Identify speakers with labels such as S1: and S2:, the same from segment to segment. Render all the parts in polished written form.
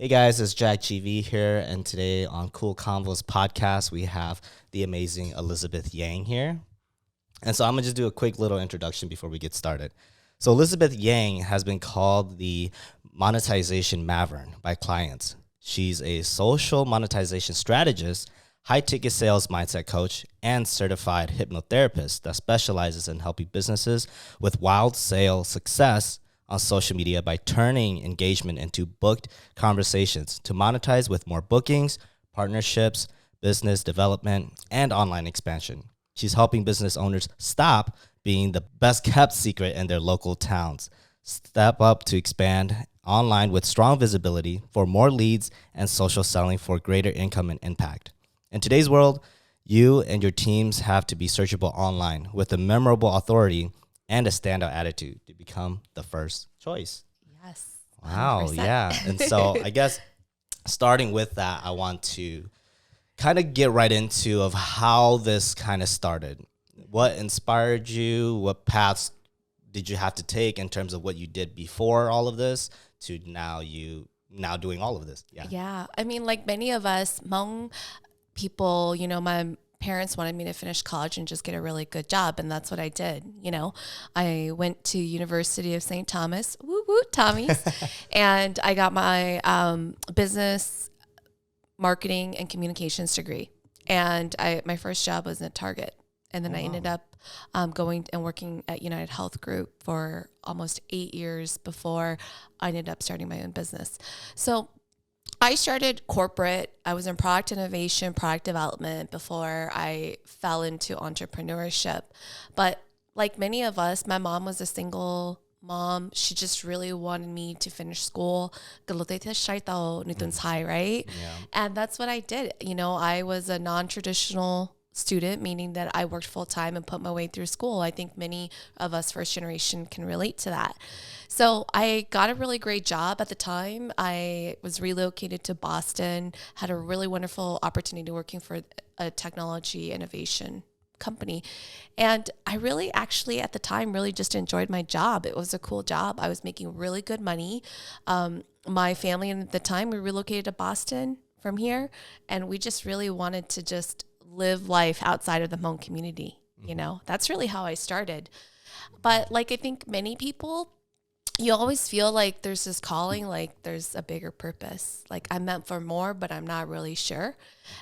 S1: Hey guys, it's Jack GV here, and today on Cool Convos Podcast, we have the amazing Elizabeth Yang here. And so I'm going to just do a quick little introduction before we get started. So Elizabeth Yang has been called the monetization maverick by clients. She's a social monetization strategist, high-ticket sales mindset coach, and certified hypnotherapist that specializes in helping businesses with wild sales success on social media by turning engagement into booked conversations to monetize with more bookings, partnerships, business development, and online expansion. She's helping business owners stop being the best kept secret in their local towns, step up to expand online with strong visibility for more leads and social selling for greater income and impact. In today's world, you and your teams have to be searchable online with a memorable authority and a standout attitude to become the first choice.
S2: Yes.
S1: Wow,
S2: 100%.
S1: yeah. And so I guess starting with that, I want to kind of get right into of how this kind of started. What inspired you? What paths did you have to take in terms of what you did before all of this to now doing all of this?
S2: Yeah. I mean, like many of us Hmong people, my parents wanted me to finish college and just get a really good job. And that's what I did. I went to University of St. Thomas, woo woo, Tommies, and I got my business marketing and communications degree. And my first job was at Target. And then I ended up going and working at United Health Group for almost 8 years before I ended up starting my own business. So I started corporate. I was in product innovation, product development before I fell into entrepreneurship. But like many of us, my mom was a single mom. She just really wanted me to finish school. Right?
S1: Yeah.
S2: And that's what I did. I was a non-traditional student, meaning that I worked full time and put my way through school. I think many of us first generation can relate to that. So I got a really great job at the time. I was relocated to Boston, had a really wonderful opportunity working for a technology innovation company. And I really actually at the time really just enjoyed my job. It was a cool job. I was making really good money. My family at the time, we relocated to Boston from here, and we just really wanted to just live life outside of the Hmong community. That's really how I started. But like I think many people, you always feel like there's this calling, like there's a bigger purpose. Like I'm meant for more, but I'm not really sure.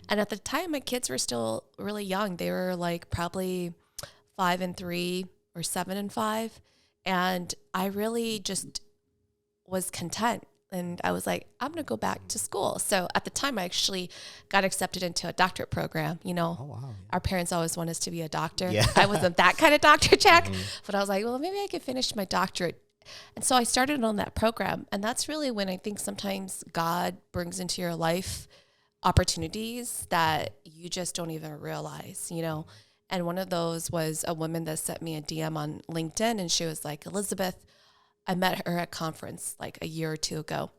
S2: And at the time, my kids were still really young. They were like probably 5 and 3 or 7 and 5. And I really just was content. And I was like, I'm going to go back to school. So at the time, I actually got accepted into a doctorate program.
S1: Oh, wow.
S2: Our parents always want us to be a doctor.
S1: Yeah.
S2: I wasn't that kind of doctor, Jack. But I was like, well, maybe I could finish my doctorate. And so I started on that program. And that's really when I think sometimes God brings into your life opportunities that you just don't even realize, And one of those was a woman that sent me a DM on LinkedIn. And she was like, Elizabeth, I met her at a conference like a year or two ago.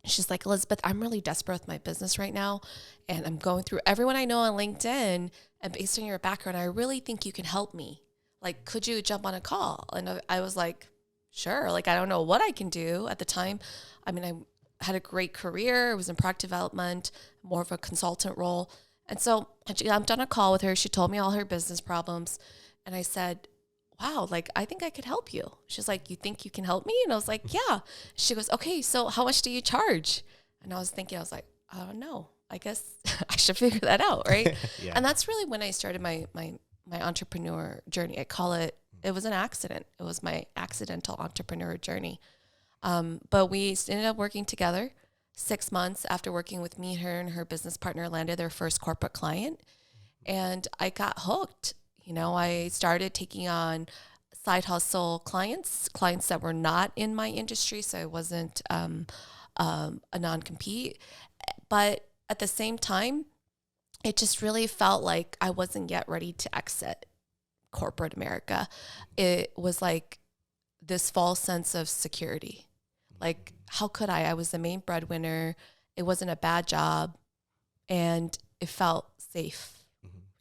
S2: She's like, Elizabeth, I'm really desperate with my business right now. And I'm going through everyone I know on LinkedIn. And based on your background, I really think you can help me. Like, could you jump on a call? And I was like, sure. Like, I don't know what I can do at the time. I mean, I had a great career. I was in product development, more of a consultant role. And so I jumped on a call with her. She told me all her business problems. And I said, wow, like, I think I could help you. She's like, you think you can help me? And I was like, yeah. She goes, okay, so how much do you charge? And I was like, I don't know. I guess I should figure that out, right?
S1: Yeah.
S2: And that's really when I started my entrepreneur journey. I call it was an accident. It was my accidental entrepreneur journey. But we ended up working together. 6 months after working with me, her and her business partner landed their first corporate client. And I got hooked. I started taking on side hustle clients that were not in my industry. So I wasn't a non-compete. But at the same time, it just really felt like I wasn't yet ready to exit corporate America. It was like this false sense of security. Like, how could I? I was the main breadwinner. It wasn't a bad job. And it felt safe,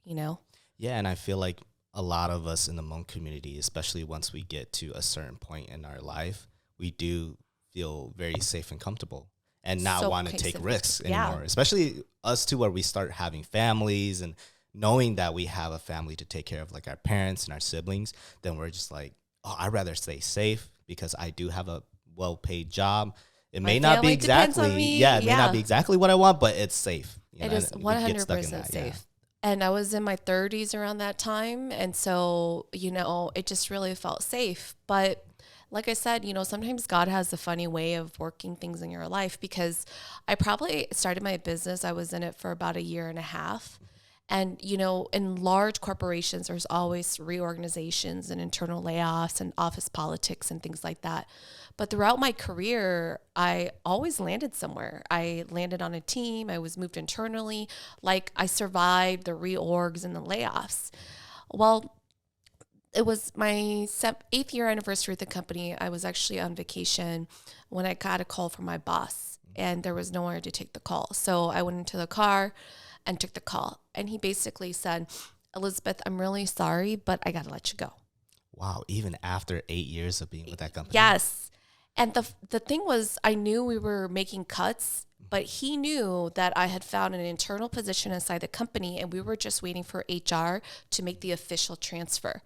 S1: Yeah, and I feel like a lot of us in the Hmong community, especially once we get to a certain point in our life, we do feel very safe and comfortable. and not
S2: So
S1: want to
S2: case
S1: take
S2: in
S1: risks
S2: point. Yeah.
S1: anymore, especially us too, where we start having families and knowing that we have a family to take care of, like our parents and our siblings. Then we're just like, oh, I'd rather stay safe because I do have a well-paid job. It
S2: My
S1: may not be
S2: family depends on
S1: exactly,
S2: me.
S1: yeah, it may not
S2: Yeah.
S1: be exactly what I want, but it's safe. You
S2: It
S1: know,
S2: is
S1: and we get stuck in
S2: 100%
S1: that. Yeah.
S2: safe. And I was in my 30s around that time. And so, it just really felt safe. But like I said, sometimes God has a funny way of working things in your life, because I probably started my business. I was in it for about a year and a half. And, in large corporations, there's always reorganizations and internal layoffs and office politics and things like that. But throughout my career, I always landed somewhere. I landed on a team. I was moved internally. Like, I survived the reorgs and the layoffs. Well, it was my 8th year anniversary at the company. I was actually on vacation when I got a call from my boss, and there was nowhere to take the call. So I went into the car and took the call. And he basically said, Elizabeth, I'm really sorry, but I got to let you go.
S1: Wow. Even after 8 years of being with that company.
S2: Yes. And the thing was, I knew we were making cuts, but he knew that I had found an internal position inside the company, and we were just waiting for HR to make the official transfer.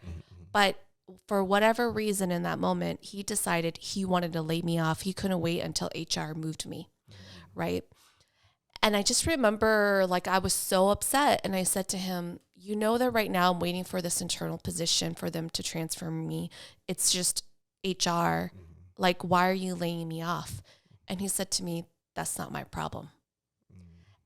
S2: But for whatever reason in that moment, he decided he wanted to lay me off. He couldn't wait until HR moved me, right? And I just remember, like, I was so upset, and I said to him, you know that right now I'm waiting for this internal position for them to transfer me. It's just HR. Like, why are you laying me off? And he said to me, that's not my problem.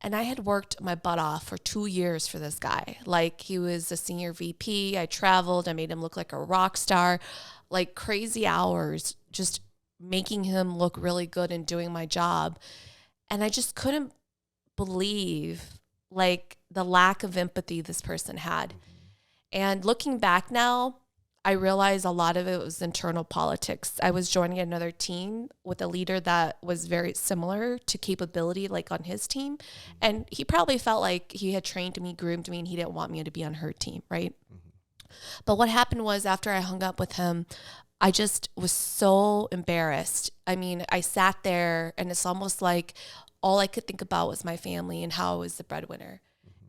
S2: And I had worked my butt off for 2 years for this guy. Like, he was a senior VP. I traveled. I made him look like a rock star, like crazy hours, just making him look really good and doing my job. And I just couldn't believe, like, the lack of empathy this person had. And looking back now, I realized a lot of it was internal politics. I was joining another team with a leader that was very similar to capability, like on his team. And he probably felt like he had trained me, groomed me, and he didn't want me to be on her team, right? But what happened was, after I hung up with him, I just was so embarrassed. I mean, I sat there, and it's almost like all I could think about was my family and how I was the breadwinner.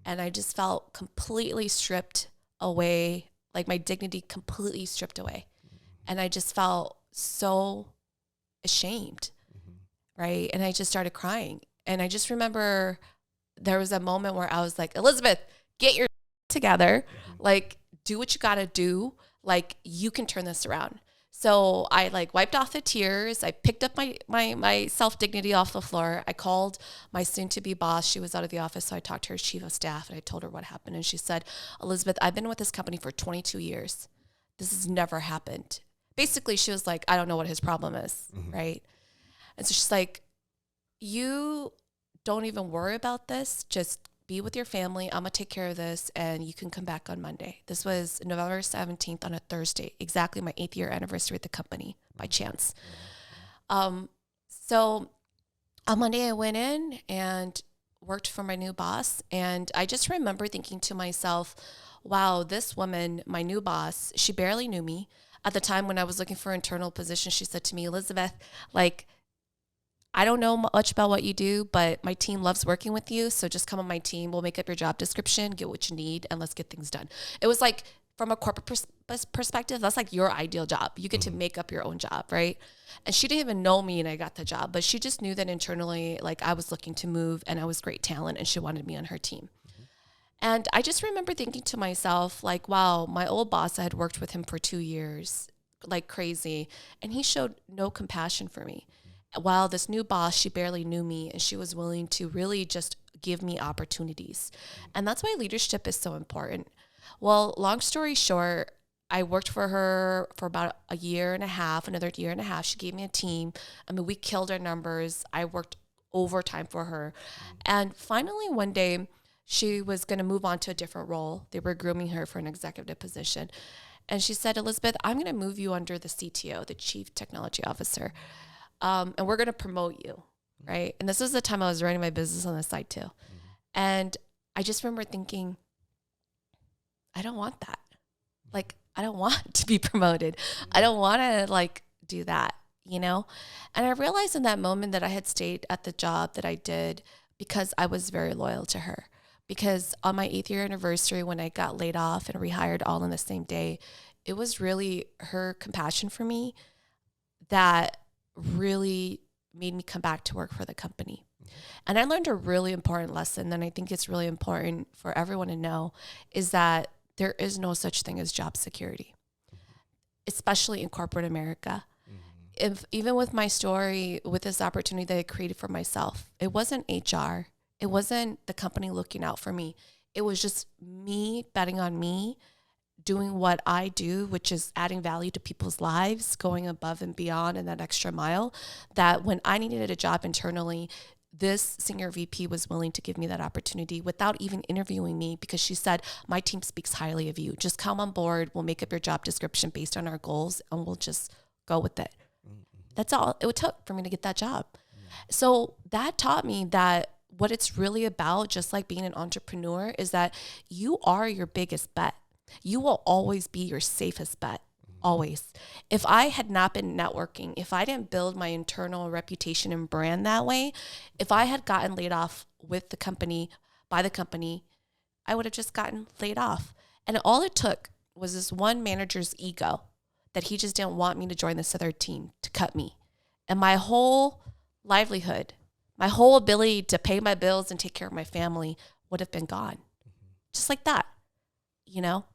S2: And I just felt completely stripped away, like my dignity completely stripped away. And I just felt so ashamed, right? And I just started crying. And I just remember there was a moment where I was like, Elizabeth, get your together. Like, do what you got to do. Like, you can turn this around. So I like wiped off the tears. I picked up my self-dignity off the floor. I called my soon-to-be boss. She was out of the office, so I talked to her chief of staff, and I told her what happened. And she said, Elizabeth, I've been with this company for 22 years. This has never happened. Basically, she was like, I don't know what his problem is, right? And so she's like, you don't even worry about this. Just be with your family. I'm going to take care of this, and you can come back on Monday. This was November 17th on a Thursday, exactly my 8th year anniversary at the company, by chance. So on Monday, I went in and worked for my new boss. And I just remember thinking to myself, wow, this woman, my new boss, she barely knew me. At the time when I was looking for internal position, she said to me, Elizabeth, like, I don't know much about what you do, but my team loves working with you. So just come on my team. We'll make up your job description, get what you need, and let's get things done. It was like, from a corporate perspective, that's like your ideal job. You get to make up your own job, right? And she didn't even know me, and I got the job, but she just knew that internally, like, I was looking to move, and I was great talent, and she wanted me on her team. And I just remember thinking to myself, like, wow, my old boss, I had worked with him for 2 years, like crazy, and he showed no compassion for me. While this new boss, she barely knew me, and she was willing to really just give me opportunities. And that's why leadership is so important. Well, long story short, I worked for her for about a year and a half, another year and a half. She gave me a team. I mean, we killed our numbers. I worked overtime for her. And finally, one day, she was going to move on to a different role. They were grooming her for an executive position. And she said, Elizabeth, I'm going to move you under the CTO, the Chief Technology Officer. And we're going to promote you, right? And this was the time I was running my business on the side too. And I just remember thinking, I don't want that. Like, I don't want to be promoted. I don't want to, like, do that. you know? And I realized in that moment that I had stayed at the job that I did because I was very loyal to her. Because on my 8th-year anniversary, when I got laid off and rehired all in the same day, it was really her compassion for me that really made me come back to work for the company. And I learned a really important lesson, and I think it's really important for everyone to know, is that there is no such thing as job security, especially in corporate America. If even with my story, with this opportunity that I created for myself, it wasn't HR. It wasn't the company looking out for me. It was just me betting on me, doing what I do, which is adding value to people's lives, going above and beyond in that extra mile, that when I needed a job internally, this senior VP was willing to give me that opportunity without even interviewing me, because she said, my team speaks highly of you. Just come on board. We'll make up your job description based on our goals and we'll just go with it. That's all it took for me to get that job. So that taught me that what it's really about, just like being an entrepreneur, is that you are your biggest bet. You will always be your safest bet. Always. If I had not been networking, if I didn't build my internal reputation and brand that way, if I had gotten laid off with the company, by the company, I would have just gotten laid off. And all it took was this one manager's ego, that he just didn't want me to join this other team, to cut me. And my whole livelihood, my whole ability to pay my bills and take care of my family would have been gone. Just like that, you know?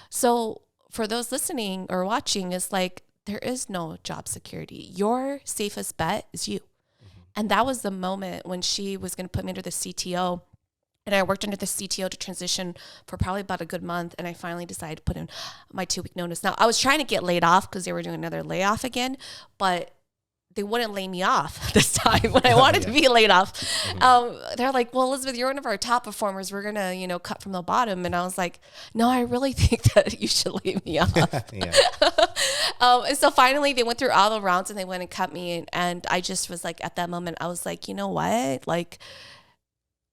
S2: So for those listening or watching, it's like, there is no job security. Your safest bet is you. And that was the moment when she was going to put me under the CTO. And I worked under the CTO to transition for probably about a good month. And I finally decided to put in my 2-week notice. Now, I was trying to get laid off because they were doing another layoff again, but they wouldn't lay me off this time when I wanted to be laid off. They're like, well, Elizabeth, you're one of our top performers. We're going to, cut from the bottom. And I was like, no, I really think that you should lay me off. And so finally they went through all the rounds and they went and cut me. And I just was like, at that moment, I was like, you know what? Like,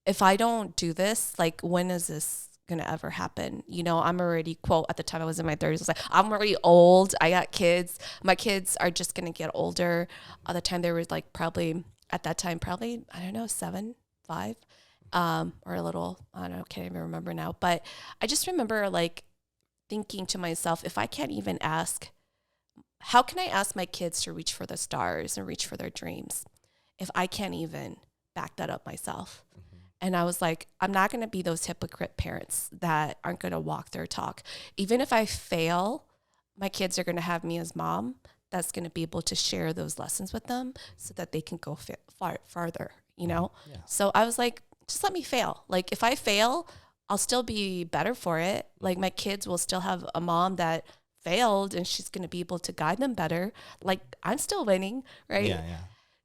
S2: if I don't do this, like, when is this gonna ever happen? I'm already, quote, at the time I was in my 30s, I was like, I'm already old. I got kids. My kids are just gonna get older. At the time they were like probably, I don't know, 7, 5, or a little, I don't know, can't even remember now. But I just remember like thinking to myself, if I can't even ask, how can I ask my kids to reach for the stars and reach for their dreams if I can't even back that up myself? And I was like, I'm not going to be those hypocrite parents that aren't going to walk their talk. Even if I fail, my kids are going to have me as mom that's going to be able to share those lessons with them so that they can go farther, Yeah. So I was like, just let me fail. Like, if I fail, I'll still be better for it. Like, my kids will still have a mom that failed and she's going to be able to guide them better. Like, I'm still winning, right?
S1: Yeah.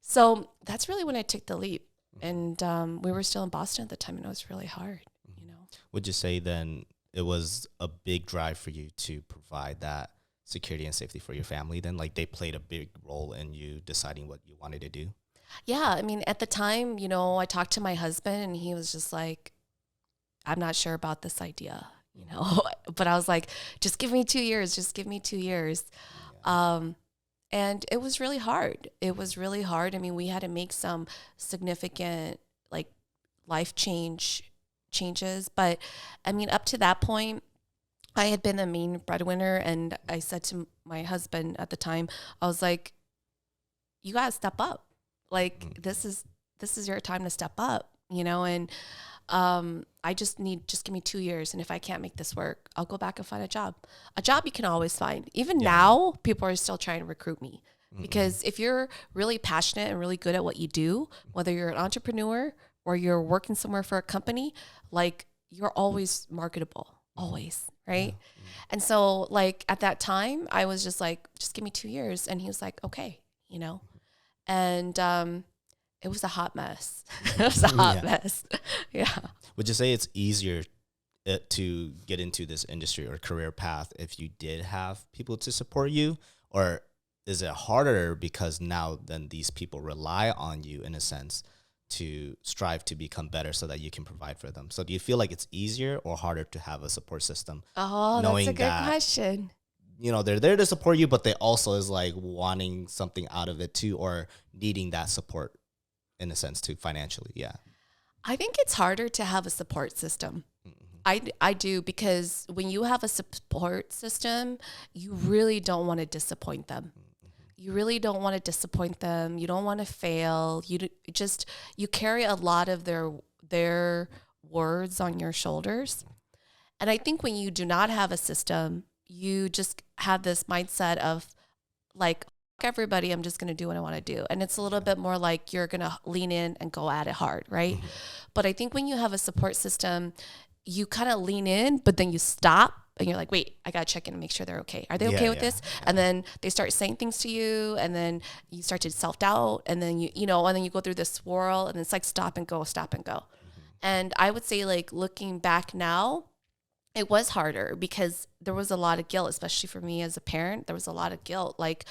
S2: So that's really when I took the leap. And we were still in Boston at the time, and it was really hard,
S1: Would you say then it was a big drive for you to provide that security and safety for your family then? Like, they played a big role in you deciding what you wanted to do?
S2: Yeah. I mean, at the time, I talked to my husband, and he was just like, I'm not sure about this idea, But I was like, just give me 2 years. Just give me 2 years. Yeah. And it was really hard. I mean, we had to make some significant like life changes. But I mean, up to that point, I had been the main breadwinner. And I said to my husband at the time, I was like, you got to step up. Like, this is your time to step up, and I just give me 2 years. And if I can't make this work, I'll go back and find a job you can always find. Even now, people are still trying to recruit me because if you're really passionate and really good at what you do, whether you're an entrepreneur or you're working somewhere for a company, like, you're always marketable, always. Right. Yeah. And so like at that time I was just like, just give me 2 years. And he was like, okay, and, it was a hot mess. It was a hot mess. Yeah.
S1: Would you say it's easier to get into this industry or career path if you did have people to support you? Or is it harder because now then these people rely on you in a sense to strive to become better so that you can provide for them? So do you feel like it's easier or harder to have a support system?
S2: Oh, that's a good question.
S1: they're there to support you, but they also is like wanting something out of it too, or needing that support in a sense too, financially. Yeah.
S2: I think it's harder to have a support system. I do, because when you have a support system, you really don't want to disappoint them. You really don't want to disappoint them. You don't want to fail. You carry a lot of their words on your shoulders. And I think when you do not have a system, you just have this mindset of like, everybody, I'm just going to do what I want to do. And it's a little bit more like you're going to lean in and go at it hard, right? But I think when you have a support system, you kind of lean in, but then you stop and you're like, wait, I got to check in and make sure they're okay. Are they okay with this? And then they start saying things to you, and then you start to self-doubt, and then and then you go through this swirl, and it's like stop and go. And I would say, like, looking back now, it was harder because there was a lot of guilt, especially for me as a parent. There was a lot of guilt, like,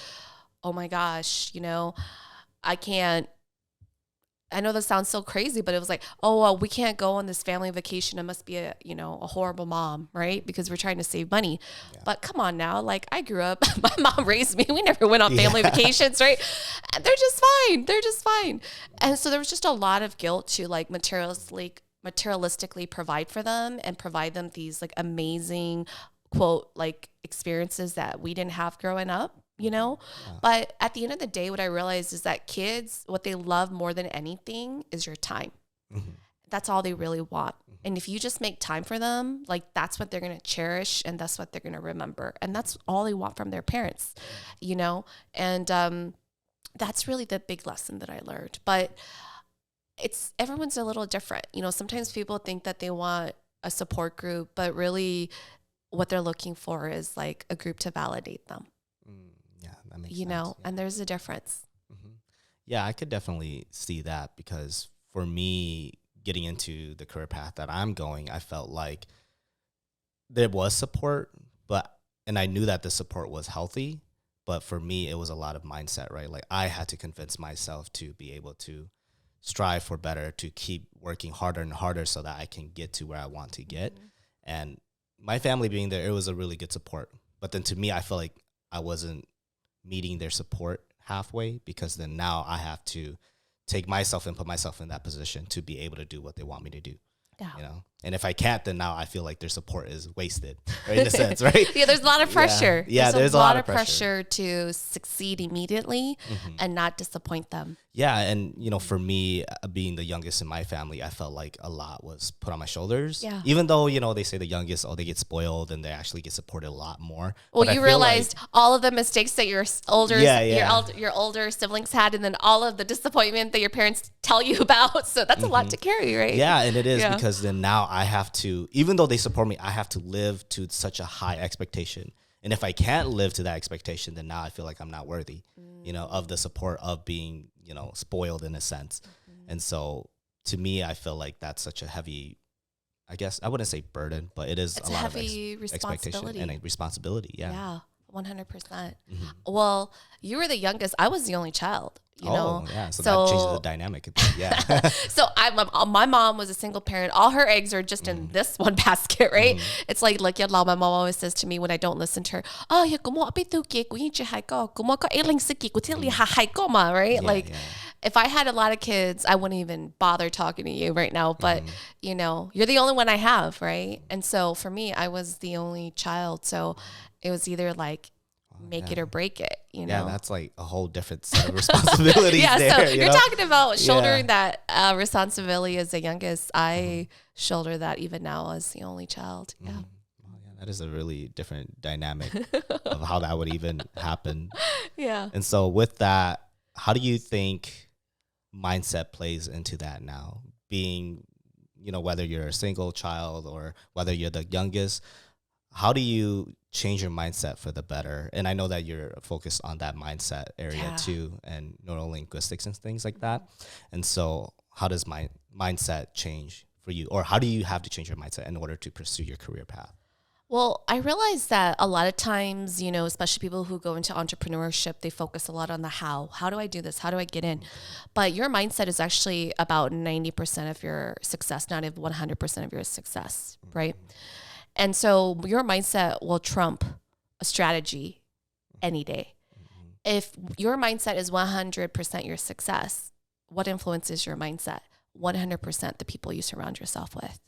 S2: oh my gosh, I know this sounds so crazy, but it was like, oh, well, we can't go on this family vacation. It must be a horrible mom, right? Because we're trying to save money. Yeah. But come on now. Like, I grew up, my mom raised me. We never went on family vacations, right? And they're just fine. And so there was just a lot of guilt to like materialistically provide for them and provide them these like amazing, quote, like experiences that we didn't have growing up. But at the end of the day, what I realized is that kids, what they love more than anything is your time. That's all they really want. And if you just make time for them, like, that's what they're going to cherish, and that's what they're going to remember. And that's all they want from their parents, and that's really the big lesson that I learned. But everyone's a little different. Sometimes people think that they want a support group, but really what they're looking for is like a group to validate them. That makes sense. Yeah. And there's a difference.
S1: Yeah, I could definitely see that, because for me, getting into the career path that I'm going, I felt like there was support, and I knew that the support was healthy, but for me, it was a lot of mindset, right? Like, I had to convince myself to be able to strive for better, to keep working harder and harder so that I can get to where I want to get. And my family being there, it was a really good support. But then to me, I feel like I wasn't meeting their support halfway, because then now I have to take myself and put myself in that position to be able to do what they want me to do. Yeah. And if I can't, then now I feel like their support is wasted, right, in a sense, right?
S2: Yeah, there's a lot of pressure.
S1: Yeah, there's a lot of
S2: pressure to succeed immediately and not disappoint them.
S1: Yeah, and for me, being the youngest in my family, I felt like a lot was put on my shoulders. Yeah. Even though they say the youngest, they get spoiled and they actually get supported a lot more.
S2: Well, but you realized all of the mistakes that your older siblings had, and then all of the disappointment that your parents tell you about. So that's a lot to carry, right?
S1: Yeah, and it is, because then now I have to, even though they support me, I have to live to such a high expectation. And if I can't live to that expectation, then now I feel like I'm not worthy, of the support of being, spoiled in a sense. And so to me, I feel like that's such a heavy, I guess I wouldn't say burden, but it is a lot of expectation and a responsibility. Yeah. Yeah.
S2: 100%. Well, you were the youngest. I was the only child.
S1: Yeah. So that changes the dynamic. Yeah.
S2: So my mom was a single parent. All her eggs are just in this one basket, right? It's like my mom always says to me when I don't listen to her, right? If I had a lot of kids, I wouldn't even bother talking to you right now. But, you're the only one I have, right? And so for me, I was the only child. So it was either like, make it or break it,
S1: Yeah, that's like a whole different set of responsibilities.
S2: So you're talking about shouldering that responsibility as the youngest. I shoulder that even now as the only child. Yeah.
S1: That is a really different dynamic of how that would even happen.
S2: Yeah.
S1: And so with that, how do you think mindset plays into that now? Being, whether you're a single child or whether you're the youngest, how do you change your mindset for the better? And I know that you're focused on that mindset area too, and neurolinguistics and things like that. And so how does my mindset change for you? Or how do you have to change your mindset in order to pursue your career path?
S2: Well, I realize that a lot of times, especially people who go into entrepreneurship, they focus a lot on the how. How do I do this? How do I get in? But your mindset is actually about 90% of your success, not even 100% of your success, right? And so your mindset will trump a strategy any day. If your mindset is 100% your success, what influences your mindset? 100% the people you surround yourself with.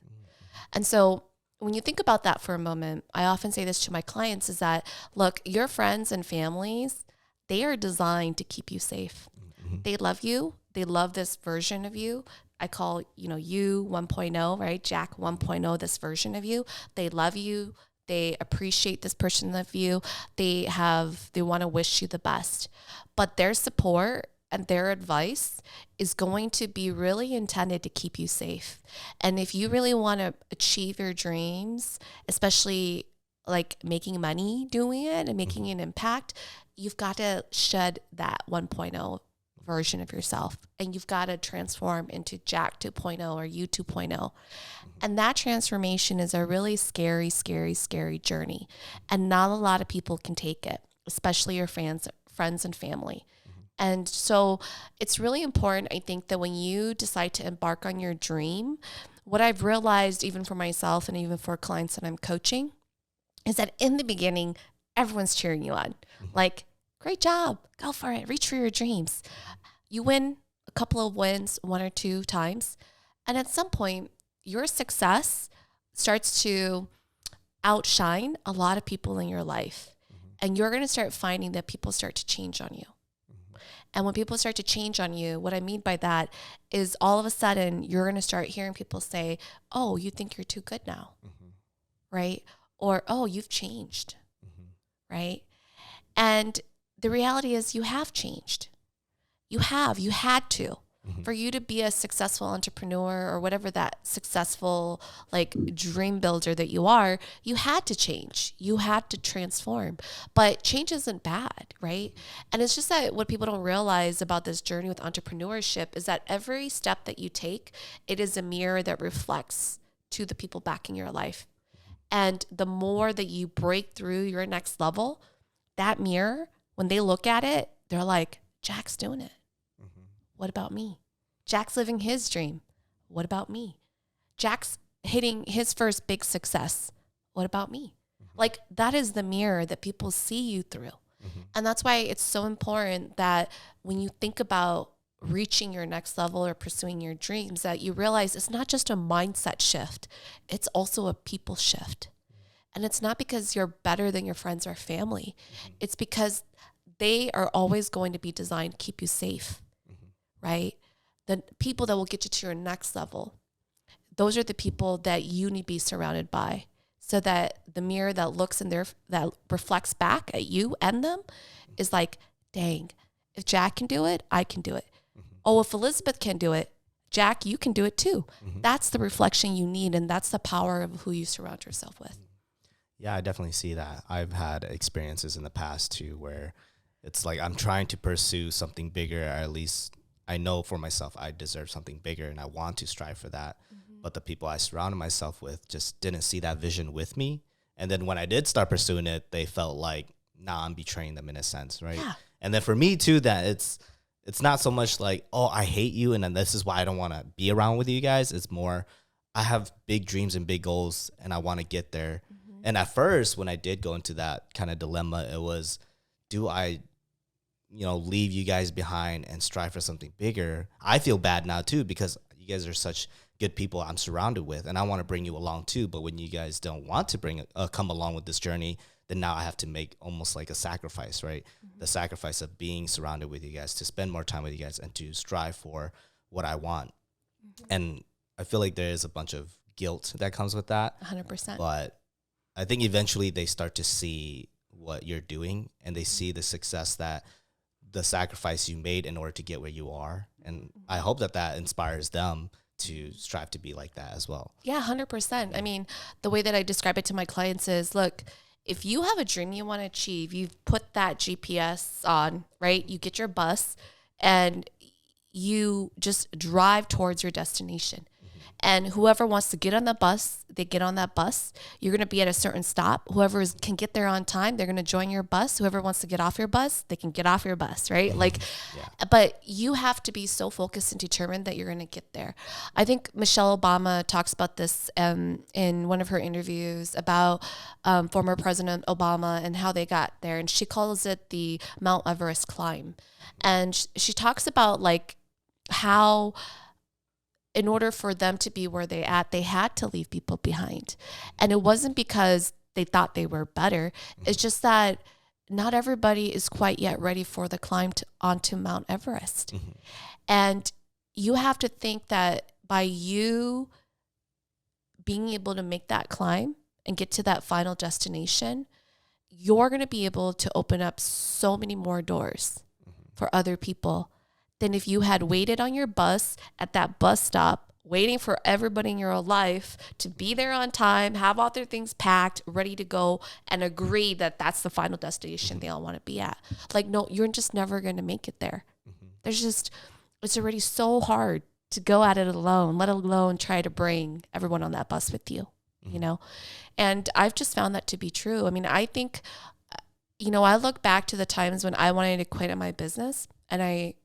S2: And so when you think about that for a moment, I often say this to my clients is that, look, your friends and families, they are designed to keep you safe. They love you. They love this version of you. I call, you 1.0, right? Jack 1.0, this version of you. They love you. They appreciate this person of you. They want to wish you the best. But their support and their advice is going to be really intended to keep you safe. And if you really want to achieve your dreams, especially like making money doing it and making an impact, you've got to shed that 1.0 version of yourself, and you've got to transform into Jack 2.0 or you 2.0. And that transformation is a really scary, scary, scary journey. And not a lot of people can take it, especially your friends and family. And so it's really important, I think, that when you decide to embark on your dream, what I've realized even for myself and even for clients that I'm coaching is that in the beginning, everyone's cheering you on. Like, great job, go for it, reach for your dreams. You win a couple of wins, 1 or 2 times. And at some point, your success starts to outshine a lot of people in your life. And you're going to start finding that people start to change on you. And when people start to change on you, what I mean by that is all of a sudden you're going to start hearing people say, oh, you think you're too good now, right? Or, oh, you've changed, right? And the reality is you have changed. You had to. For you to be a successful entrepreneur or whatever that successful like dream builder that you are, you had to change. You had to transform. But change isn't bad, right? And it's just that what people don't realize about this journey with entrepreneurship is that every step that you take, it is a mirror that reflects to the people back in your life. And the more that you break through your next level, that mirror, when they look at it, they're like, Jack's doing it. What about me? Jack's living his dream. What about me? Jack's hitting his first big success. What about me? Like, that is the mirror that people see you through. And that's why it's so important that when you think about reaching your next level or pursuing your dreams, that you realize it's not just a mindset shift. It's also a people shift. And it's not because you're better than your friends or family. It's because they are always going to be designed to keep you safe. Right? The people that will get you to your next level, those are the people that you need to be surrounded by, so that the mirror that looks in there, that reflects back at you and them, is like, dang, if Jack can do it, I can do it. Oh, if Elizabeth can do it, Jack, you can do it too. That's the reflection you need, and that's the power of who you surround yourself with.
S1: Yeah, I definitely see that. I've had experiences in the past too where it's like I'm trying to pursue something bigger, or at least I know for myself I deserve something bigger and I want to strive for that. But the people I surrounded myself with just didn't see that vision with me. And then when I did start pursuing it, they felt like, nah, I'm betraying them in a sense, right? Yeah. And then for me too, that it's not so much like, oh, I hate you and then this is why I don't want to be around with you guys. It's more, I have big dreams and big goals and I want to get there. And at first, when I did go into that kind of dilemma, it was, do I leave you guys behind and strive for something bigger? I feel bad now too, because you guys are such good people I'm surrounded with and I want to bring you along too. But when you guys don't want to come along with this journey, then now I have to make almost like a sacrifice, right? The sacrifice of being surrounded with you guys, to spend more time with you guys and to strive for what I want. And I feel like there is a bunch of guilt that comes with that.
S2: 100%.
S1: But I think eventually they start to see what you're doing and they see the success that the sacrifice you made in order to get where you are. And I hope that inspires them to strive to be like that as well.
S2: Yeah, 100%. I mean, the way that I describe it to my clients is, look, if you have a dream you want to achieve, you've put that GPS on, right? You get your bus and you just drive towards your destination. And whoever wants to get on the bus, they get on that bus. You're going to be at a certain stop. Whoever can get there on time, they're going to join your bus. Whoever wants to get off your bus, they can get off your bus, right? Like, but you have to be so focused and determined that you're going to get there. I think Michelle Obama talks about this in one of her interviews about former President Obama and how they got there. And she calls it the Mount Everest climb. And she talks about like how in order for them to be where they at, they had to leave people behind. And it wasn't because they thought they were better. It's just that not everybody is quite yet ready for the climb onto Mount Everest. And you have to think that by you being able to make that climb and get to that final destination, you're going to be able to open up so many more doors for other people than if you had waited on your bus at that bus stop, waiting for everybody in your life to be there on time, have all their things packed, ready to go, and agree that that's the final destination they all want to be at. Like, no, you're just never going to make it there. It's already so hard to go at it alone, let alone try to bring everyone on that bus with you, you know? And I've just found that to be true. I mean, I think, I look back to the times when I wanted to quit my business, and I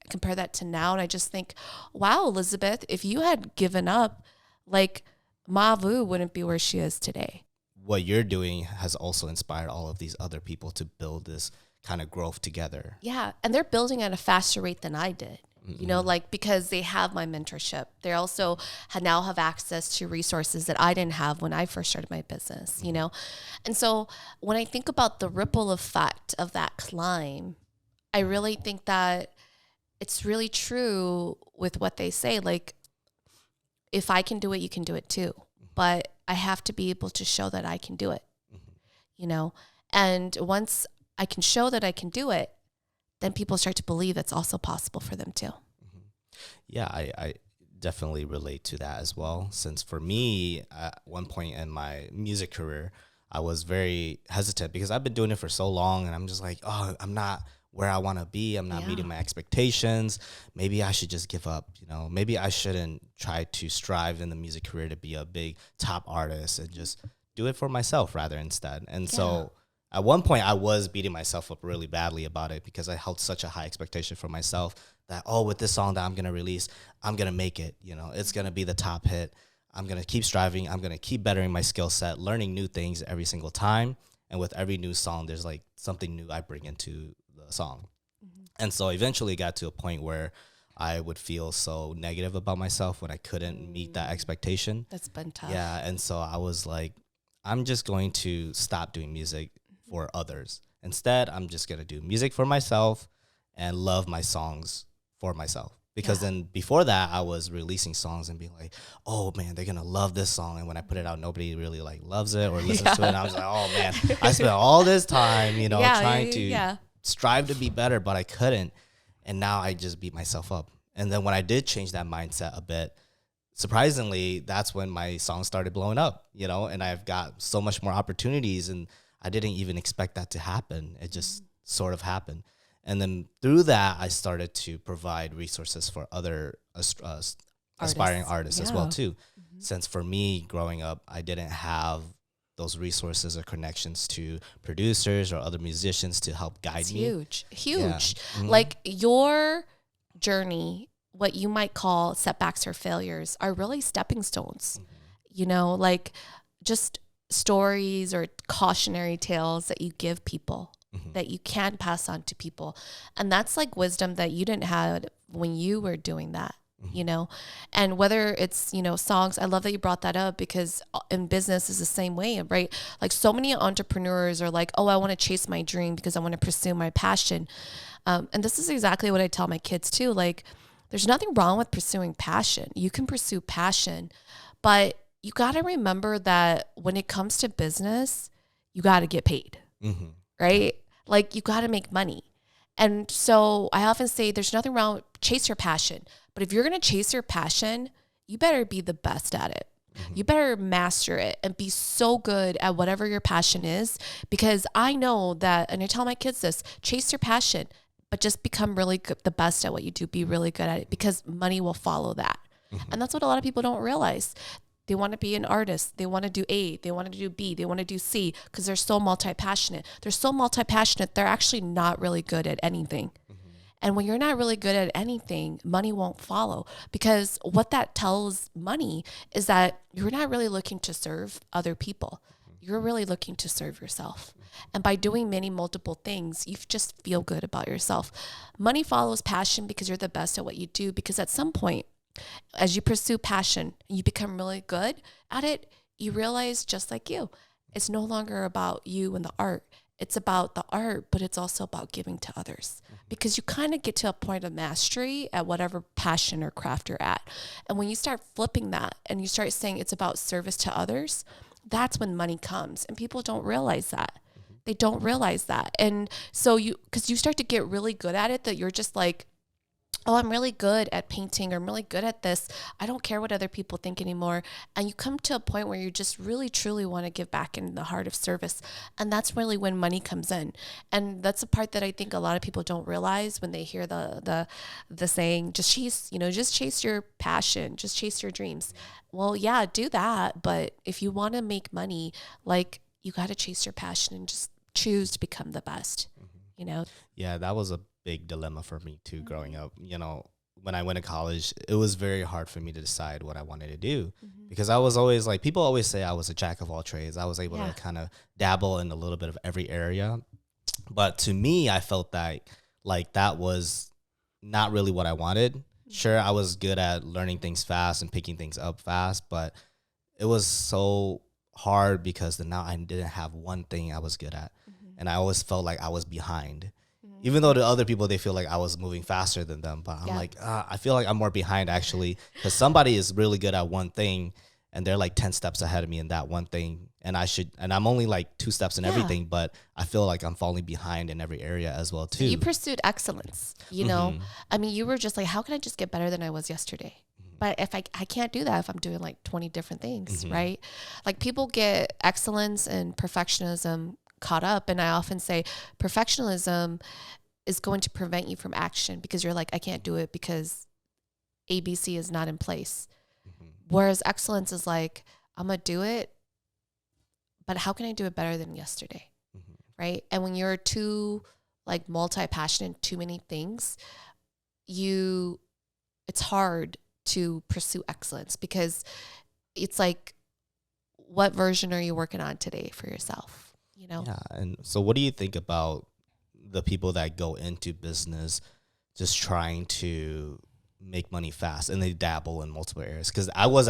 S2: compare that to now, and I just think, wow, Elizabeth, if you had given up, like, Mavu wouldn't be where she is today.
S1: What you're doing has also inspired all of these other people to build this kind of growth together.
S2: Yeah, and they're building at a faster rate than I did. Like, because they have my mentorship. They also now have access to resources that I didn't have when I first started my business, And so when I think about the ripple effect of that climb, I really think that it's really true with what they say. Like, if I can do it, you can do it too. But I have to be able to show that I can do it, And once I can show that I can do it, then people start to believe it's also possible for them too.
S1: Yeah, I definitely relate to that as well. Since for me, at one point in my music career, I was very hesitant because I've been doing it for so long, and I'm just like, oh, I'm not where I want to be. I'm not meeting my expectations. Maybe I should just give up. Maybe I shouldn't try to strive in the music career to be a big top artist and just do it for myself rather instead. And so at one point, I was beating myself up really badly about it because I held such a high expectation for myself that, with this song that I'm going to release, I'm going to make it. It's going to be the top hit. I'm going to keep striving. I'm going to keep bettering my skill set, learning new things every single time. And with every new song, there's like something new I bring into the song. And so eventually it got to a point where I would feel so negative about myself when I couldn't meet that expectation.
S2: That's been tough.
S1: Yeah. And so I was like, I'm just going to stop doing music for others. Instead, I'm just going to do music for myself and love my songs for myself. Because then before that, I was releasing songs and being like, oh man, they're going to love this song. And when I put it out, nobody really like loves it or listens to it. And I was like, oh man, I spent all this time, trying to strive to be better, but I couldn't. And now I just beat myself up. And then when I did change that mindset a bit, surprisingly, that's when my songs started blowing up, and I've got so much more opportunities, and I didn't even expect that to happen. It just sort of happened. And then through that, I started to provide resources for other aspiring artists as well, too. Since for me, growing up, I didn't have those resources or connections to producers or other musicians to help guide me.
S2: Huge. Yeah. Like, your journey, what you might call setbacks or failures, are really stepping stones. Like, just stories or cautionary tales that you give people that you can pass on to people. And that's like wisdom that you didn't have when you were doing that, and whether it's, songs, I love that you brought that up because in business is the same way, right? Like, so many entrepreneurs are like, oh, I want to chase my dream because I want to pursue my passion. And this is exactly what I tell my kids too. Like, there's nothing wrong with pursuing passion. You can pursue passion, but you got to remember that when it comes to business, you got to get paid, right? Like, you got to make money. And so I often say there's nothing wrong with chase your passion, but if you're going to chase your passion, you better be the best at it. You better master it and be so good at whatever your passion is, because I know that, and I tell my kids this, chase your passion, but just become really good, the best at what you do, be really good at it, because money will follow that. And that's what a lot of people don't realize. They want to be an artist. They want to do A. They want to do B. They want to do C because they're so multi-passionate. They're so multi-passionate, they're actually not really good at anything. And when you're not really good at anything, money won't follow, because what that tells money is that you're not really looking to serve other people. You're really looking to serve yourself. And by doing many multiple things, you just feel good about yourself. Money follows passion because you're the best at what you do. Because at some point, as you pursue passion and you become really good at it, you realize, just like you, it's no longer about you and the art. It's about the art, but it's also about giving to others, because you kind of get to a point of mastery at whatever passion or craft you're at. And when you start flipping that and you start saying it's about service to others, that's when money comes. And people don't realize that. They don't realize that. And so because you start to get really good at it, that you're just like, oh, I'm really good at painting, or I'm really good at this. I don't care what other people think anymore. And you come to a point where you just really, truly want to give back in the heart of service. And that's really when money comes in. And that's the part that I think a lot of people don't realize when they hear the saying, just chase your passion, just chase your dreams. Well, yeah, do that. But if you want to make money, like, you got to chase your passion and just choose to become the best, you know?
S1: Yeah, that was a big dilemma for me too growing up. When I went to college, it was very hard for me to decide what I wanted to do, because I was always like, people always say I was a jack of all trades. I was able to kind of dabble in a little bit of every area. But to me, I felt that like that was not really what I wanted. Sure, I was good at learning things fast and picking things up fast, but it was so hard because now I didn't have one thing I was good at. And I always felt like I was behind. Even though to other people, they feel like I was moving faster than them. But I'm like, I feel like I'm more behind, actually, because somebody is really good at one thing and they're like 10 steps ahead of me in that one thing. And I'm only like 2 steps in everything, but I feel like I'm falling behind in every area as well, too.
S2: You pursued excellence, you know? I mean, you were just like, how can I just get better than I was yesterday? But if I can't do that if I'm doing like 20 different things, right? Like, people get excellence and perfectionism caught up. And I often say perfectionism is going to prevent you from action, because you're like, I can't do it because ABC is not in place. Whereas excellence is like, I'm going to do it, but how can I do it better than yesterday? Right. And when you're too like multi-passionate, too many things, it's hard to pursue excellence, because it's like, what version are you working on today for yourself?
S1: Yeah. And so what do you think about the people that go into business just trying to make money fast and they dabble in multiple areas? Because I was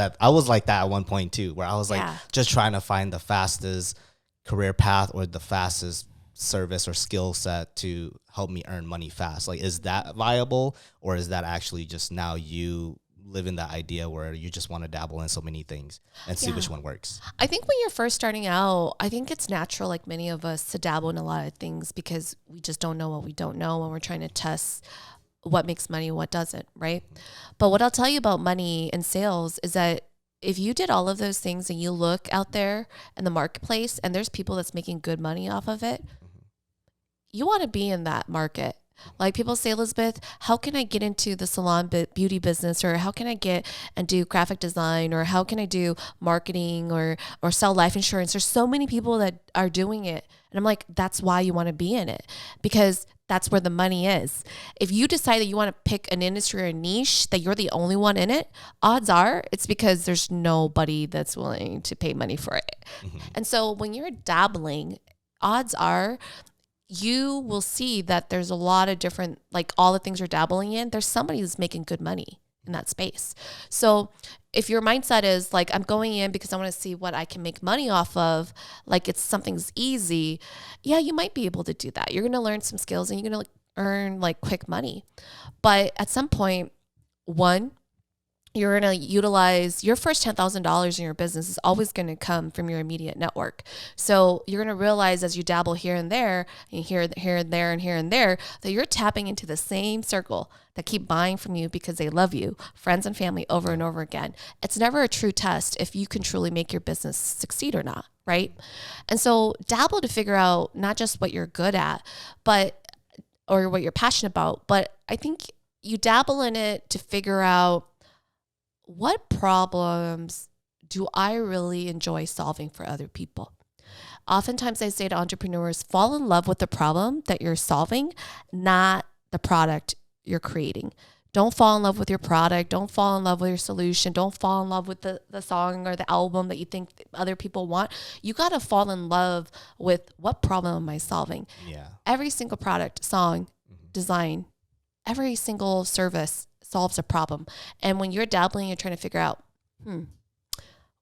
S1: like that at one point too, where I was like just trying to find the fastest career path or the fastest service or skill set to help me earn money fast. Like, is that viable, or is that actually just now you live in that idea where you just want to dabble in so many things and see which one works?
S2: I think when you're first starting out, I think it's natural, like many of us, to dabble in a lot of things, because we just don't know what we don't know when we're trying to test what makes money and what doesn't, right? But what I'll tell you about money and sales is that if you did all of those things and you look out there in the marketplace and there's people that's making good money off of it, you want to be in that market. Like, people say, Elizabeth, how can I get into the salon beauty business, or how can I get and do graphic design, or how can I do marketing or sell life insurance? There's so many people that are doing it. And I'm like, that's why you want to be in it, because that's where the money is. If you decide that you want to pick an industry or a niche that you're the only one in it, odds are it's because there's nobody that's willing to pay money for it. And so when you're dabbling, odds are you will see that there's a lot of different, like, all the things you're dabbling in, there's somebody who's making good money in that space. So if your mindset is like, I'm going in because I want to see what I can make money off of, like something's easy, yeah, you might be able to do that. You're going to learn some skills and you're going to earn like quick money. But at some point, you're going to utilize your first $10,000 in your business is always going to come from your immediate network. So you're going to realize as you dabble here and there, and here and there, that you're tapping into the same circle that keep buying from you because they love you, friends and family, over and over again. It's never a true test if you can truly make your business succeed or not, right? And so dabble to figure out not just what you're good at, or what you're passionate about, but I think you dabble in it to figure out what problems do I really enjoy solving for other people? Oftentimes I say to entrepreneurs, fall in love with the problem that you're solving, not the product you're creating. Don't fall in love with your product. Don't fall in love with your solution. Don't fall in love with the song or the album that you think other people want. You got to fall in love with what problem am I solving?
S1: Yeah.
S2: Every single product, song, design, every single service solves a problem. And when you're dabbling, you're trying to figure out,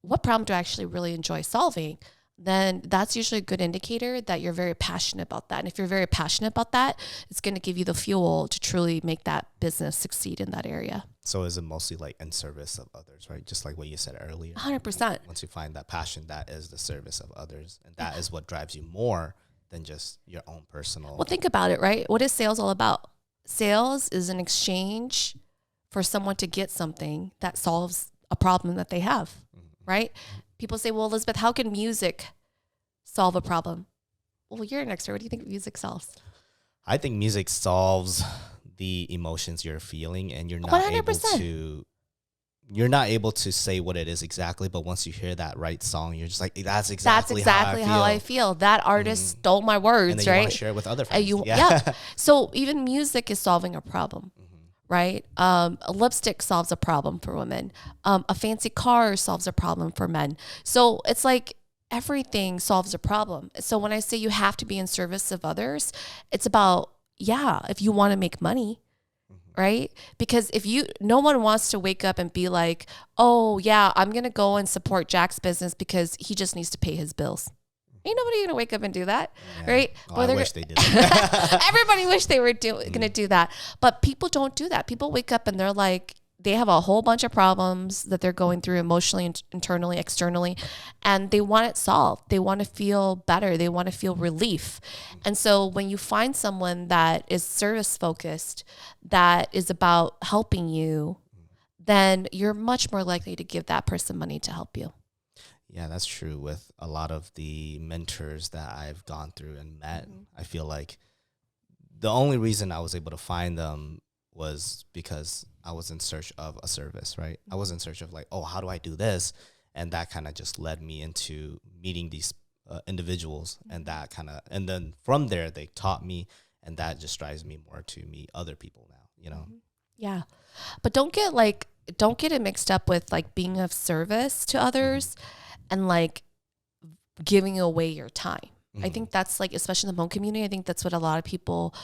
S2: what problem do I actually really enjoy solving? Then that's usually a good indicator that you're very passionate about that. And if you're very passionate about that, it's going to give you the fuel to truly make that business succeed in that area.
S1: So is it mostly like in service of others, right? Just like what you said earlier.
S2: 100%.
S1: Once you find that passion, that is the service of others. And that is what drives you more than just your own personal.
S2: Well, think about it, right? What is sales all about? Sales is an exchange for someone to get something that solves a problem that they have, right? People say, well, Elizabeth, how can music solve a problem? Well, you're an expert. What do you think music solves?
S1: I think music solves the emotions you're feeling, and you're not
S2: 100%.
S1: you're not able to say what it is exactly, but once you hear that right song, you're just like, that's exactly how I feel.
S2: That artist stole my words,
S1: and then you
S2: right?
S1: want to share it with other friends.
S2: So even music is solving a problem. Right? A lipstick solves a problem for women. A fancy car solves a problem for men. So it's like everything solves a problem. So when I say you have to be in service of others, it's about, if you want to make money, right? Because no one wants to wake up and be like, oh yeah, I'm going to go and support Jack's business because he just needs to pay his bills. Ain't nobody gonna wake up and do that, right?
S1: I wish they did that.
S2: Everybody wish they were gonna do that, but people don't do that. People wake up and they're like, they have a whole bunch of problems that they're going through emotionally, internally, externally, and they want it solved. They want to feel better. They want to feel relief. And so when you find someone that is service focused, that is about helping you, then you're much more likely to give that person money to help you.
S1: Yeah, that's true. With a lot of the mentors that I've gone through and met, I feel like the only reason I was able to find them was because I was in search of a service, right? I was in search of like, oh, how do I do this? And that kind of just led me into meeting these individuals, and then from there they taught me, and that just drives me more to meet other people now, you know?
S2: Yeah. But don't get it mixed up with like being of service to others and like giving away your time. I think that's like, especially in the Hmong community, I think that's what a lot of people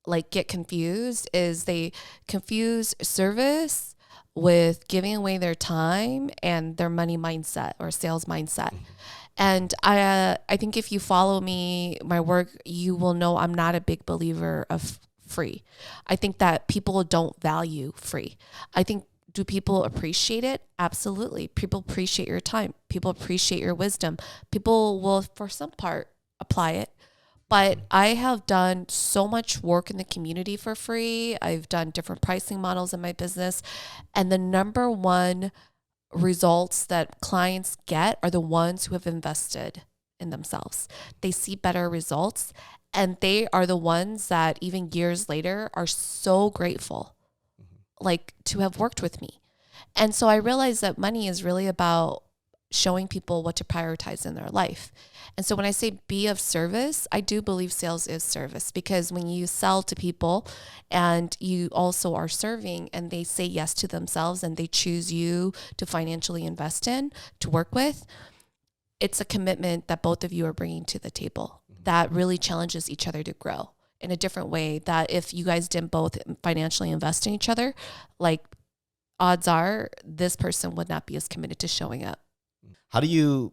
S2: like get confused, is they confuse service with giving away their time and their money mindset or sales mindset. And I think if you follow me, my work, you will know I'm not a big believer of free. I think that people don't value free. I think, do people appreciate it? Absolutely. People appreciate your time. People appreciate your wisdom. People will, for some part, apply it. But I have done so much work in the community for free. I've done different pricing models in my business. And the number one results that clients get are the ones who have invested in themselves. They see better results, and they are the ones that even years later are so grateful like to have worked with me. And so I realized that money is really about showing people what to prioritize in their life. And so when I say be of service, I do believe sales is service, because when you sell to people and you also are serving and they say yes to themselves and they choose you to financially invest in, to work with, it's a commitment that both of you are bringing to the table that really challenges each other to grow in a different way, that if you guys didn't both financially invest in each other, like odds are this person would not be as committed to showing up.
S1: How do you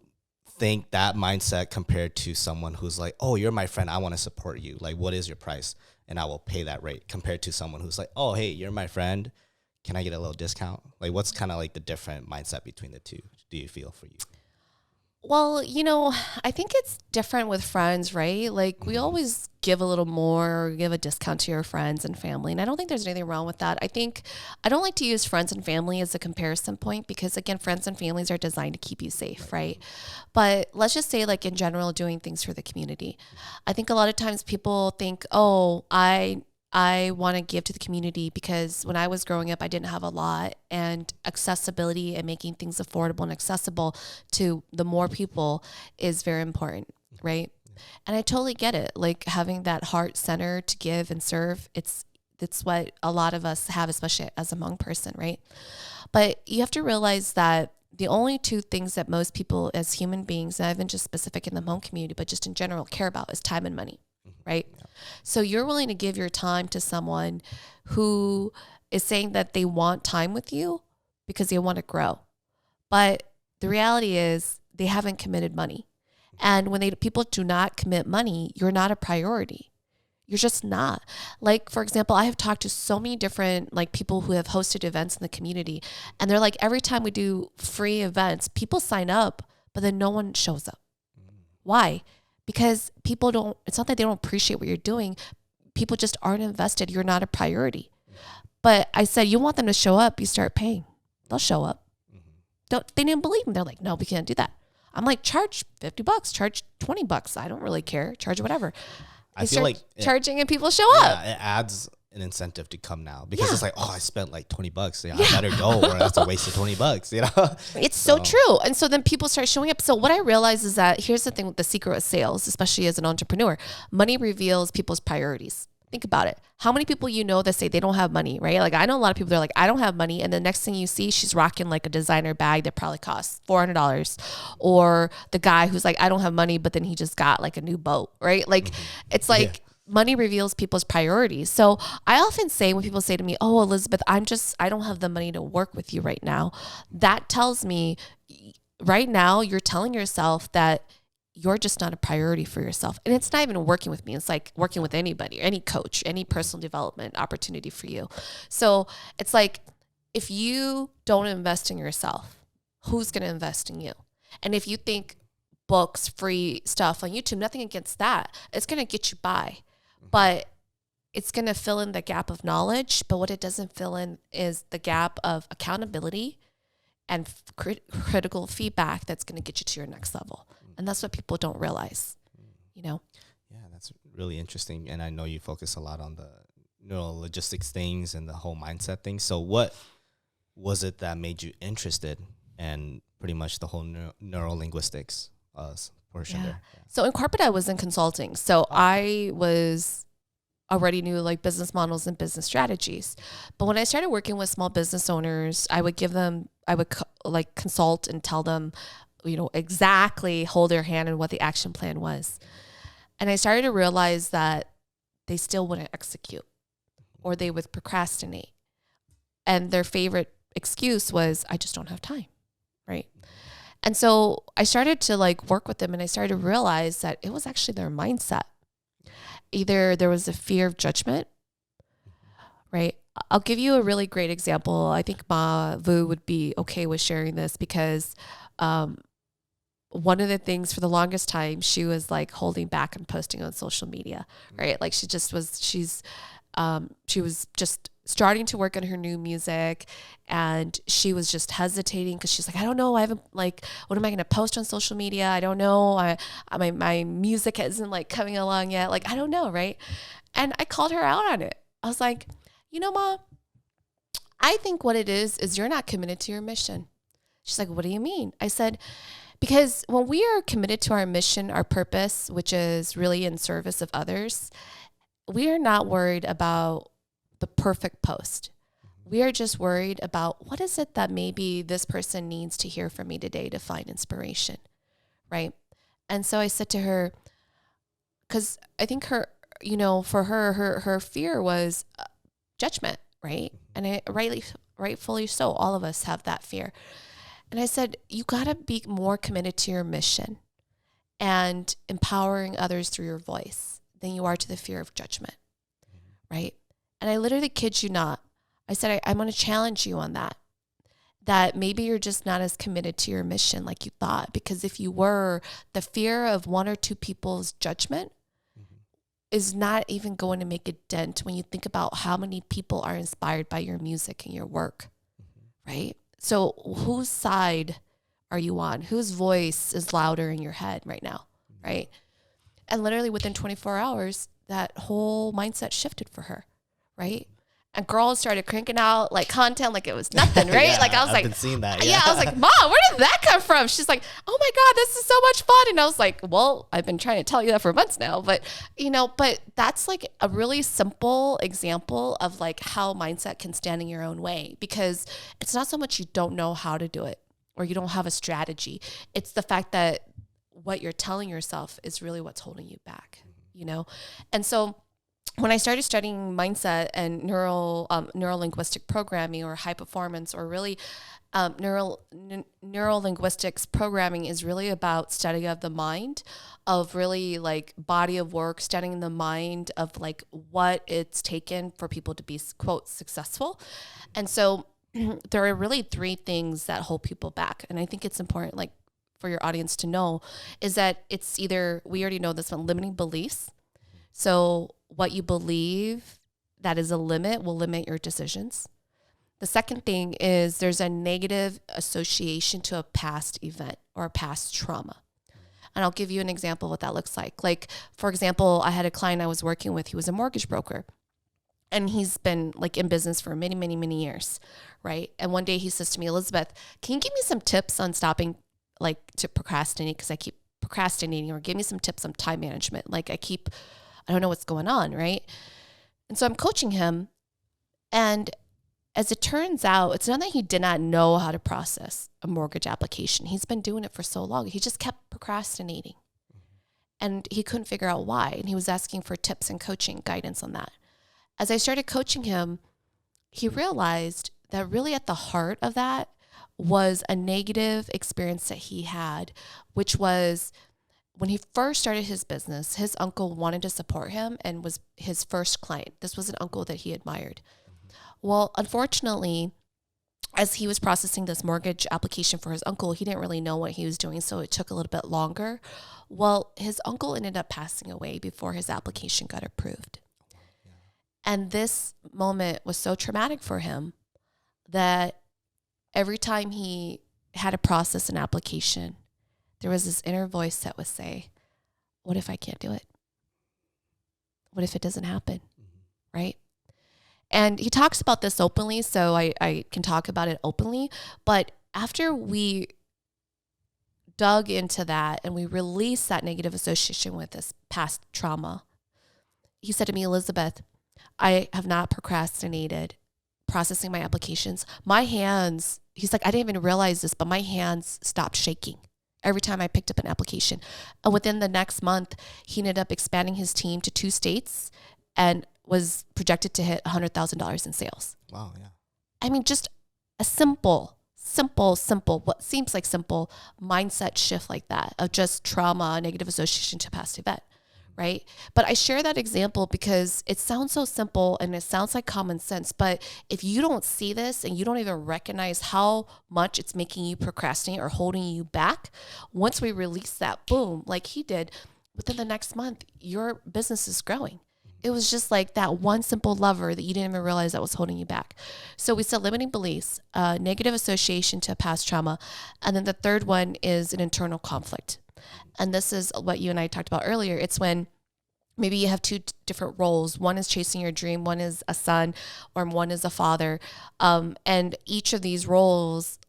S1: think that mindset compared to someone who's like, oh, you're my friend, I want to support you. Like, what is your price? And I will pay that rate, compared to someone who's like, oh, hey, you're my friend, can I get a little discount? Like, what's kind of like the different mindset between the two, do you feel, for you?
S2: Well, I think it's different with friends, right? Like we always give a little more, give a discount to your friends and family. And I don't think there's anything wrong with that. I don't like to use friends and family as a comparison point, because again, friends and families are designed to keep you safe, right? But let's just say, like, in general, doing things for the community. I think a lot of times people think, oh, I I want to give to the community because when I was growing up, I didn't have a lot, and accessibility and making things affordable and accessible to the more people is very important, right? And I totally get it. Like having that heart center to give and serve, it's what a lot of us have, especially as a Hmong person, right? But you have to realize that the only two things that most people as human beings, not even just specific in the Hmong community, but just in general care about is time and money, right? Yeah. So you're willing to give your time to someone who is saying that they want time with you because they want to grow. But the reality is they haven't committed money. And when people do not commit money, you're not a priority. You're just not. Like, for example, I have talked to so many different like people who have hosted events in the community, and they're like, every time we do free events, people sign up, but then no one shows up. Why? Because people don't, it's not that they don't appreciate what you're doing. People just aren't invested. You're not a priority. But I said, you want them to show up, you start paying. They'll show up. They didn't believe me. They're like, no, we can't do that. I'm like, charge $50, charge $20. I don't really care. Charge whatever.
S1: I feel like
S2: charging and people show up.
S1: It adds an incentive to come now because it's like, oh, I spent like $20. Yeah, I better go or that's a waste of $20, you know?
S2: It's so true. And so then people start showing up. So what I realize is that here's the thing with the secret of sales, especially as an entrepreneur, money reveals people's priorities. Think about it. How many people you know that say they don't have money, right? Like I know a lot of people that are like, I don't have money. And the next thing you see, she's rocking like a designer bag that probably costs $400. Or the guy who's like, I don't have money, but then he just got like a new boat, right? Like it's like money reveals people's priorities. So I often say when people say to me, oh, Elizabeth, I don't have the money to work with you right now. That tells me right now you're telling yourself that you're just not a priority for yourself. And it's not even working with me. It's like working with anybody, any coach, any personal development opportunity for you. So it's like, if you don't invest in yourself, who's going to invest in you? And if you think books, free stuff on YouTube, nothing against that, it's going to get you by, but it's going to fill in the gap of knowledge. But what it doesn't fill in is the gap of accountability and critical feedback that's going to get you to your next level. And that's what people don't realize, you know?
S1: Yeah, that's really interesting. And I know you focus a lot on the neural logistics things and the whole mindset thing. So what was it that made you interested in pretty much the whole neural linguistics portion there? Yeah.
S2: So in corporate, I was in consulting. So I was already knew like business models and business strategies. But when I started working with small business owners, I would like consult and tell them, you know, exactly hold their hand and what the action plan was. And I started to realize that they still wouldn't execute or they would procrastinate. And their favorite excuse was, I just don't have time. Right. And so I started to like work with them and I started to realize that it was actually their mindset. Either there was a fear of judgment, right? I'll give you a really great example. I think Ma Vu would be okay with sharing this because one of the things for the longest time, she was like holding back and posting on social media, right? Like she was just starting to work on her new music and she was just hesitating because she's like, I don't know. I haven't like, what am I going to post on social media? I don't know. My music isn't like coming along yet. Like, I don't know. Right. And I called her out on it. I was like, you know, Ma, I think what it is you're not committed to your mission. She's like, what do you mean? I said, because when we are committed to our mission, our purpose, which is really in service of others, we are not worried about the perfect post. We are just worried about what is it that maybe this person needs to hear from me today to find inspiration, right? And so I said to her, because I think her, you know, for her fear was judgment, right? And it rightfully so. All of us have that fear. And I said, you got to be more committed to your mission and empowering others through your voice than you are to the fear of judgment, right? And I literally kid you not. I said, I'm going to challenge you on that maybe you're just not as committed to your mission like you thought. Because if you were, the fear of one or two people's judgment is not even going to make a dent when you think about how many people are inspired by your music and your work, right? So whose side are you on? Whose voice is louder in your head right now, right? And literally within 24 hours, that whole mindset shifted for her. right? And girls started cranking out like content like it was nothing, right?
S1: Yeah,
S2: like I was
S1: I've been seeing that.
S2: yeah, I was like, Mom, where did that come from? She's like, oh my God, this is so much fun. And I was like, well, I've been trying to tell you that for months now, but but that's like a really simple example of like how mindset can stand in your own way, because it's not so much you don't know how to do it or you don't have a strategy. It's the fact that what you're telling yourself is really what's holding you back, And so when I started studying mindset and neuro-linguistic programming or high performance, or really neuro-linguistics programming is really about study of the mind, of really like body of work, studying the mind of like what it's taken for people to be, quote, successful. And so there are really three things that hold people back. And I think it's important, like for your audience to know, is that it's either, we already know this one, limiting beliefs. So what you believe that is a limit will limit your decisions. The second thing is there's a negative association to a past event or a past trauma. And I'll give you an example of what that looks like. Like, for example, I had a client I was working with. He was a mortgage broker. And he's been like in business for many, many, many years, right? And one day he says to me, Elizabeth, can you give me some tips on stopping like to procrastinate? Because I keep procrastinating, or give me some tips on time management. Like I don't know what's going on, right? And so I'm coaching him. And as it turns out, it's not that he did not know how to process a mortgage application. He's been doing it for so long. He just kept procrastinating. And he couldn't figure out why. And he was asking for tips and coaching guidance on that. As I started coaching him, he realized that really at the heart of that was a negative experience that he had, which was when he first started his business, his uncle wanted to support him and was his first client. This was an uncle that he admired. Well, unfortunately, as he was processing this mortgage application for his uncle, he didn't really know what he was doing, so it took a little bit longer. Well, his uncle ended up passing away before his application got approved. And this moment was so traumatic for him that every time he had to process an application, there was this inner voice that would say, what if I can't do it? What if it doesn't happen? Right? And he talks about this openly, so I can talk about it openly. But after we dug into that and we released that negative association with this past trauma, he said to me, Elizabeth, I have not procrastinated processing my applications. My hands, he's like, I didn't even realize this, but my hands stopped shaking every time I picked up an application. And within the next month, he ended up expanding his team to 2 states and was projected to hit $100,000 in sales.
S1: Wow, yeah.
S2: I mean, just a simple, what seems like simple mindset shift like that of just trauma, negative association to past event, right? But I share that example because it sounds so simple and it sounds like common sense. But if you don't see this and you don't even recognize how much it's making you procrastinate or holding you back, once we release that, boom, like he did, within the next month, your business is growing. It was just like that one simple lever that you didn't even realize that was holding you back. So we said limiting beliefs, negative association to past trauma. And then the third one is an internal conflict. And this is what you and I talked about earlier. It's when maybe you have 2 different roles. One is chasing your dream. One is a son, or one is a father. And each of these roles,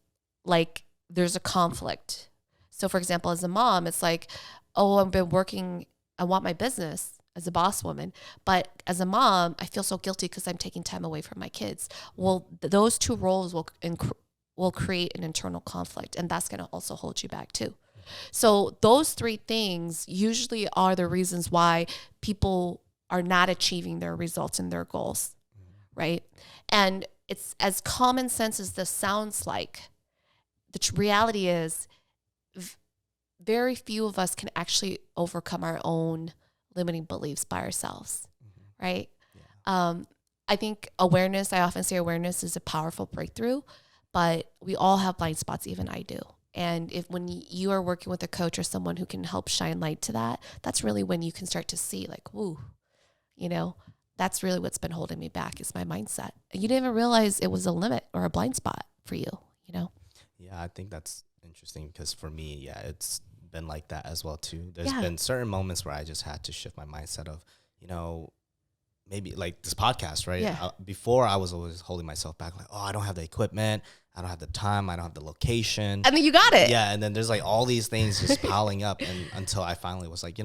S2: like there's a conflict. So for example, as a mom, it's like, oh, I've been working. I want my business as a boss woman, but as a mom, I feel so guilty because I'm taking time away from my kids. Well, those 2 roles will create an internal conflict, and that's going to also hold you back too. So those 3 things usually are the reasons why people are not achieving their results and their goals, right? And it's as common sense as this sounds like, the reality is very few of us can actually overcome our own limiting beliefs by ourselves, right? Yeah. I think awareness, I often say awareness is a powerful breakthrough, but we all have blind spots, even I do. And when you are working with a coach or someone who can help shine light to that, that's really when you can start to see like, woo, that's really what's been holding me back is my mindset. And you didn't even realize it was a limit or a blind spot for you,
S1: Yeah, I think that's interesting because for me, yeah, it's been like that as well too. There's been certain moments where I just had to shift my mindset of, maybe like this podcast, right?
S2: Yeah.
S1: Before I was always holding myself back, like, oh, I don't have the equipment, I don't have the time, I don't have the location.
S2: And then you got it.
S1: Yeah, and then there's like all these things just piling up, and until I finally was like,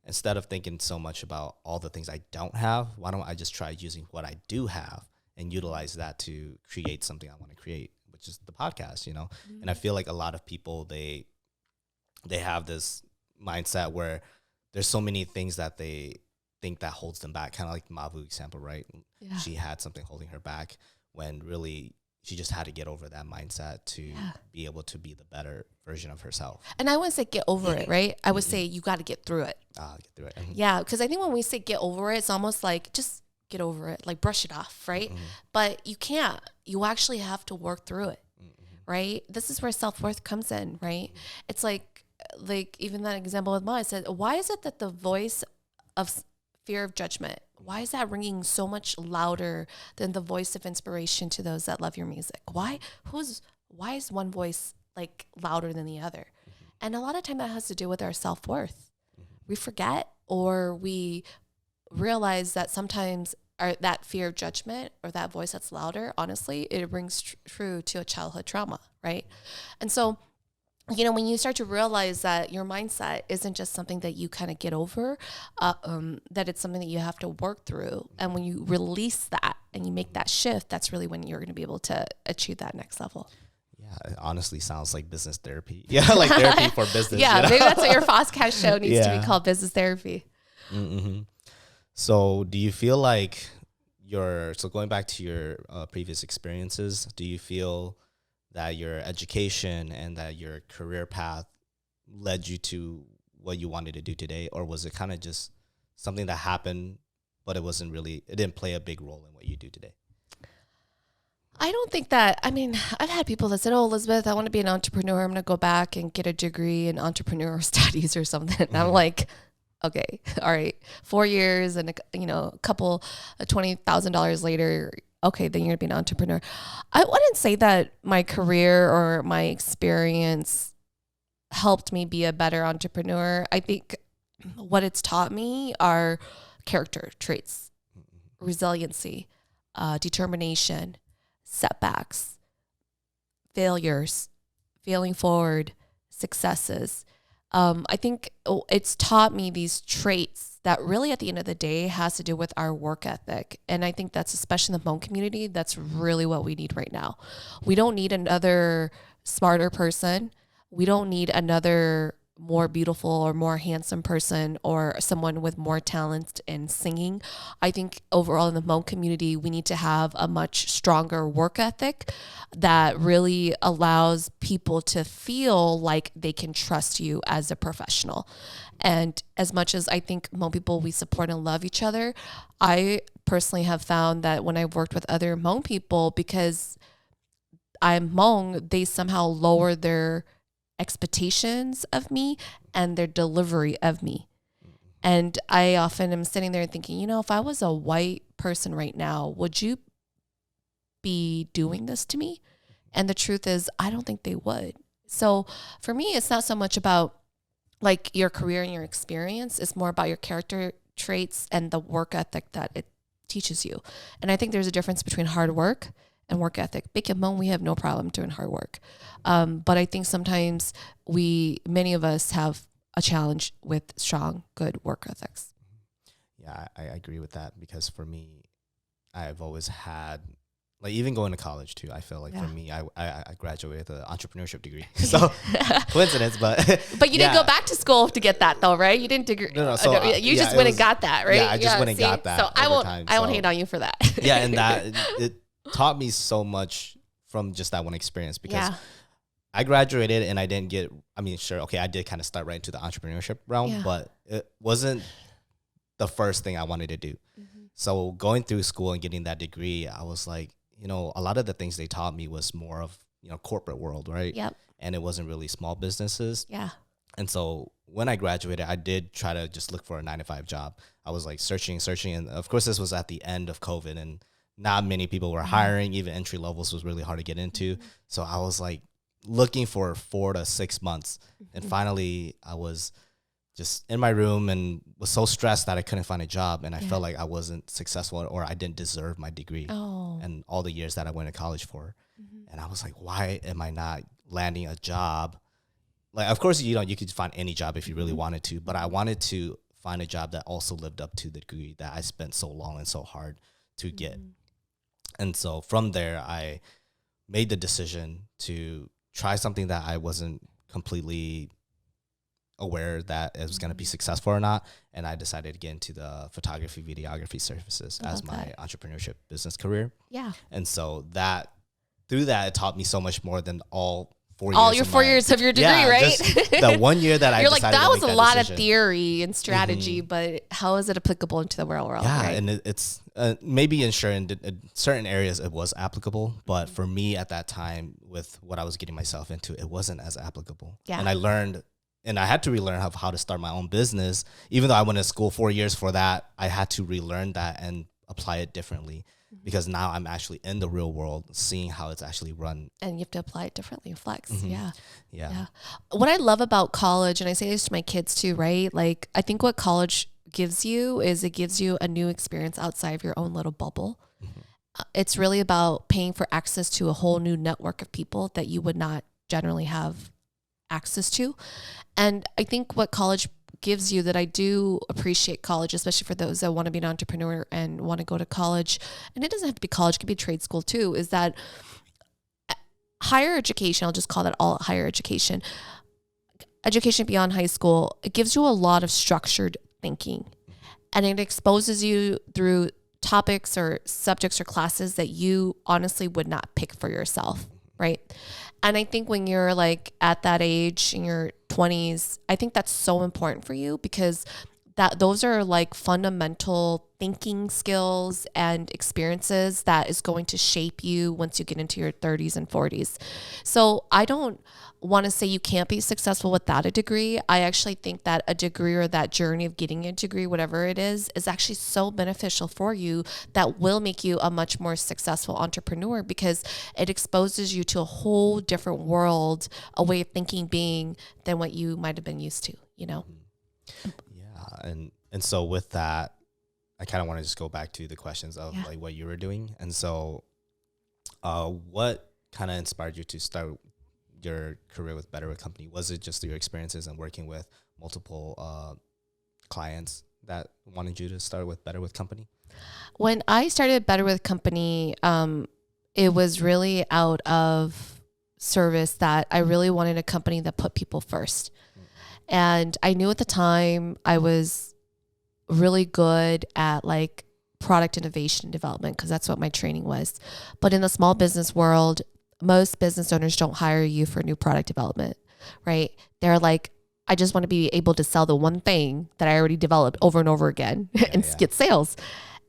S1: instead of thinking so much about all the things I don't have, why don't I just try using what I do have and utilize that to create something I want to create, which is the podcast, And I feel like a lot of people, they have this mindset where there's so many things that they think that holds them back, kind of like Mavu example, right?
S2: Yeah.
S1: She had something holding her back when really she just had to get over that mindset to be able to be the better version of herself.
S2: And I wouldn't say get over it, right? I would say you got to get through it.
S1: Get through it.
S2: Yeah, because I think when we say get over it, it's almost like just get over it, like brush it off, right? But you can't. You actually have to work through it, right? This is where self-worth comes in, right? It's like even that example with Ma, I said, why is it that the voice of fear of judgment, why is that ringing so much louder than the voice of inspiration to those that love your music? Why is one voice like louder than the other? And a lot of time that has to do with our self-worth. We forget, or we realize that sometimes that fear of judgment or that voice that's louder, honestly, it rings true to a childhood trauma, right? And so, when you start to realize that your mindset isn't just something that you kind of get over, that it's something that you have to work through. And when you release that and you make that shift, that's really when you're going to be able to achieve that next level.
S1: Yeah, it honestly sounds like business therapy. Yeah, like therapy for business.
S2: Yeah, maybe that's what your podcast show needs to be called, business therapy.
S1: Mm-hmm. So do you feel like going back to your previous experiences, do you feel that your education and that your career path led you to what you wanted to do today? Or was it kind of just something that happened, but it didn't play a big role in what you do today?
S2: I don't think that, I've had people that said, oh, Elizabeth, I want to be an entrepreneur. I'm going to go back and get a degree in entrepreneurial studies or something. And I'm like, okay, all right, 4 years and, a couple $20,000 later, okay, then you're going to be an entrepreneur. I wouldn't say that my career or my experience helped me be a better entrepreneur. I think what it's taught me are character traits, resiliency, determination, setbacks, failures, failing forward, successes. I think it's taught me these traits that really at the end of the day has to do with our work ethic. And I think that's, especially in the Hmong community, that's really what we need right now. We don't need another smarter person. We don't need another more beautiful or more handsome person or someone with more talent in singing. I think overall in the Hmong community, we need to have a much stronger work ethic that really allows people to feel like they can trust you as a professional. And as much as I think Hmong people, we support and love each other, I personally have found that when I've worked with other Hmong people, because I'm Hmong, they somehow lower their expectations of me and their delivery of me. And I often am sitting there thinking, if I was a white person right now, would you be doing this to me? And the truth is, I don't think they would. So for me, it's not so much about like your career and your experience. It's more about your character traits and the work ethic that it teaches you. And I think there's a difference between hard work and work ethic. Big and Hmong, we have no problem doing hard work. But I think sometimes many of us have a challenge with strong, good work ethics.
S1: Yeah, I agree with that, because for me, I've always had, like, even going to college too, I feel like for me, I graduated with an entrepreneurship degree. So coincidence, but
S2: you didn't go back to school to get that though, right? You didn't degree.
S1: No. So
S2: you just went and got that, right?
S1: Yeah, I just went and got that.
S2: So I won't hate on you for that.
S1: Yeah, and that it taught me so much from just that one experience, because I graduated and I didn't get, I did kind of start right into the entrepreneurship realm, but it wasn't the first thing I wanted to do. Mm-hmm. So going through school and getting that degree, I was like, a lot of the things they taught me was more of, corporate world, right?
S2: Yep.
S1: And it wasn't really small businesses.
S2: Yeah.
S1: And so when I graduated, I did try to just look for a 9-to-5 job. I was like searching. And of course, this was at the end of COVID, and not many people were hiring. Even entry levels was really hard to get into. Mm-hmm. So I was like looking for 4 to 6 months. Mm-hmm. And finally I was just in my room and was so stressed that I couldn't find a job. And I felt like I wasn't successful or I didn't deserve my degree and all the years that I went to college for. And I was like, why am I not landing a job? Like, of course, you could find any job if you really wanted to, but I wanted to find a job that also lived up to the degree that I spent so long and so hard to get. And so from there, I made the decision to try something that I wasn't completely aware that it was going to be successful or not. And I decided to get into the photography, videography services as my entrepreneurship business career.
S2: Yeah.
S1: And so through that, it taught me so much more than all 4 years.
S2: All your 4 years of your degree, right?
S1: The 1 year that I
S2: You're like, that was a lot
S1: decision.
S2: of theory and strategy, but how is it applicable into the real world?
S1: Yeah,
S2: right?
S1: and it's maybe in certain areas it was applicable, but for me at that time, with what I was getting myself into, it wasn't as applicable.
S2: Yeah.
S1: And I learned, and I had to relearn how to start my own business. Even though I went to school 4 years for that, I had to relearn that and apply it differently. Because now I'm actually in the real world, seeing how it's actually run.
S2: And you have to apply it differently, flex.
S1: Yeah.
S2: What I love about college, and I say this to my kids too, right? Like, I think what college gives you is it gives you a new experience outside of your own little bubble. It's really about paying for access to a whole new network of people that you would not generally have access to. And I think what college gives you, that I do appreciate college, especially for those that want to be an entrepreneur and want to go to college, and it doesn't have to be college, it could be trade school too, is that higher education, I'll just call that all higher education beyond high school, it gives you a lot of structured thinking, and it exposes you through topics or subjects or classes that you honestly would not pick for yourself, right? And I think when you're like at that age in your 20s, I think that's so important for you, because those are like fundamental thinking skills and experiences that is going to shape you once you get into your 30s and 40s. So I don't want to say you can't be successful without a degree. I actually think that a degree, or that journey of getting a degree, whatever it is actually so beneficial for you, that will make you a much more successful entrepreneur, because it exposes you to a whole different world, a way of thinking, being, than what you might have been used to,
S1: Yeah. And so with that, I kind of want to just go back to the questions of like what you were doing. And so what kind of inspired you to start your career with Better With Company? Was it just your experiences and working with multiple clients that wanted you to start with Better With Company?
S2: When I started Better With Company, it was really out of service that I really wanted a company that put people first. And I knew at the time I was really good at like product innovation and development, because that's what my training was. But in the small business world, most business owners don't hire you for new product development, right? They're like, I just want to be able to sell the one thing that I already developed over and over again and get sales.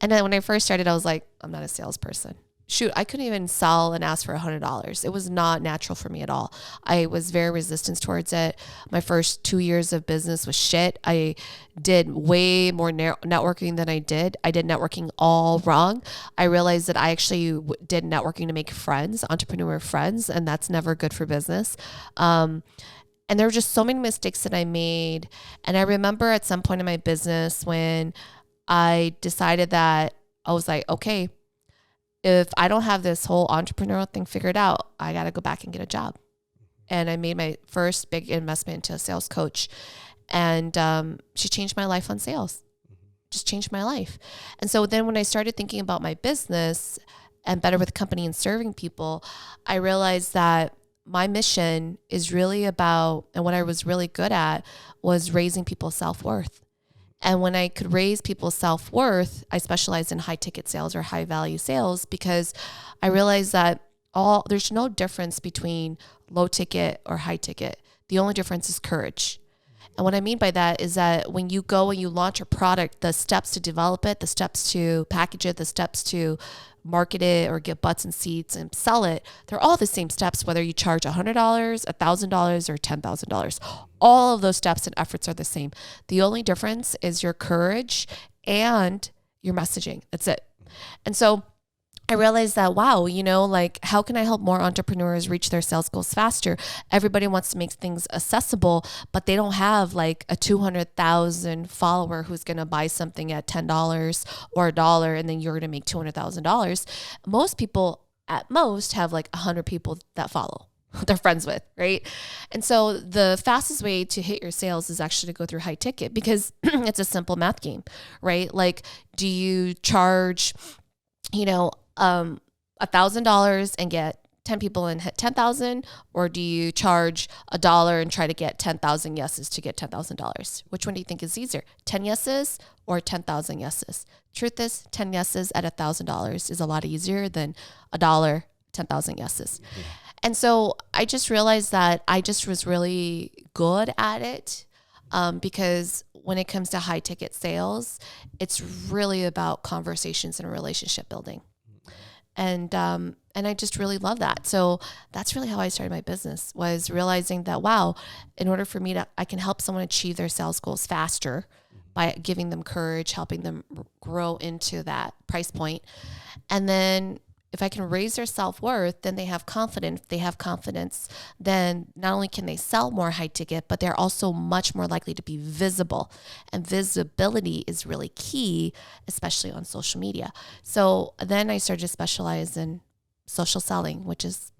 S2: And then when I first started, I was like, I'm not a salesperson. Shoot, I couldn't even sell and ask for $100. It was not natural for me at all. I was very resistant towards it. My first 2 years of business was shit. I did way more networking than I did. I did networking all wrong. I realized that I actually did networking to make friends, entrepreneur friends, and that's never good for business. And there were just so many mistakes that I made. And I remember at some point in my business when I decided that I was like, okay, if I don't have this whole entrepreneurial thing figured out, I got to go back and get a job. And I made my first big investment into a sales coach. And she changed my life on sales, just changed my life. And so then when I started thinking about my business and Better With Company and serving people, I realized that my mission is really about, and what I was really good at was raising people's self-worth. And when I could raise people's self-worth, I specialized in high ticket sales or high value sales, because I realized that there's no difference between low ticket or high ticket. The only difference is courage. And what I mean by that is that when you go and you launch a product, the steps to develop it, the steps to package it, the steps to market it or get butts and seats and sell it, they're all the same steps, whether you charge $100, $1,000, or $10,000. All of those steps and efforts are the same. The only difference is your courage and your messaging. That's it. And so I realized that, wow, like how can I help more entrepreneurs reach their sales goals faster? Everybody wants to make things accessible, but they don't have like a 200,000 follower who's going to buy something at $10 or $1, and then you're going to make $200,000. Most people at most have like 100 people that follow. They're friends with, right? And so the fastest way to hit your sales is actually to go through high ticket, because it's a simple math game, right? Like, do you charge, $1,000 and get 10 people and hit 10,000, or do you charge $1 and try to get 10,000 yeses to get $10,000? Which one do you think is easier, 10 yeses or 10,000 yeses? Truth is, 10 yeses at $1,000 is a lot easier than $1, 10,000 yeses. Mm-hmm. And so I just realized that I just was really good at it, because when it comes to high ticket sales, it's really about conversations and relationship building. And I just really love that. So that's really how I started my business, was realizing that, wow, in order for me I can help someone achieve their sales goals faster by giving them courage, helping them grow into that price point. And then if I can raise their self-worth, then they have confidence. If they have confidence, then not only can they sell more high ticket, but they're also much more likely to be visible. And visibility is really key, especially on social media. So then I started to specialize in social selling, which is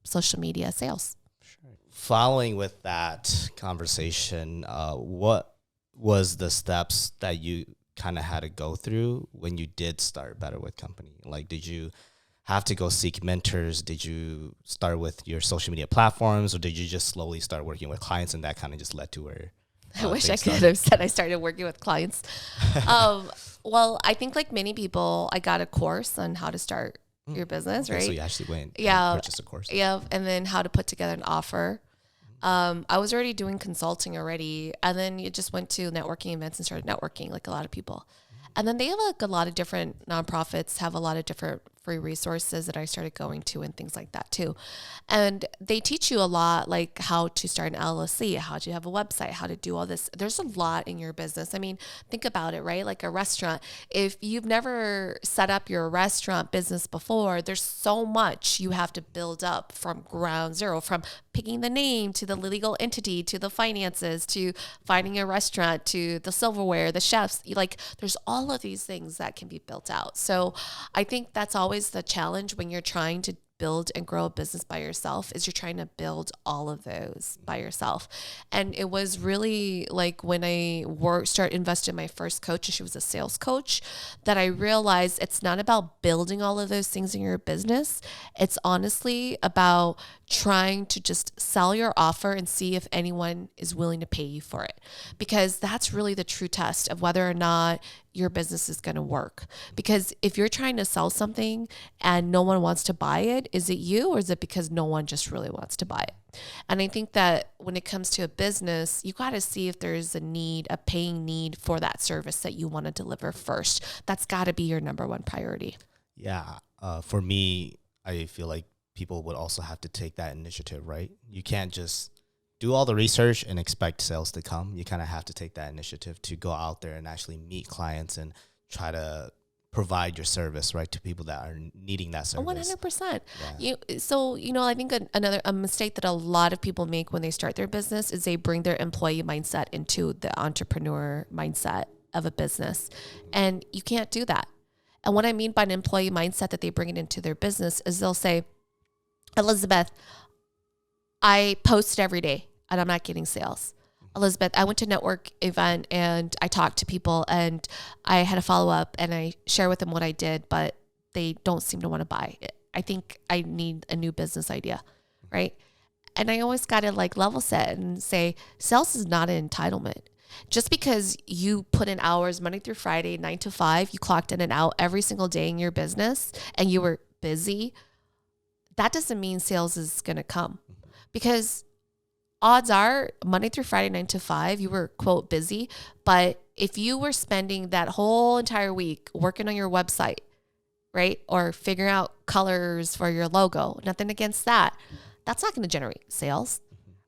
S2: social media sales.
S1: Sure. Following with that conversation, what was the steps that you kind of had to go through when you did start Better With Company? Like, did you have to go seek mentors? Did you start with your social media platforms, or did you just slowly start working with clients and that kind of just led to where
S2: I wish I could have said I started working with clients. Well, I think like many people, I got a course on how to start your business, right?
S1: So you actually went
S2: and
S1: purchased a course.
S2: Yeah, and then how to put together an offer. I was already doing consulting already, and then you just went to networking events and started networking like a lot of people. And then they have like a lot of different nonprofits have a lot of different free resources that I started going to and things like that too. And they teach you a lot, like how to start an LLC, how to have a website, how to do all this. There's a lot in your business. I mean, think about it, right? Like a restaurant. If you've never set up your restaurant business before, there's so much you have to build up from ground zero, from picking the name to the legal entity, to the finances, to finding a restaurant, to the silverware, the chefs. Like there's all of these things that can be built out. So I think that's always the challenge when you're trying to build and grow a business by yourself, is you're trying to build all of those by yourself. And it was really like when I started investing in my first coach, and she was a sales coach, that I realized it's not about building all of those things in your business. It's honestly about trying to just sell your offer and see if anyone is willing to pay you for it, because that's really the true test of whether or not your business is going to work. Because if you're trying to sell something and no one wants to buy it, is it you, or is it because no one just really wants to buy it? And I think that when it comes to a business, you got to see if there's a paying need for that service that you want to deliver first. That's got to be your number one priority.
S1: Yeah. For me, I feel like people would also have to take that initiative, right? You can't just do all the research and expect sales to come. You kind of have to take that initiative to go out there and actually meet clients and try to provide your service, right, to people that are needing that service.
S2: 100%. Yeah. I think a mistake that a lot of people make when they start their business is they bring their employee mindset into the entrepreneur mindset of a business. And you can't do that. And what I mean by an employee mindset that they bring it into their business is they'll say, Elizabeth, I post every day and I'm not getting sales. Elizabeth, I went to a network event and I talked to people and I had a follow-up and I share with them what I did, but they don't seem to want to buy it. I think I need a new business idea, right? And I always got to like level set and say, sales is not an entitlement. Just because you put in hours Monday through Friday, 9 to 5, you clocked in and out every single day in your business and you were busy, that doesn't mean sales is going to come. Because odds are Monday through Friday, 9 to 5, you were, quote, busy. But if you were spending that whole entire week working on your website, right, or figuring out colors for your logo, nothing against that, that's not going to generate sales,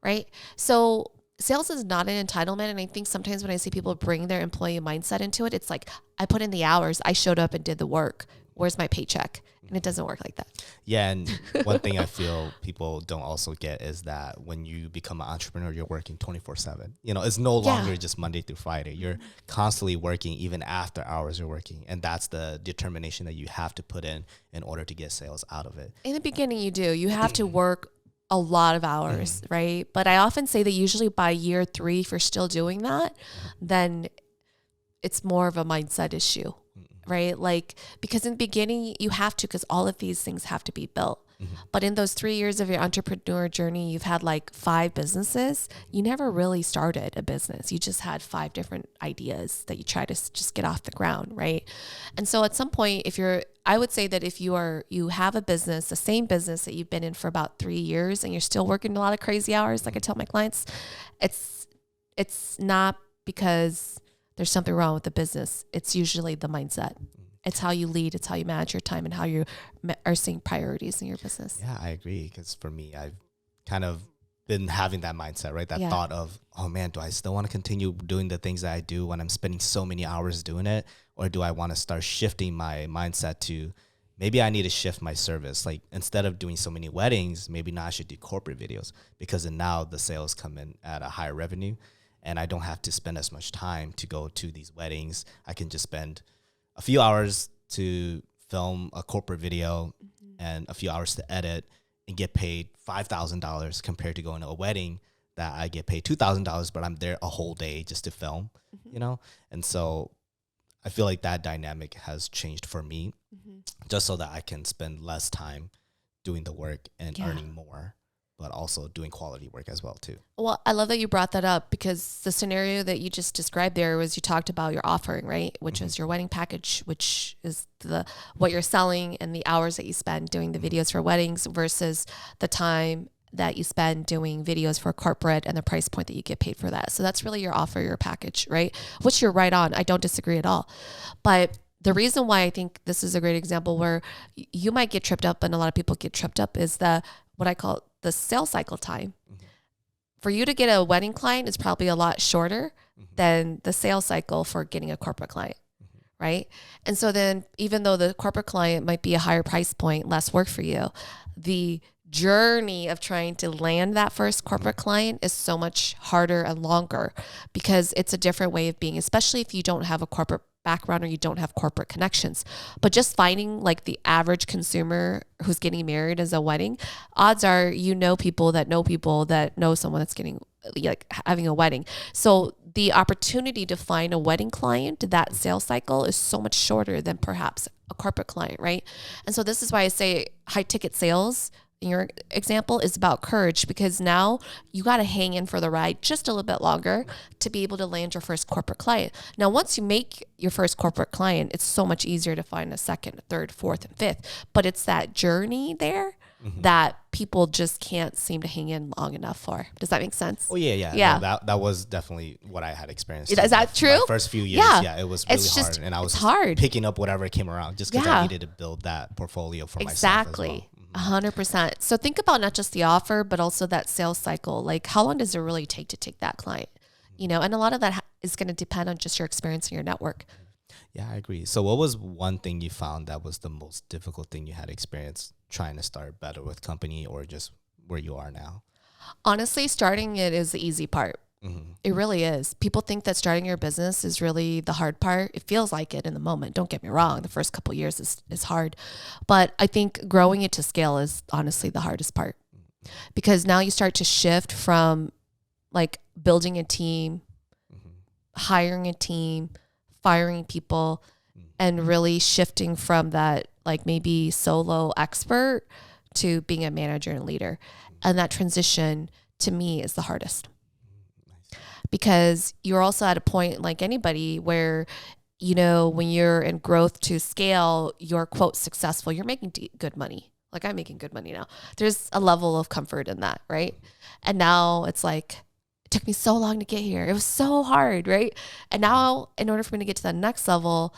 S2: right? So sales is not an entitlement. And I think sometimes when I see people bring their employee mindset into it, it's like, I put in the hours, I showed up and did the work. Where's my paycheck? And it doesn't work like that.
S1: Yeah, and one thing I feel people don't also get is that when you become an entrepreneur, you're working 24/7. You know, it's no longer just Monday through Friday. You're constantly working, even after hours you're working. And that's the determination that you have to put in order to get sales out of it.
S2: In the beginning, you do. You have to work a lot of hours, right? But I often say that usually by year 3, if you're still doing that, then it's more of a mindset issue. Right? Like, because in the beginning you have to, because all of these things have to be built. But in those 3 years of your entrepreneur journey, you've had like 5 businesses. You never really started a business. You just had 5 different ideas that you try to just get off the ground. Right. And so at some point, I would say that if you have a business, the same business that you've been in for about 3 years, and you're still working a lot of crazy hours, like I tell my clients, it's not because there's something wrong with the business. It's usually the mindset. It's how you lead. It's how you manage your time and how you are seeing priorities in your business.
S1: Yeah, I agree. Because for me, I've kind of been having that mindset, right? That thought of, oh man, do I still want to continue doing the things that I do when I'm spending so many hours doing it? Or do I want to start shifting my mindset to maybe I need to shift my service? Like, instead of doing so many weddings, maybe now I should do corporate videos, because then now the sales come in at a higher revenue. And I don't have to spend as much time to go to these weddings. I can just spend a few hours to film a corporate video and a few hours to edit and get paid $5,000 compared to going to a wedding that I get paid $2,000, but I'm there a whole day just to film, you know? And so I feel like that dynamic has changed for me, just so that I can spend less time doing the work and earning more, but also doing quality work as well too.
S2: Well, I love that you brought that up, because the scenario that you just described there was, you talked about your offering, right? Which is your wedding package, which is what you're selling and the hours that you spend doing the videos for weddings versus the time that you spend doing videos for corporate and the price point that you get paid for that. So that's really your offer, your package, right? Which you're right on. I don't disagree at all. But the reason why I think this is a great example where you might get tripped up, and a lot of people get tripped up, is what I call the sales cycle time. For you to get a wedding client is probably a lot shorter than the sales cycle for getting a corporate client, right? And so then, even though the corporate client might be a higher price point, less work for you, the journey of trying to land that first corporate client is so much harder and longer, because it's a different way of being, especially if you don't have a corporate background or you don't have corporate connections. But just finding like the average consumer who's getting married as a wedding, odds are people that know someone that's getting, like, having a wedding. So the opportunity to find a wedding client, that sales cycle is so much shorter than perhaps a corporate client, right? And so this is why I say high ticket sales, in your example, is about courage, because now you got to hang in for the ride just a little bit longer to be able to land your first corporate client. Now, once you make your first corporate client, it's so much easier to find a second, third, fourth, and fifth. But it's that journey there that people just can't seem to hang in long enough for. Does that make sense?
S1: Oh yeah. No, that was definitely what I had experienced.
S2: Is that true?
S1: My first few years, it was really hard, and I was
S2: hard
S1: picking up whatever came around just because I needed to build that portfolio for myself as well.
S2: 100%. So think about not just the offer, but also that sales cycle. Like, how long does it really take to take that client? You know, and a lot of that is going to depend on just your experience and your network.
S1: Yeah, I agree. So what was one thing you found that was the most difficult thing you had experienced trying to start Better With Company, or just where you are now?
S2: Honestly, starting it is the easy part. It really is. People think that starting your business is really the hard part. It feels like it in the moment. Don't get me wrong. The first couple of years is hard. But I think growing it to scale is honestly the hardest part, because now you start to shift from like building a team, hiring a team, firing people, and really shifting from that like maybe solo expert to being a manager and leader. And that transition to me is the hardest. Because you're also at a point, like anybody, where, you know, when you're in growth to scale, you're quote successful, you're making good money. Like, I'm making good money now. There's a level of comfort in that, right? And now it's like, it took me so long to get here. It was so hard, right? And now, in order for me to get to the next level,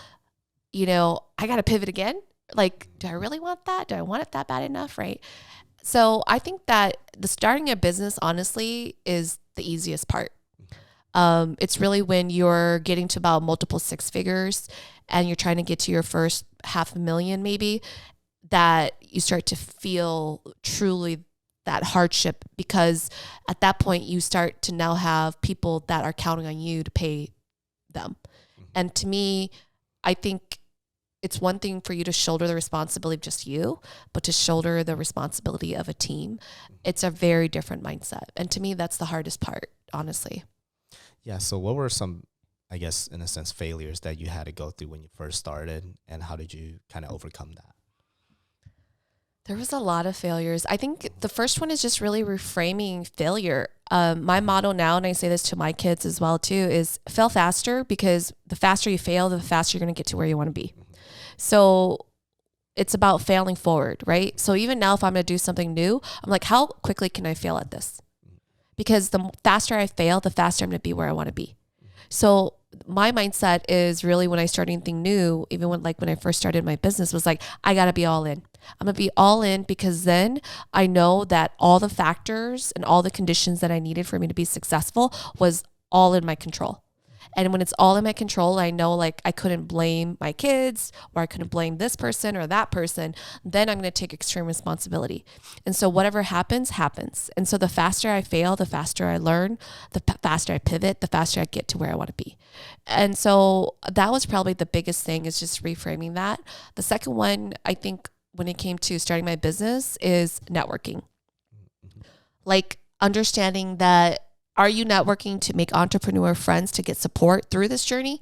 S2: you know, I got to pivot again. Like, do I really want that? Do I want it that bad enough, right? So I think that the starting a business, honestly, is the easiest part. It's really when you're getting to about multiple 6 figures and you're trying to get to your first $500,000 maybe. that you start to feel truly that hardship, because at that point you start to now have people that are counting on you to pay them. And to me, I think it's one thing for you to shoulder the responsibility of just you, but to shoulder the responsibility of a team, it's a very different mindset. And to me, that's the hardest part, honestly.
S1: Yeah. So what were some, I guess, in a sense, failures that you had to go through when you first started, and how did you kind of overcome that?
S2: There was a lot of failures. I think the first one is just really reframing failure. My motto now, and I say this to my kids as well too, is fail faster, because the faster you fail, the faster you're going to get to where you want to be. So it's about failing forward, right? So even now, if I'm going to do something new, I'm like, how quickly can I fail at this? Because the faster I fail, the faster I'm going to be where I want to be. So my mindset is really, when I start anything new, even when I first started my business, was like, I got to be all in. I'm going to be all in, because then I know that all the factors and all the conditions that I needed for me to be successful was all in my control. And when it's all in my control, I know I couldn't blame my kids, or I couldn't blame this person or that person. Then I'm going to take extreme responsibility. And so whatever happens, happens. And so the faster I fail, the faster I learn, the faster I pivot, the faster I get to where I want to be. And so that was probably the biggest thing, is just reframing that. The second one, I think, when it came to starting my business, is networking. Understanding that, are you networking to make entrepreneur friends to get support through this journey?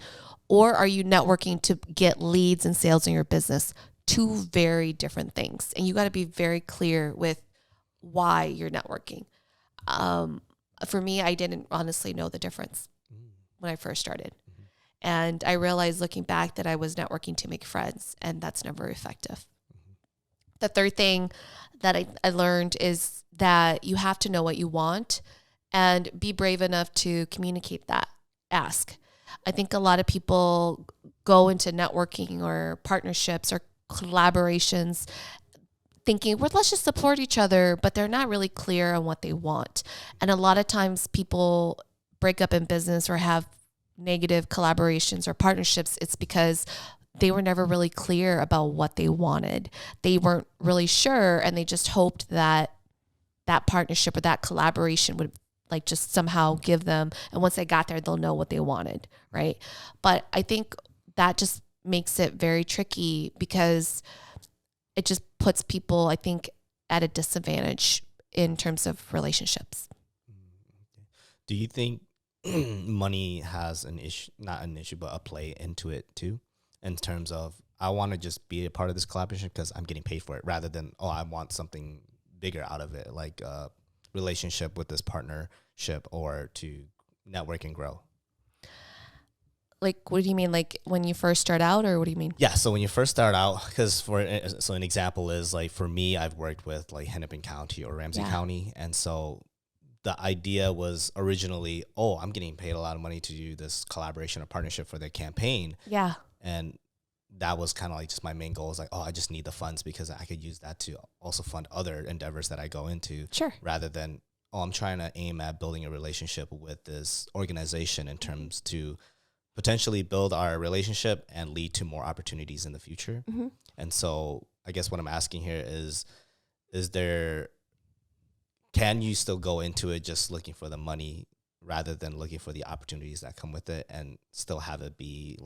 S2: Or are you networking to get leads and sales in your business? Two very different things. And you got to be very clear with why you're networking. For me, I didn't honestly know the difference when I first started. And I realized looking back that I was networking to make friends, and that's never effective. The third thing that I learned is that you have to know what you want and be brave enough to communicate that. Ask. I think a lot of people go into networking or partnerships or collaborations thinking, well, let's just support each other, but they're not really clear on what they want. And a lot of times people break up in business or have negative collaborations or partnerships. It's because they were never really clear about what they wanted. They weren't really sure, and they just hoped that that partnership or that collaboration would just somehow give them, and once they got there, they'll know what they wanted, right? But I think that just makes it very tricky, because it just puts people, I think, at a disadvantage in terms of relationships.
S1: Do you think money has an issue, not an issue, but a play into it too, in terms of, I want to just be a part of this collaboration because I'm getting paid for it, rather than, oh, I want something bigger out of it, like a relationship with this partnership, or to network and grow?
S2: What do you mean? When you first start out, or what do you mean?
S1: Yeah. So when you first start out, because so an example is for me, I've worked with Hennepin County or Ramsey County. And so the idea was originally, oh, I'm getting paid a lot of money to do this collaboration or partnership for their campaign.
S2: Yeah.
S1: And that was kind of just my main goal, is oh, I just need the funds, because I could use that to also fund other endeavors that I go into.
S2: Sure.
S1: Rather than, oh, I'm trying to aim at building a relationship with this organization in terms to potentially build our relationship and lead to more opportunities in the future. Mm-hmm. And so I guess what I'm asking here is can you still go into it just looking for the money rather than looking for the opportunities that come with it, and still have it be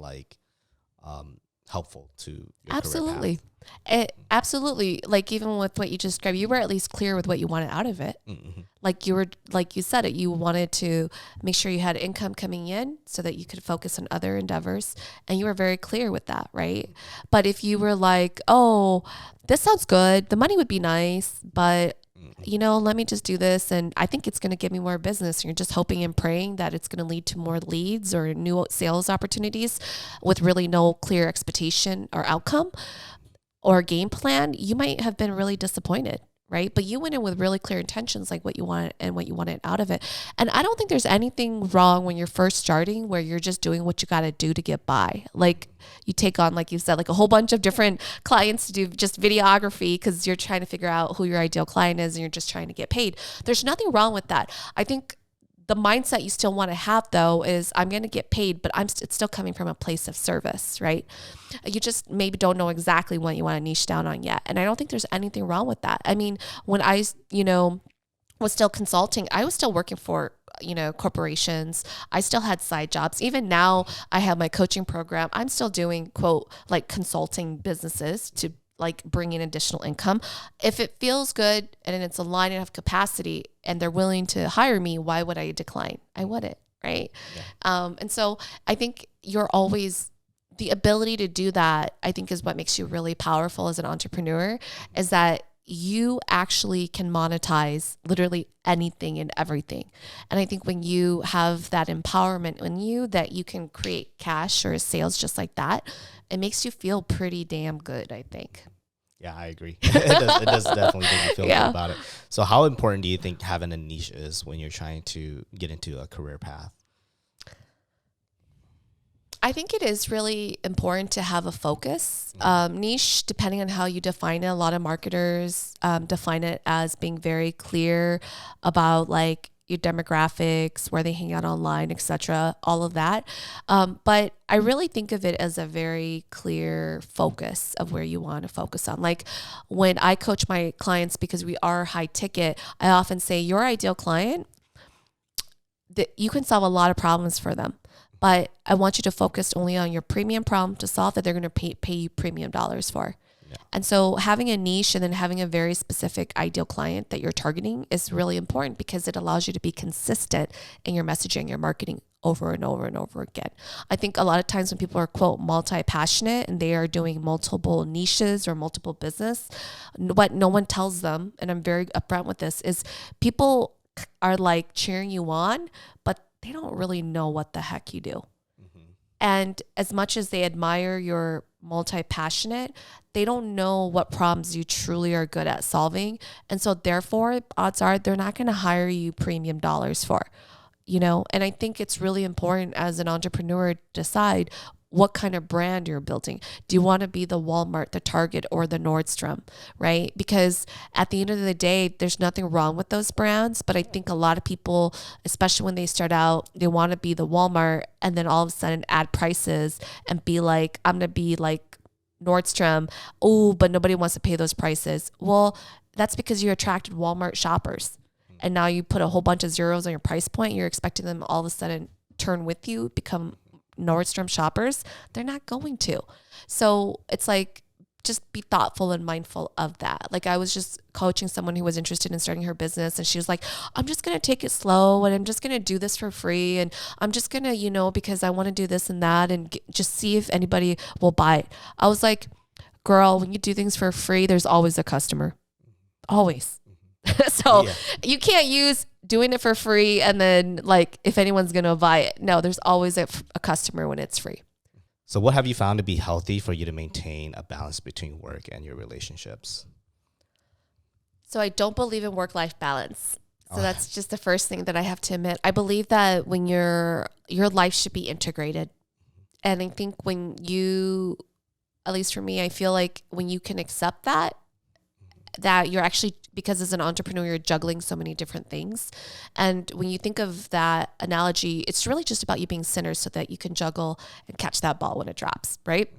S1: helpful to your
S2: absolutely
S1: career path?
S2: Absolutely. Even with what you just described, you were at least clear with what you wanted out of it. Mm-hmm. You said it, you wanted to make sure you had income coming in so that you could focus on other endeavors, and you were very clear with that, right? But if you were oh, this sounds good, the money would be nice, but let me just do this, and I think it's going to give me more business. And you're just hoping and praying that it's going to lead to more leads or new sales opportunities with really no clear expectation or outcome or game plan. You might have been really disappointed, right? But you went in with really clear intentions, what you wanted and what you wanted out of it. And I don't think there's anything wrong when you're first starting, where you're just doing what you got to do to get by. You take on, like you said, a whole bunch of different clients to do just videography, because you're trying to figure out who your ideal client is and you're just trying to get paid. There's nothing wrong with that. I think the mindset you still want to have though is I'm going to get paid, but it's still coming from a place of service, right? You just maybe don't know exactly what you want to niche down on yet. And I don't think there's anything wrong with that. I mean, when I, was still consulting, I was still working for, corporations. I still had side jobs. Even now I have my coaching program. I'm still doing quote, like consulting businesses to like bring in additional income. If it feels good and it's aligned enough capacity and they're willing to hire me, why would I decline? I wouldn't. Right. Yeah. And so I think the ability to do that, I think is what makes you really powerful as an entrepreneur, is that you actually can monetize literally anything and everything. And I think when you have that empowerment in you that you can create cash or sales just like that, it makes you feel pretty damn good, I think.
S1: Yeah, I agree. It does definitely make you feel good about it. So how important do you think having a niche is when you're trying to get into a career path?
S2: I think it is really important to have a focus. Niche, depending on how you define it, a lot of marketers define it as being very clear about like your demographics, where they hang out online, etc., all of that. But I really think of it as a very clear focus of where you want to focus on. Like when I coach my clients, because we are high ticket, I often say your ideal client, that you can solve a lot of problems for them. But I want you to focus only on your premium problem to solve that they're going to pay you premium dollars for. Yeah. And so having a niche and then having a very specific ideal client that you're targeting is really important because it allows you to be consistent in your messaging, your marketing over and over and over again. I think a lot of times when people are, quote, multi-passionate and they are doing multiple niches or multiple business, what no one tells them, and I'm very upfront with this, is people are like cheering you on, but they don't really know what the heck you do. Mm-hmm. And as much as they admire your multi-passionate, they don't know what problems you truly are good at solving. And so therefore, odds are they're not going to hire you premium dollars for, and I think it's really important as an entrepreneur to decide what kind of brand you're building. Do you want to be the Walmart, the Target, or the Nordstrom, right? Because at the end of the day, there's nothing wrong with those brands. But I think a lot of people, especially when they start out, they want to be the Walmart and then all of a sudden add prices and be like, I'm going to be like Nordstrom. Oh, but nobody wants to pay those prices. Well, that's because you attracted Walmart shoppers. And now you put a whole bunch of zeros on your price point. You're expecting them all of a sudden turn with you, become Nordstrom shoppers. They're not going to. So it's like, just be thoughtful and mindful of that. Like I was just coaching someone who was interested in starting her business and she was like, I'm just going to take it slow and I'm just going to do this for free. And I'm just going to, because I want to do this and that and just see if anybody will buy it. I was like, girl, when you do things for free, there's always a customer. Always. So you can't use doing it for free and then like if anyone's going to buy it. No, there's always a customer when it's free.
S1: So what have you found to be healthy for you to maintain a balance between work and your relationships?
S2: So I don't believe in work-life balance. So that's just the first thing that I have to admit. I believe that when your life should be integrated. And I think when you, at least for me, I feel like when you can accept that you're actually, because as an entrepreneur, you're juggling so many different things. And when you think of that analogy, it's really just about you being centered so that you can juggle and catch that ball when it drops, right?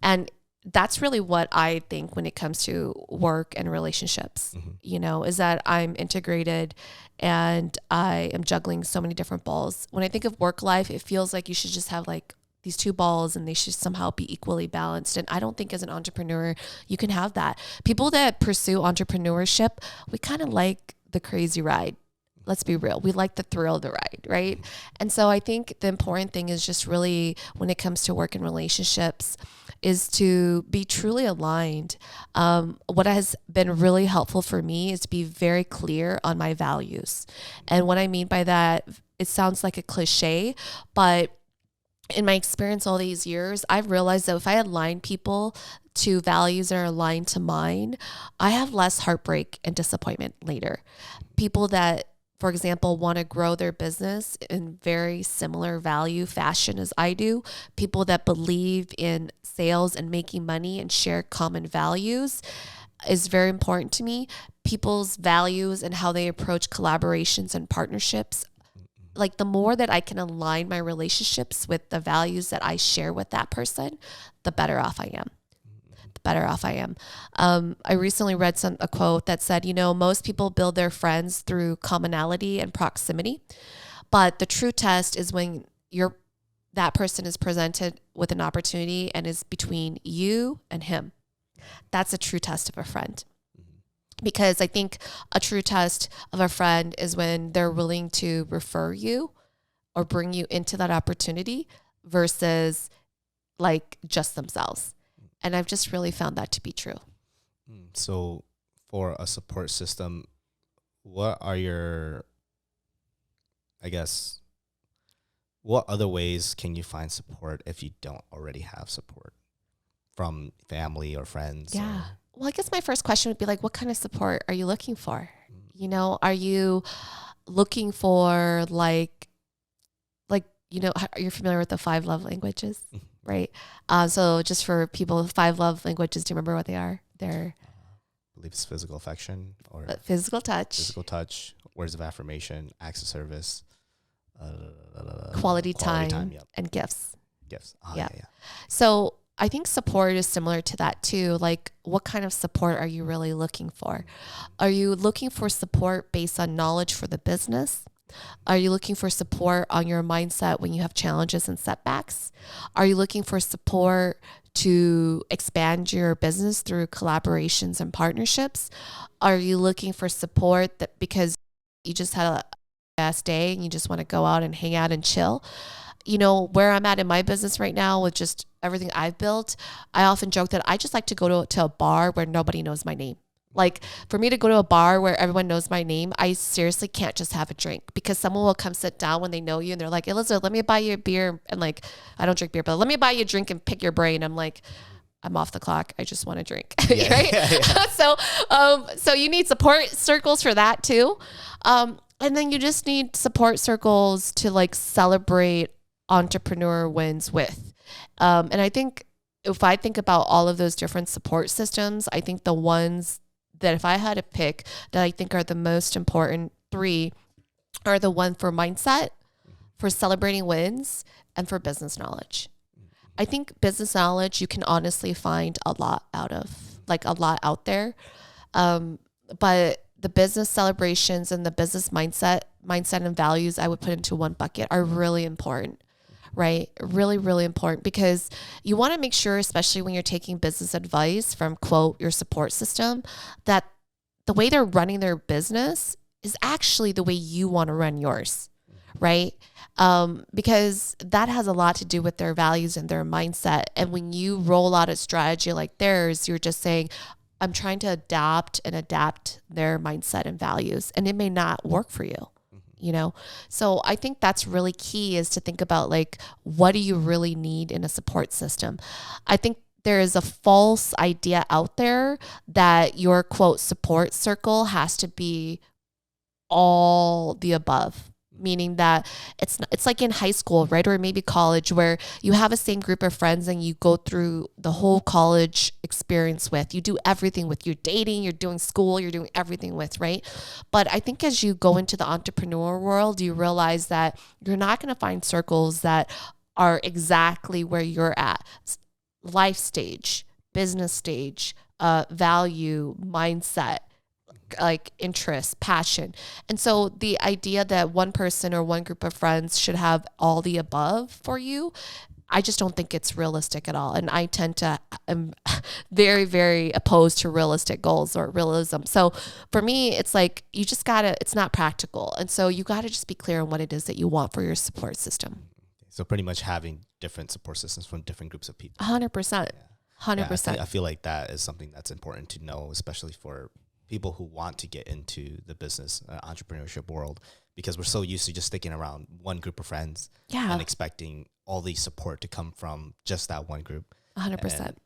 S2: And that's really what I think when it comes to work and relationships, is that I'm integrated and I am juggling so many different balls. When I think of work life, it feels like you should just have like these two balls and they should somehow be equally balanced. And I don't think as an entrepreneur, you can have that. People that pursue entrepreneurship, we kind of like the crazy ride. Let's be real. We like the thrill of the ride, right? And so I think the important thing is just really when it comes to work and relationships is to be truly aligned. What has been really helpful for me is to be very clear on my values. And what I mean by that, it sounds like a cliche, but in my experience all these years, I've realized that if I align people to values that are aligned to mine, I have less heartbreak and disappointment later. People that, for example, want to grow their business in very similar value fashion as I do, people that believe in sales and making money and share common values is very important to me. People's values and how they approach collaborations and partnerships like the more that I can align my relationships with the values that I share with that person, the better off I am. The better off I am. I recently read a quote that said, most people build their friends through commonality and proximity, but the true test is when that person is presented with an opportunity and is between you and him. That's a true test of a friend. Because I think a true test of a friend is when they're willing to refer you or bring you into that opportunity versus like just themselves. And I've just really found that to be true.
S1: So for a support system, what are what other ways can you find support if you don't already have support from family or friends?
S2: Yeah. Well, I guess my first question would be like, what kind of support are you looking for? Are you looking for you're familiar with the 5 love languages, right? So just for people, 5 love languages, do you remember what they are? They're
S1: I believe it's physical affection or
S2: physical touch,
S1: words of affirmation, acts of service,
S2: quality time,
S1: yep.
S2: and gifts.
S1: Yeah.
S2: So I think support is similar to that too. Like, what kind of support are you really looking for? Are you looking for support based on knowledge for the business? Are you looking for support on your mindset when you have challenges and setbacks? Are you looking for support to expand your business through collaborations and partnerships? Are you looking for support that because you just had a best day and you just want to go out and hang out and chill? Where I'm at in my business right now with just everything I've built, I often joke that I just like to go to a bar where nobody knows my name. Like, for me to go to a bar where everyone knows my name, I seriously can't just have a drink, because someone will come sit down when they know you and they're like, Elizabeth, let me buy you a beer. And like, I don't drink beer, but let me buy you a drink and pick your brain. I'm like, I'm off the clock. I just want to drink.
S1: Yeah,
S2: right?
S1: Yeah.
S2: So you need support circles for that too. And then you just need support circles to like celebrate entrepreneur wins with. And I think if I think about all of those different support systems, I think the ones that if I had to pick that I think are the most important 3 are the one for mindset, for celebrating wins, and for business knowledge. I think business knowledge you can honestly find a lot out there. But the business celebrations and the business mindset and values I would put into one bucket are really important. Right? Really, really important, because you want to make sure, especially when you're taking business advice from, quote, your support system, that the way they're running their business is actually the way you want to run yours, right? Because that has a lot to do with their values and their mindset. And when you roll out a strategy like theirs, you're just saying, I'm trying to adapt their mindset and values, and it may not work for you. So I think that's really key, is to think about like, what do you really need in a support system? I think there is a false idea out there that your, quote, support circle has to be all the above, meaning that it's like in high school, right? Or maybe college, where you have a same group of friends and you go through the whole college experience with, you do everything with, you're dating, you're doing school, you're doing everything with, right? But I think as you go into the entrepreneur world, you realize that you're not going to find circles that are exactly where you're at. Life stage, business stage, value, mindset, like interest, passion. And so the idea that one person or one group of friends should have all the above for you, I just don't think it's realistic at all. And I am very, very opposed to realistic goals or realism. So for me, it's like, it's not practical. And so you got to just be clear on what it is that you want for your support system.
S1: So pretty much having different support systems from different groups of people.
S2: 100%. 100%.
S1: I feel like that is something that's important to know, especially for people who want to get into the business entrepreneurship world, because we're so used to just sticking around one group of friends and expecting all the support to come from just that one group.
S2: 100%.
S1: And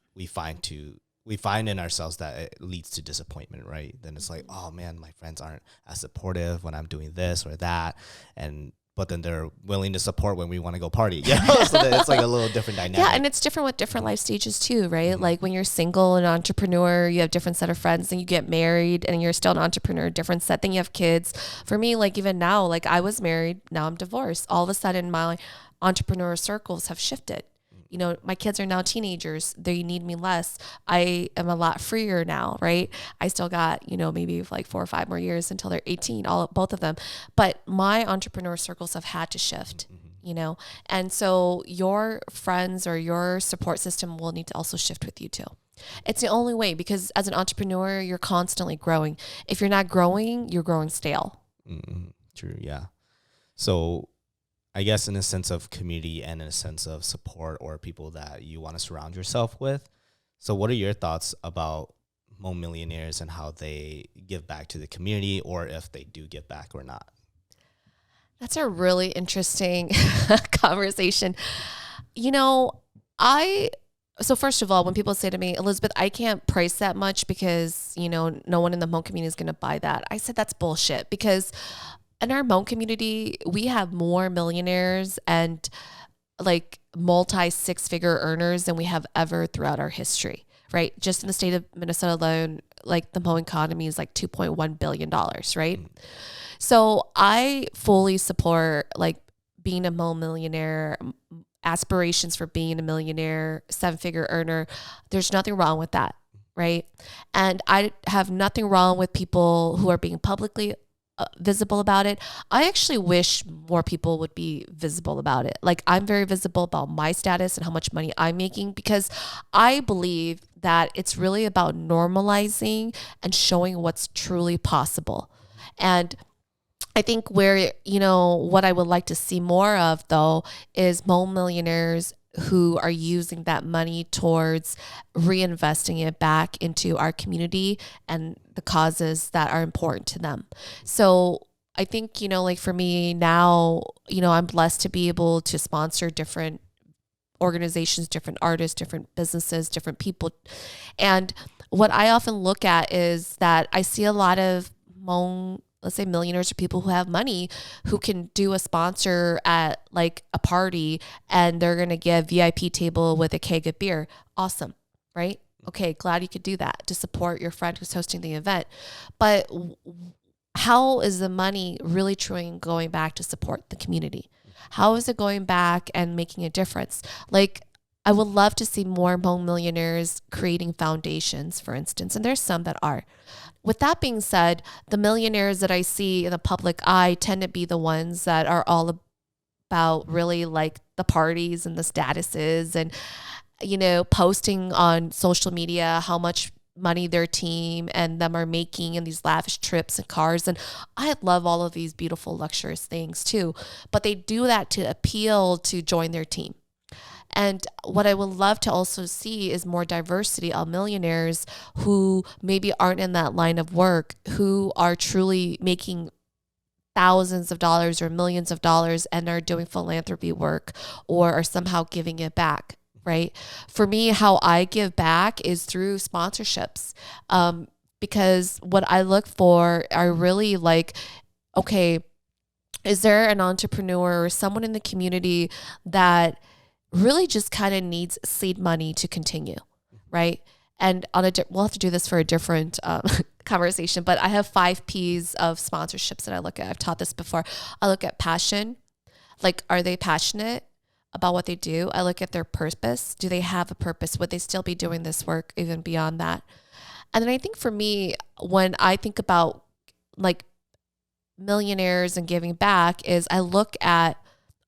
S1: we find in ourselves that it leads to disappointment, right? Then it's like, oh man, my friends aren't as supportive when I'm doing this or that. And but then they're willing to support when we want to go party. Yeah. So then it's like a little different dynamic.
S2: Yeah, and it's different with different life stages too, right? Like when you're single and entrepreneur, you have different set of friends. Then you get married and you're still an entrepreneur, different set. Then you have kids. For me, like even now, like I was married, now I'm divorced. All of a sudden, my entrepreneur circles have shifted. You know, my kids are now teenagers. They need me less. I am a lot freer now, right? I still got, you know, maybe like 4 or 5 more years until they're 18, both of them. But my entrepreneur circles have had to shift, you know? And so your friends or your support system will need to also shift with you too. It's the only way, because as an entrepreneur, you're constantly growing. If you're not growing, you're growing stale.
S1: True. Yeah. So I guess in a sense of community and in a sense of support or people that you want to surround yourself with. So what are your thoughts about Hmong millionaires and how they give back to the community, or if they do give back or not?
S2: That's a really interesting conversation. You know, so first of all, when people say to me, Elizabeth, I can't price that much because, you know, no one in the Hmong community is going to buy that. I said, that's bullshit, because in our Hmong community, we have more millionaires and like multi 6-figure earners than we have ever throughout our history, right? Just in the state of Minnesota alone, like the Hmong economy is like $2.1 billion, right? So I fully support like being a Hmong millionaire, aspirations for being a millionaire, 7-figure earner. There's nothing wrong with that, right? And I have nothing wrong with people who are being publicly visible about it. I actually wish more people would be visible about it. Like I'm very visible about my status and how much money I'm making, because I believe that it's really about normalizing and showing what's truly possible. And I think where, you know, what I would like to see more of though is Hmong millionaires who are using that money towards reinvesting it back into our community and the causes that are important to them. So I think, you know, like for me now, you know, I'm blessed to be able to sponsor different organizations, different artists, different businesses, different people. And what I often look at is that I see a lot of Hmong, let's say millionaires or people who have money who can do a sponsor at like a party and they're going to give VIP table with a keg of beer. Awesome. Right? Okay. Glad you could do that to support your friend who's hosting the event. But how is the money really truly going back to support the community? How is it going back and making a difference? Like, I would love to see more Hmong millionaires creating foundations, for instance, and there's some that are. With that being said, the millionaires that I see in the public eye tend to be the ones that are all about really like the parties and the statuses and, you know, posting on social media how much money their team and them are making in these lavish trips and cars. And I love all of these beautiful, luxurious things too, but they do that to appeal to join their team. And what I would love to also see is more diversity of millionaires who maybe aren't in that line of work, who are truly making thousands of dollars or millions of dollars and are doing philanthropy work or are somehow giving it back, right? For me, how I give back is through sponsorships, because what I look for are really like, okay, is there an entrepreneur or someone in the community that really just kind of needs seed money to continue, right? And we'll have to do this for a different conversation, but I have 5 P's of sponsorships that I look at. I've taught this before. I look at passion. Like, are they passionate about what they do? I look at their purpose. Do they have a purpose? Would they still be doing this work even beyond that? And then I think for me, when I think about like millionaires and giving back, is I look at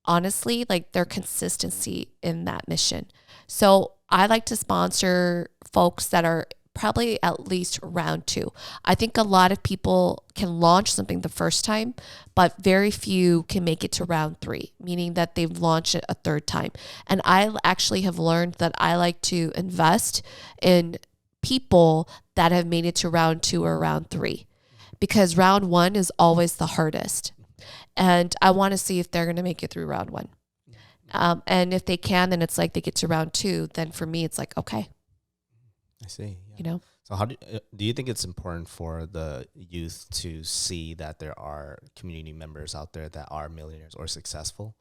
S2: honestly like their consistency in that mission. So I like to sponsor folks that are probably at least round 2. I think a lot of people can launch something the first time, but very few can make it to round 3, meaning that they've launched it a third time. And I actually have learned that I like to invest in people that have made it to round 2 or round 3, because round 1 is always the hardest. And I want to see if they're going to make it through round 1. And if they can, then it's like they get to round 2. Then for me, it's like, okay.
S1: I see.
S2: you know?
S1: So how do you think it's important for the youth to see that there are community members out there that are millionaires or successful?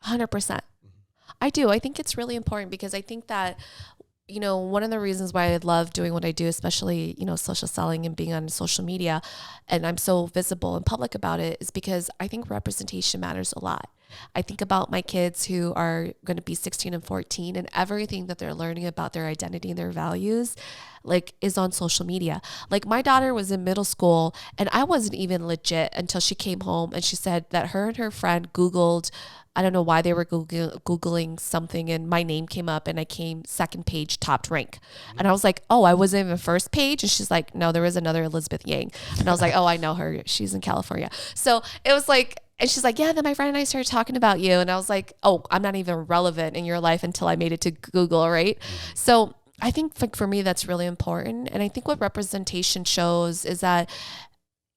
S2: 100%. I do. I think it's really important because I think that, one of the reasons why I love doing what I do, especially, social selling and being on social media, and I'm so visible and public about it, is because I think representation matters a lot. I think about my kids who are going to be 16 and 14, and everything that they're learning about their identity and their values, like, is on social media. Like, my daughter was in middle school and I wasn't even legit until she came home and she said that her and her friend Googled, I don't know why they were Googling something, and my name came up and I came second page, topped rank. And I was like, oh, I wasn't even first page. And she's like, no, there was another Elizabeth Yang. And I was like, oh, I know her. She's in California. So it was like, and she's like, yeah, then my friend and I started talking about you. And I was like, oh, I'm not even relevant in your life until I made it to Google, right? So I think for me, that's really important. And I think what representation shows is that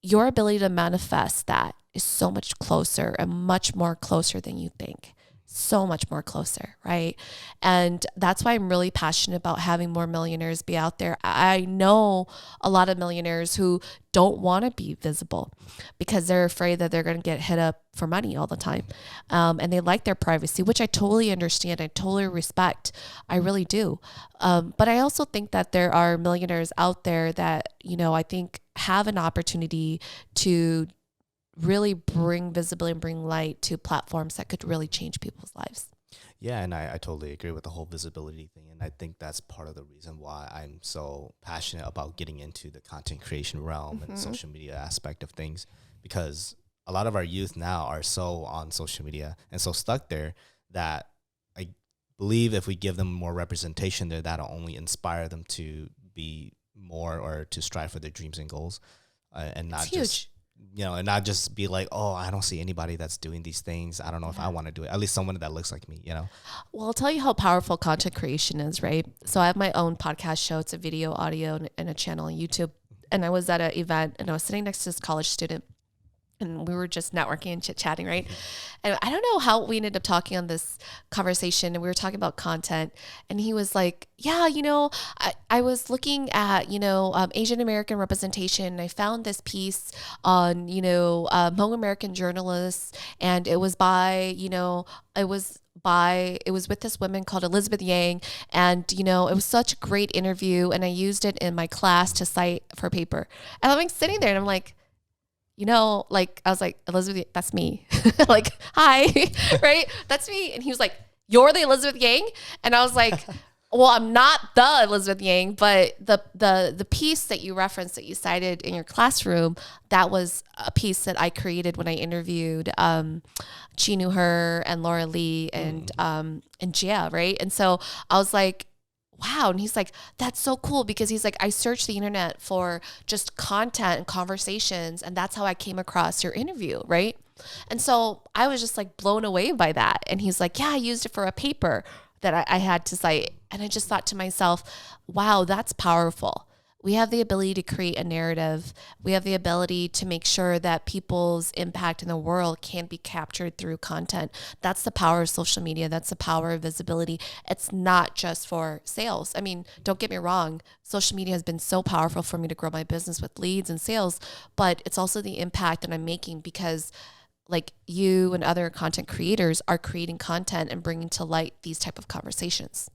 S2: your ability to manifest that is so much closer and much more closer than you think. So much more closer, right? And that's why I'm really passionate about having more millionaires be out there. I know a lot of millionaires who don't want to be visible because they're afraid that they're going to get hit up for money all the time. And they like their privacy, which I totally understand. I totally respect. I really do. But I also think that there are millionaires out there that, I think have an opportunity to really bring visibility and bring light to platforms that could really change people's lives.
S1: Yeah, and I totally agree with the whole visibility thing. And I think that's part of the reason why I'm so passionate about getting into the content creation realm and social media aspect of things, because a lot of our youth now are so on social media and so stuck there that I believe if we give them more representation there, that'll only inspire them to be more or to strive for their dreams and goals, and not just and not just be like, oh, I don't see anybody that's doing these things. I don't know if I want to do it. At least someone that looks like me,
S2: Well, I'll tell you how powerful content creation is, right? So I have my own podcast show. It's a video, audio, and a channel on YouTube. And I was at an event and I was sitting next to this college student. And we were just networking and chit-chatting, right? And I don't know how we ended up talking on this conversation. And we were talking about content. And he was like, yeah, I was looking at, Asian American representation. And I found this piece on, Hmong American journalists. And it was by, it was with this woman called Elizabeth Yang. And, it was such a great interview. And I used it in my class to cite for paper. And I'm like sitting there and I'm like, I was like, Elizabeth, that's me. Like, hi, right? That's me. And he was like, you're the Elizabeth Yang? And I was like, well, I'm not the Elizabeth Yang, but the piece that you referenced, that you cited in your classroom, that was a piece that I created when I interviewed Chinu Her and Laura Lee and Jia, right? And so I was like, wow. And he's like, that's so cool, because he's like, I searched the internet for just content and conversations, and that's how I came across your interview, right? And so I was just like blown away by that. And he's like, yeah, I used it for a paper that I had to cite. And I just thought to myself, wow, that's powerful. We have the ability to create a narrative. We have the ability to make sure that people's impact in the world can be captured through content. That's the power of social media. That's the power of visibility. It's not just for sales. I mean, don't get me wrong. Social media has been so powerful for me to grow my business with leads and sales, but it's also the impact that I'm making because like you and other content creators are creating content and bringing to light these type of conversations.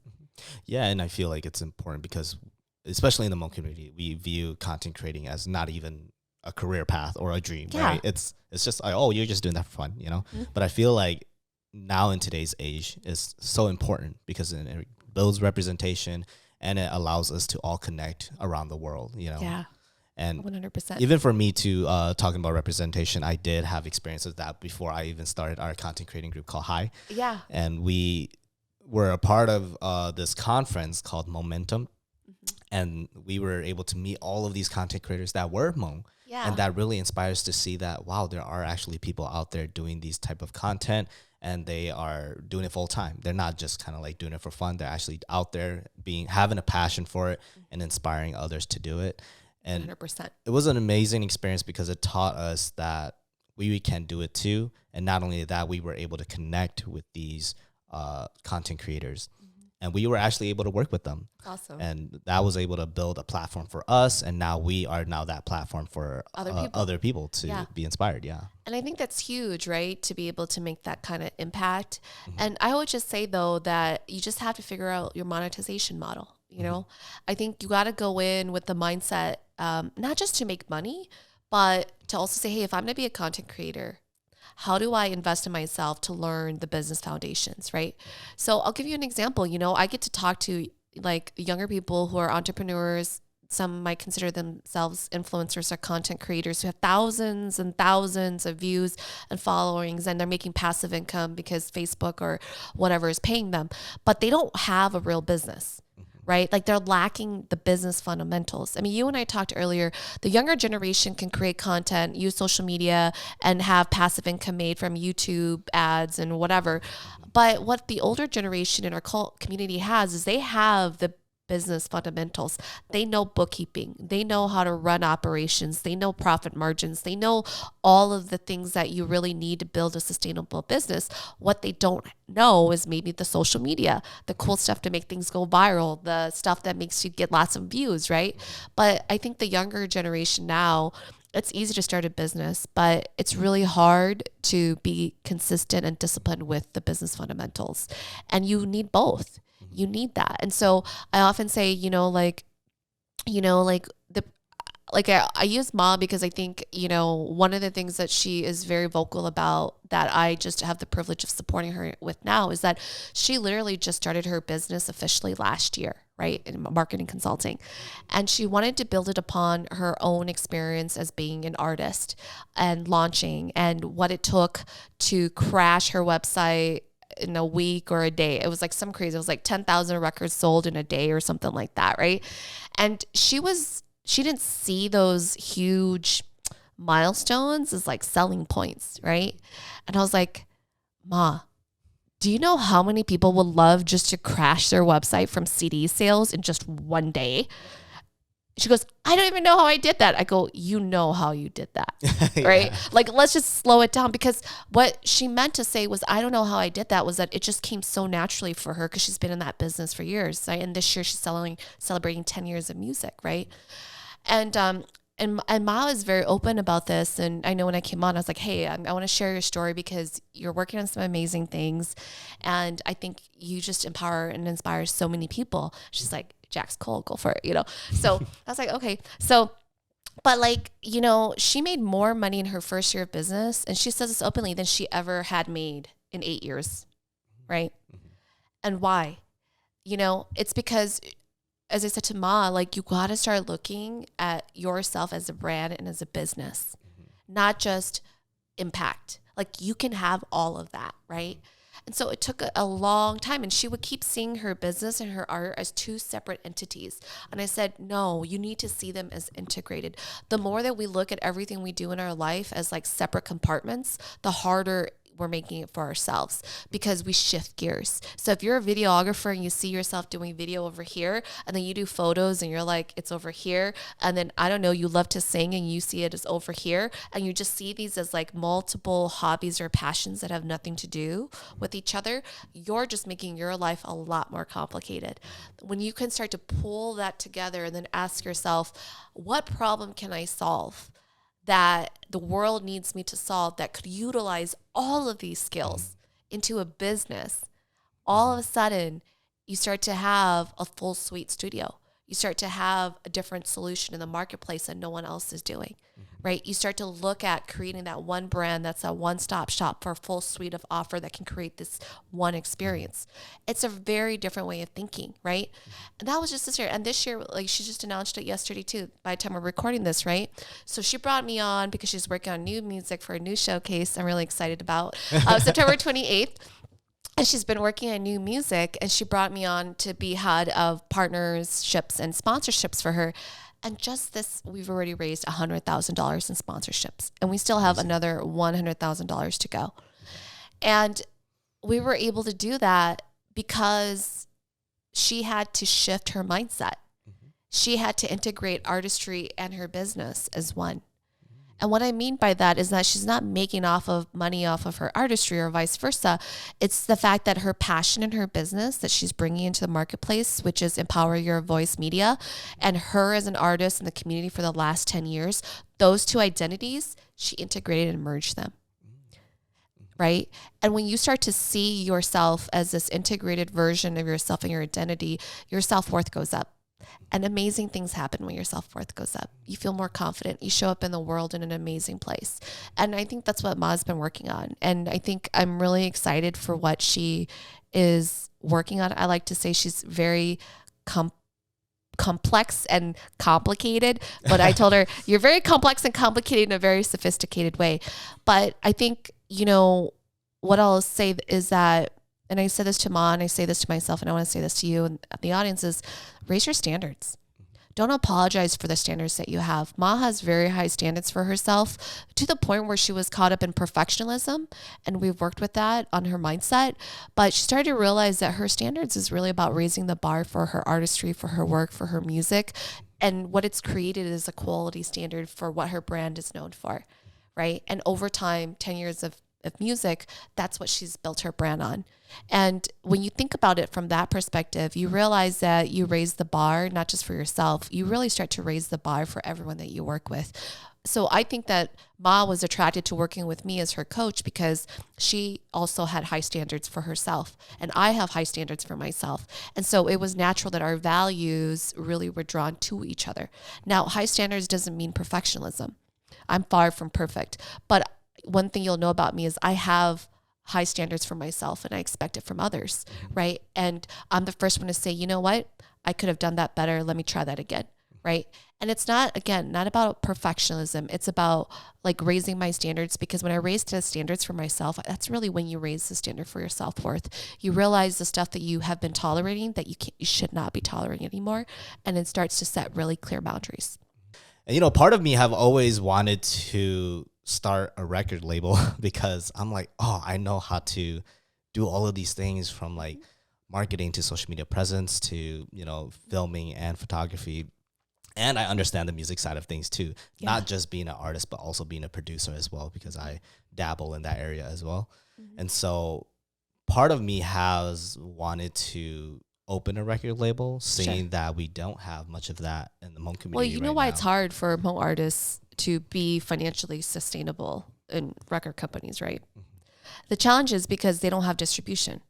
S1: Yeah, and I feel like it's important because especially in the Hmong community, we view content creating as not even a career path or a dream, right? It's just like, oh, you're just doing that for fun, But I feel like now in today's age is so important because it builds representation and it allows us to all connect around the world,
S2: Yeah.
S1: And
S2: 100%.
S1: Even for me to talking about representation, I did have experience with that before I even started our content creating group called Hi.
S2: Yeah.
S1: And we were a part of this conference called Momentum. And we were able to meet all of these content creators that were Hmong.
S2: Yeah.
S1: And that really inspires to see that, wow, there are actually people out there doing these type of content and they are doing it full time. They're not just kind of like doing it for fun. They're actually out there having a passion for it and inspiring others to do it. And
S2: 100%.
S1: It was an amazing experience because it taught us that we can do it too. And not only that, we were able to connect with these content creators. And we were actually able to work with them.
S2: Awesome.
S1: And that was able to build a platform for us. And now we are now that platform for other people to be inspired. Yeah.
S2: And I think that's huge, right? To be able to make that kind of impact. And I would just say, though, that you just have to figure out your monetization model. You know, I think you got to go in with the mindset, not just to make money, but to also say, hey, if I'm going to be a content creator, how do I invest in myself to learn the business foundations, right? So I'll give you an example. You know, I get to talk to like younger people who are entrepreneurs. Some might consider themselves influencers or content creators who have thousands and thousands of views and followings, and they're making passive income because Facebook or whatever is paying them, but they don't have a real business. Right? Like they're lacking the business fundamentals. I mean, you and I talked earlier, the younger generation can create content, use social media, and have passive income made from YouTube ads and whatever. But what the older generation in our community has is they have the business fundamentals. They know bookkeeping. They know how to run operations. They know profit margins. They know all of the things that you really need to build a sustainable business. What they don't know is maybe the social media, the cool stuff to make things go viral, the stuff that makes you get lots of views, right? But I think the younger generation now, it's easy to start a business, but it's really hard to be consistent and disciplined with the business fundamentals. And you need both. You need that. And so I often say, I use Ma because I think, one of the things that she is very vocal about that I just have the privilege of supporting her with now is that she literally just started her business officially last year, right, in marketing consulting. And she wanted to build it upon her own experience as being an artist and launching and what it took to crash her website in a week or a day. It was like some crazy, it was like 10,000 records sold in a day or something like that, right? And she didn't see those huge milestones as like selling points, right? And I was like, Ma, do you know how many people would love just to crash their website from CD sales in just one day? She goes, I don't even know how I did that. I go, you know how you did that, right? Yeah. Like, let's just slow it down, because what she meant to say was, I don't know how I did that, was that it just came so naturally for her because she's been in that business for years, right? And this year she's celebrating 10 years of music, right? And Ma is very open about this. And I know when I came on, I was like, hey, I want to share your story because you're working on some amazing things. And I think you just empower and inspire so many people. She's like, Jack's cool, go for it, So I was like, okay. So, but she made more money in her first year of business, and she says this openly, than she ever had made in 8 years, right? And why? It's because, as I said to Ma, you got to start looking at yourself as a brand and as a business, not just impact. You can have all of that, right? And so it took a long time, and she would keep seeing her business and her art as two separate entities. And I said, no, you need to see them as integrated. The more that we look at everything we do in our life as separate compartments, the harder we're making it for ourselves, because we shift gears. So if you're a videographer and you see yourself doing video over here, and then you do photos and you're like, it's over here. And then, I don't know, you love to sing and you see it as over here. And you just see these as multiple hobbies or passions that have nothing to do with each other. You're just making your life a lot more complicated. When you can start to pull that together and then ask yourself, what problem can I solve that the world needs me to solve that could utilize all of these skills into a business? All of a sudden, you start to have a full suite studio. You start to have a different solution in the marketplace that no one else is doing, right? You start to look at creating that one brand that's a one-stop shop for a full suite of offer that can create this one experience. It's a very different way of thinking, right? And that was just this year. And this year, she just announced it yesterday too, by the time we're recording this, right? So she brought me on because she's working on new music for a new showcase I'm really excited about, September 28th. And she's been working on new music, and she brought me on to be head of partnerships and sponsorships for her. And just this, we've already raised $100,000 in sponsorships, and we still have another $100,000 to go. And we were able to do that because she had to shift her mindset. She had to integrate artistry and her business as one. And what I mean by that is that she's not making money off of her artistry or vice versa. It's the fact that her passion in her business that she's bringing into the marketplace, which is Empower Your Voice Media, and her as an artist in the community for the last 10 years, those two identities, she integrated and merged them. Right? And when you start to see yourself as this integrated version of yourself and your identity, your self-worth goes up. And amazing things happen when your self-worth goes up. You feel more confident. You show up in the world in an amazing place. And I think that's what Ma's been working on. And I think I'm really excited for what she is working on. I like to say she's very complex and complicated. But I told her, you're very complex and complicated in a very sophisticated way. But I think, what I'll say is that, and I said this to Ma and I say this to myself and I want to say this to you and the audience, is raise your standards. Don't apologize for the standards that you have. Ma has very high standards for herself to the point where she was caught up in perfectionism, and we've worked with that on her mindset. But she started to realize that her standards is really about raising the bar for her artistry, for her work, for her music. And what it's created is a quality standard for what her brand is known for, right? And over time, 10 years of music, that's what she's built her brand on. And when you think about it from that perspective, you realize that you raise the bar, not just for yourself, you really start to raise the bar for everyone that you work with. So I think that Ma was attracted to working with me as her coach because she also had high standards for herself, and I have high standards for myself. And so it was natural that our values really were drawn to each other. Now, high standards doesn't mean perfectionism. I'm far from perfect, but one thing you'll know about me is I have high standards for myself and I expect it from others, right? And I'm the first one to say, you know what? I could have done that better. Let me try that again, right? And it's not about perfectionism. It's about like raising my standards, because when I raised the standards for myself, that's really when you raise the standard for your self-worth. You realize the stuff that you have been tolerating that you should not be tolerating anymore. And it starts to set really clear boundaries.
S1: And, part of me have always wanted to start a record label because I'm like, I know how to do all of these things, from like marketing to social media presence to, filming and photography. And I understand the music side of things too, not just being an artist, but also being a producer as well, because I dabble in that area as well. Mm-hmm. And so part of me has wanted to open a record label, seeing that we don't have much of that in the Hmong community.
S2: Well, you know why it's hard for Hmong artists to be financially sustainable in record companies, right? Mm-hmm. The challenge is because they don't have distribution,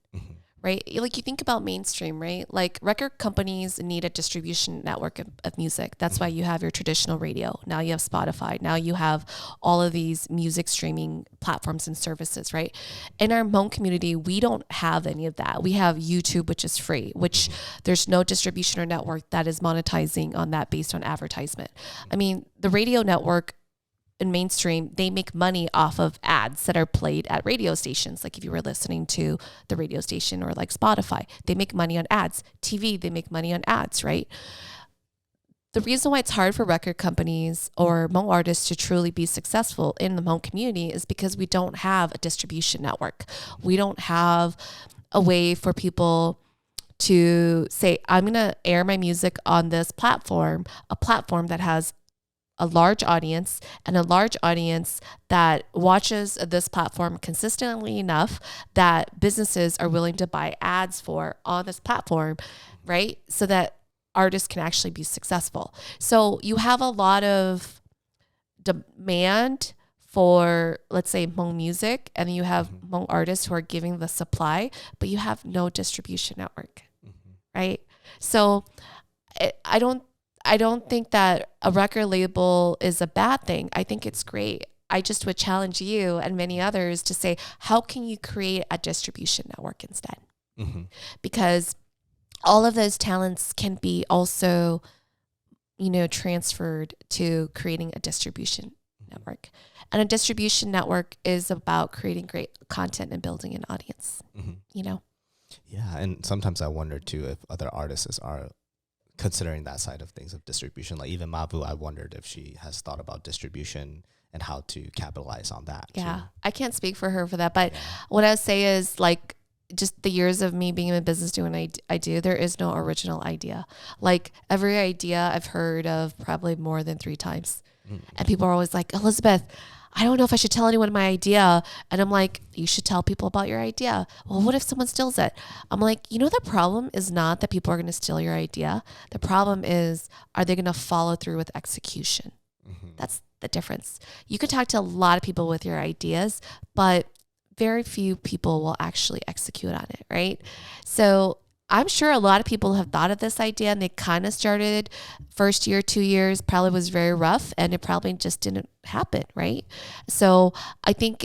S2: right? Like you think about mainstream, right? Like record companies need a distribution network of music. That's why you have your traditional radio. Now you have Spotify. Now you have all of these music streaming platforms and services, right? In our Hmong community, we don't have any of that. We have YouTube, which is free, which there's no distribution or network that is monetizing on that based on advertisement. I mean, the radio network in mainstream, they make money off of ads that are played at radio stations. Like if you were listening to the radio station, or like Spotify, they make money on ads. TV, they make money on ads, right? The reason why it's hard for record companies or Hmong artists to truly be successful in the Hmong community is because we don't have a distribution network. We don't have a way for people to say, I'm going to air my music on this platform, a platform that has a large audience, and a large audience that watches this platform consistently enough that businesses are willing to buy ads for on this platform, right? So that artists can actually be successful. So you have a lot of demand for, let's say, Hmong music, and you have Hmong artists who are giving the supply, but you have no distribution network, right? So I don't think that a record label is a bad thing. I think it's great. I just would challenge you and many others to say, how can you create a distribution network instead? Mm-hmm. Because all of those talents can be also, transferred to creating a distribution network. And a distribution network is about creating great content and building an audience,
S1: Yeah, and sometimes I wonder too if other artists are considering that side of things of distribution. Like even Mavu, I wondered if she has thought about distribution and how to capitalize on that.
S2: Yeah, too. I can't speak for her for that, but what I would say is like just the years of me being in business doing I do, there is no original idea. Like every idea I've heard of probably more than 3 times. And people are always like, Elizabeth, I don't know if I should tell anyone my idea. And I'm like, you should tell people about your idea. Well, what if someone steals it? I'm like, the problem is not that people are going to steal your idea. The problem is, are they going to follow through with execution? That's the difference. You can talk to a lot of people with your ideas, but very few people will actually execute on it, right? So I'm sure a lot of people have thought of this idea and they kind of started first year, 2 years, probably was very rough and it probably just didn't happen, right? So I think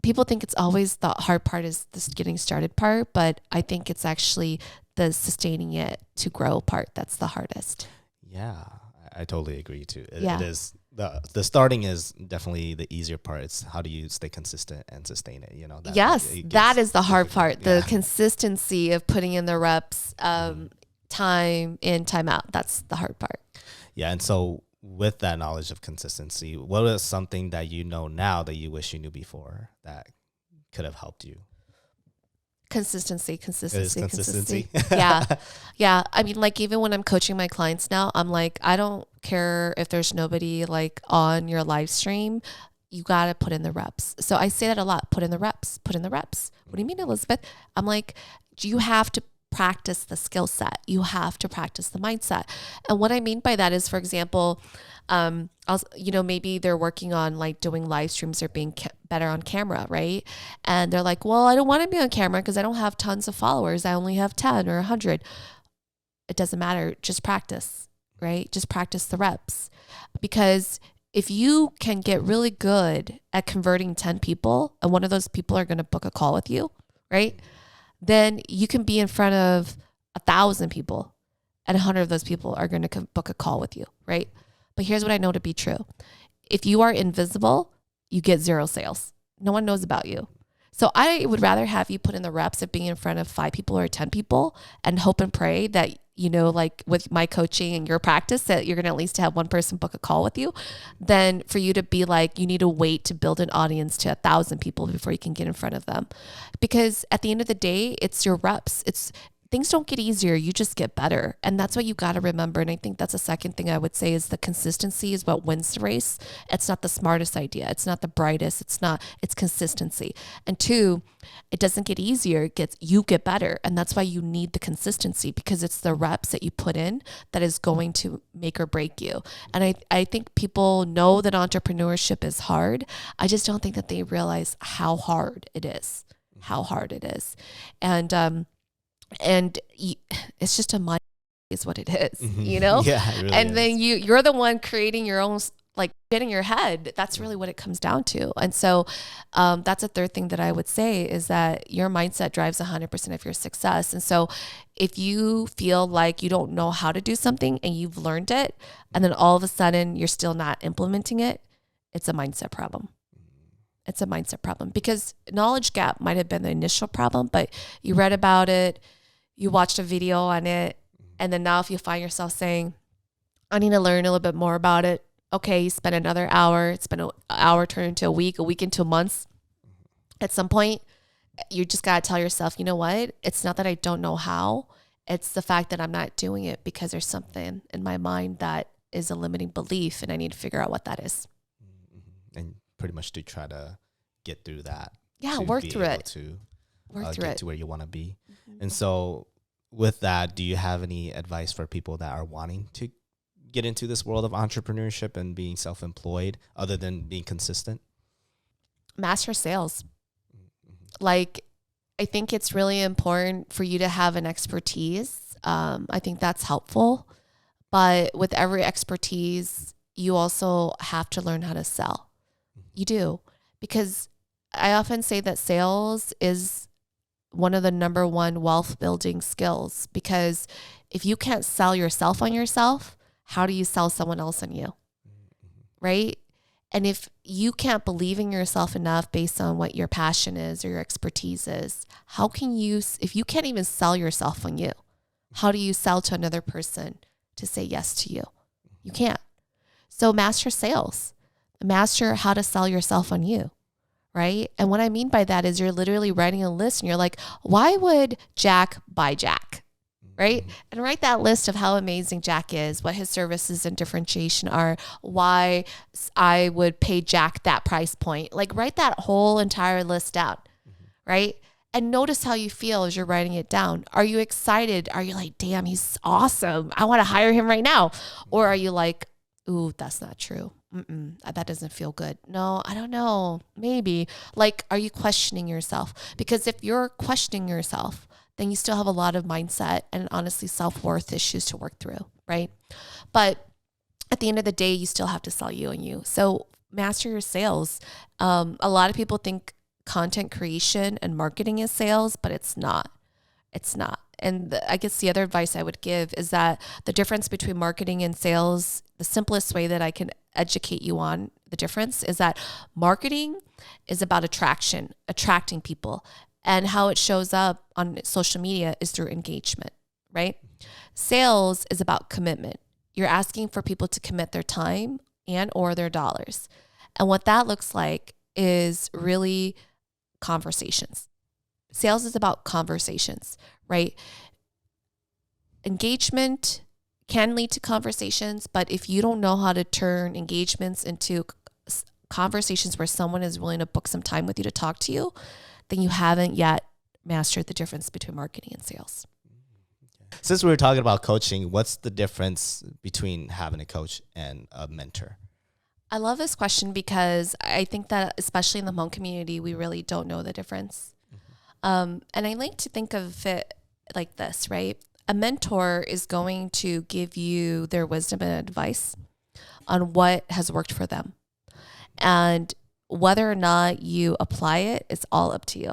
S2: people think it's always the hard part is this getting started part, but I think it's actually the sustaining it to grow part that's the hardest.
S1: Yeah, I totally agree too. It is the starting is definitely the easier part. It's how do you stay consistent and sustain it? That is the hard part. The consistency of putting in the reps, time in, time out. That's the hard part. Yeah, and so with that knowledge of consistency, what is something that you know now that you wish you knew before that could have helped you? Consistency. Yeah. I mean, like even when I'm coaching my clients now, I'm like, I don't care if there's nobody like on your live stream, you got to put in the reps. So I say that a lot, put in the reps. What do you mean, Elizabeth? I'm like, you have to practice the skill set. You have to practice the mindset. And what I mean by that is, for example, maybe they're working on like doing live streams or being better on camera, right? And they're like, well, I don't want to be on camera because I don't have tons of followers. I only have 10 or 100. It doesn't matter. Just practice, right? Just practice the reps. Because if you can get really good at converting 10 people and one of those people are going to book a call with you, right? Then you can be in front of 1,000 people and 100 of those people are going to book a call with you, right? But here's what I know to be true. If you are invisible, you get 0 sales. No one knows about you. So I would rather have you put in the reps of being in front of 5 people or 10 people and hope and pray that, like with my coaching and your practice, that you're going to at least have one person book a call with you, than for you to be like, you need to wait to build an audience to 1,000 people before you can get in front of them. Because at the end of the day, it's your reps. Things don't get easier. You just get better. And that's what you got to remember. And I think that's the second thing I would say is the consistency is what wins the race. It's not the smartest idea. It's not the brightest. It's consistency. And 2, it doesn't get easier. You get better. And that's why you need the consistency, because it's the reps that you put in that is going to make or break you. And I think people know that entrepreneurship is hard. I just don't think that they realize how hard it is. And it's just a mind is what it is, Yeah, it really
S2: and
S1: is.
S2: then you're the one creating your own like shit in your head. That's really what it comes down to. And so that's a third thing that I would say is that your mindset drives 100% of your success. And so if you feel like you don't know how to do something and you've learned it, and then all of a sudden you're still not implementing it, it's a mindset problem. It's a mindset problem, because knowledge gap might have been the initial problem, but you read about it, you watched a video on it, and then now if you find yourself saying, I need to learn a little bit more about it. Okay, you spend another hour. It's been an hour turned into a week into months. At some point, you just got to tell yourself, you know what? It's not that I don't know how. It's the fact that I'm not doing it because there's something in my mind that is a limiting belief, and I need to figure out what that is.
S1: And pretty much to try to get through that.
S2: Yeah, work through it.
S1: To get to where you want to be. And so with that, do you have any advice for people that are wanting to get into this world of entrepreneurship and being self-employed, other than being consistent?
S2: Master sales. Like, I think it's really important for you to have an expertise. I think that's helpful. But with every expertise, you also have to learn how to sell. You do. Because I often say that sales is one of the number one wealth building skills, because if you can't sell yourself on yourself, how do you sell someone else on you? Right? And if you can't believe in yourself enough based on what your passion is or your expertise is, how can you, if you can't even sell yourself on you, how do you sell to another person to say yes to you? You can't. So master sales, master how to sell yourself on you. right? And what I mean by that is you're literally writing a list and you're like, why would Jack buy Jack? Right? And write that list of how amazing Jack is, what his services and differentiation are, why I would pay Jack that price point. Like write that whole entire list down, right? And notice how you feel as you're writing it down. Are you excited? Are you like, damn, he's awesome, I want to hire him right now? Or are you like, ooh, that's not true. That doesn't feel good. No, I don't know. Maybe. Like, are you questioning yourself? Because if you're questioning yourself, then you still have a lot of mindset and honestly self-worth issues to work through, right? But at the end of the day, you still have to sell you and you. So master your sales. A lot of people think content creation and marketing is sales, but it's not. It's not. And I guess the other advice I would give is that the difference between marketing and sales, the simplest way that I can educate you on the difference is that marketing is about attracting people. And how it shows up on social media is through engagement, right? Sales is about commitment. You're asking for people to commit their time and or their dollars. And what that looks like is really conversations. Sales is about conversations, right? Engagement can lead to conversations, but if you don't know how to turn engagements into conversations where someone is willing to book some time with you to talk to you, then you haven't yet mastered the difference between marketing and sales.
S1: Since we were talking about coaching, what's the difference between having a coach and a mentor?
S2: I love this question because I think that especially in the Hmong community, we really don't know the difference. And I like to think of it like this, right? A mentor is going to give you their wisdom and advice on what has worked for them. And whether or not you apply it, it's all up to you,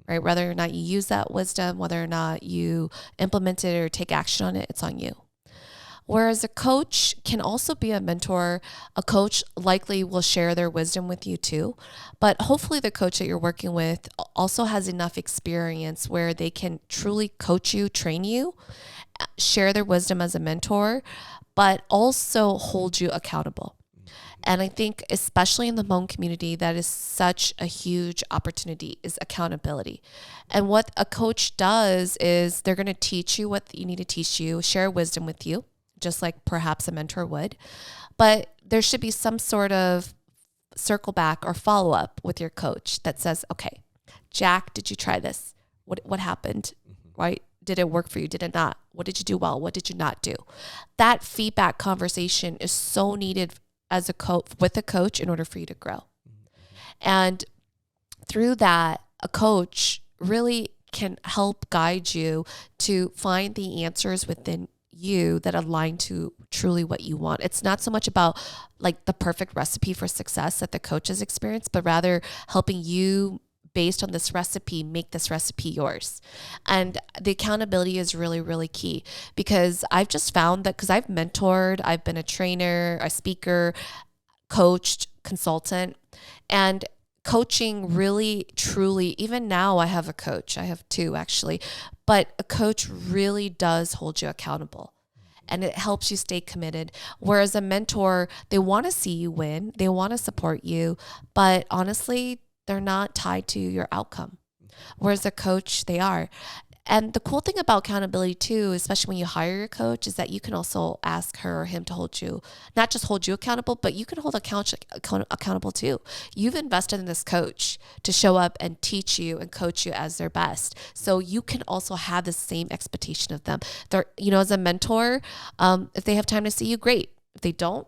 S2: right? Whether or not you use that wisdom, whether or not you implement it or take action on it, it's on you. Whereas a coach can also be a mentor. A coach likely will share their wisdom with you too, but hopefully the coach that you're working with also has enough experience where they can truly coach you, train you, share their wisdom as a mentor, but also hold you accountable. And I think especially in the Hmong community, that is such a huge opportunity is accountability. And what a coach does is they're going to teach you what you need to teach you, share wisdom with you, just like perhaps a mentor would. But there should be some sort of circle back or follow up with your coach that says, okay, Jack, did you try this? What happened? Right? Did it work for you? Did it not? What did you do well? What did you not do? That feedback conversation is so needed as a coach with a coach in order for you to grow. And through that, a coach really can help guide you to find the answers within you that align to truly what you want. It's not so much about like the perfect recipe for success that the coach has experienced, but rather helping you based on this recipe, make this recipe yours. And the accountability is really, really key because I've just found that because I've mentored, I've been a trainer, a speaker, coached, consultant, and coaching really, truly, even now I have a coach. I have two actually, but a coach really does hold you accountable. And it helps you stay committed. Whereas a mentor, they want to see you win. They want to support you. But honestly, they're not tied to your outcome. Whereas a coach, they are. And the cool thing about accountability too, especially when you hire your coach, is that you can also ask her or him to hold you, not just hold you accountable, but you can hold accountable too. You've invested in this coach to show up and teach you and coach you as their best. So you can also have the same expectation of them. They're, as a mentor, if they have time to see you, great. If they don't,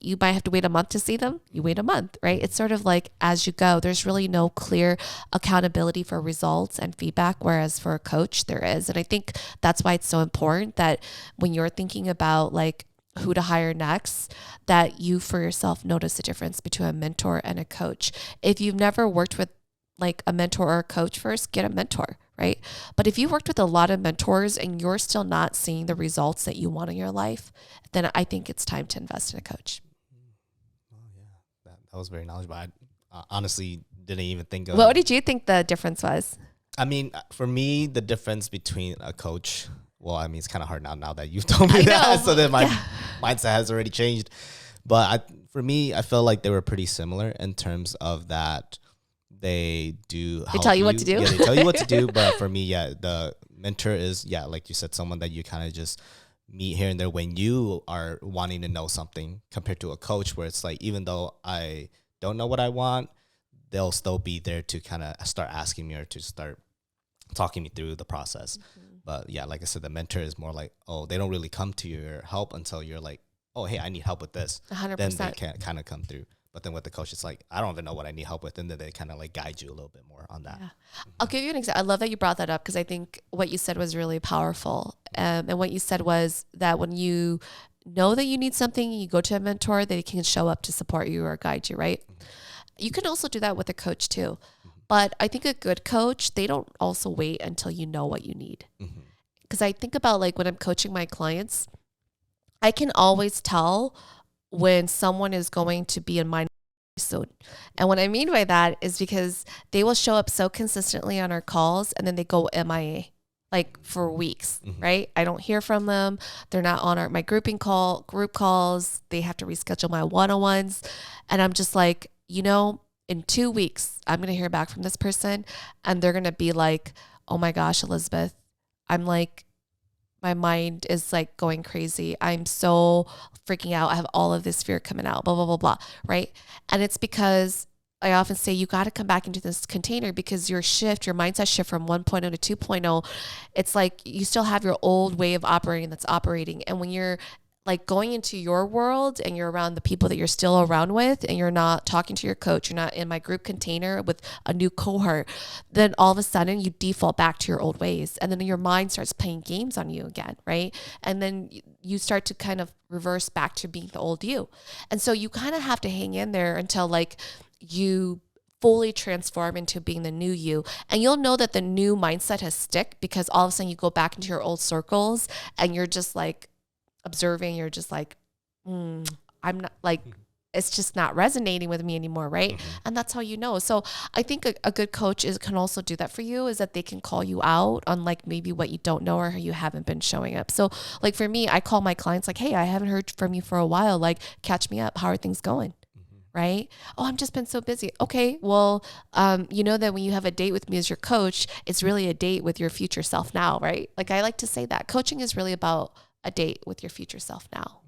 S2: you might have to wait a month to see them. You wait a month, right? It's sort of like as you go. There's really no clear accountability for results and feedback, whereas for a coach, there is. And I think that's why it's so important that when you're thinking about like who to hire next, that you for yourself notice the difference between a mentor and a coach. If you've never worked with like a mentor or a coach first, get a mentor, right? But if you worked with a lot of mentors and you're still not seeing the results that you want in your life, then I think it's time to invest in a coach.
S1: That was very knowledgeable. I honestly didn't even think of.
S2: What did you think the difference was?
S1: I mean, for me, the difference between a coach, well, I mean, it's kind of hard now that you've told me that. So then my mindset has already changed. But for me, I feel like they were pretty similar in terms of that they do help
S2: They tell you what to do.
S1: Yeah, they tell you what to do. But for me, yeah, the mentor is, yeah, like you said, someone that you kind of just meet here and there when you are wanting to know something, compared to a coach where it's like, even though I don't know what I want, they'll still be there to kind of start asking me or to start talking me through the process. But yeah, like I said, the mentor is more like, oh, they don't really come to your help until you're like, oh, hey, I need help with this.
S2: 100%.
S1: Then they can kind of come through. But then with the coach, it's like, I don't even know what I need help with. And then they kind of like guide you a little bit more on that.
S2: Yeah. I'll give you an example. I love that you brought that up because I think what you said was really powerful. And what you said was that when you know that you need something, you go to a mentor, they can show up to support you or guide you, right? You can also do that with a coach too. But I think a good coach, they don't also wait until you know what you need. Because I think about like when I'm coaching my clients, I can always tell when someone is going to be in my soon. And what I mean by that is because they will show up so consistently on our calls and then they go MIA like for weeks, right? I don't hear from them. They're not on my group calls. They have to reschedule my one-on-ones. And I'm just like, in 2 weeks, I'm going to hear back from this person and they're going to be like, oh my gosh, Elizabeth, I'm like, my mind is like going crazy. I'm so freaking out. I have all of this fear coming out, blah, blah, blah, blah. Right. And it's because I often say you got to come back into this container because your mindset shift from 1.0 to 2.0, it's like you still have your old way of operating that's operating. And when you're like going into your world and you're around the people that you're still around with and you're not talking to your coach, you're not in my group container with a new cohort, then all of a sudden you default back to your old ways. And then your mind starts playing games on you again, right? And then you start to kind of reverse back to being the old you. And so you kind of have to hang in there until like you fully transform into being the new you. And you'll know that the new mindset has stick because all of a sudden you go back into your old circles and you're just like, observing, you're just like, I'm not like, it's just not resonating with me anymore, right? And that's how you know. So I think a good coach can also do that for you, is that they can call you out on like maybe what you don't know or how you haven't been showing up. So like for me, I call my clients like, hey, I haven't heard from you for a while. Like, catch me up. How are things going? Right? Oh, I've just been so busy. Okay. Well, you know that when you have a date with me as your coach, it's really a date with your future self now, right? Like I like to say that coaching is really about a date with your future self now.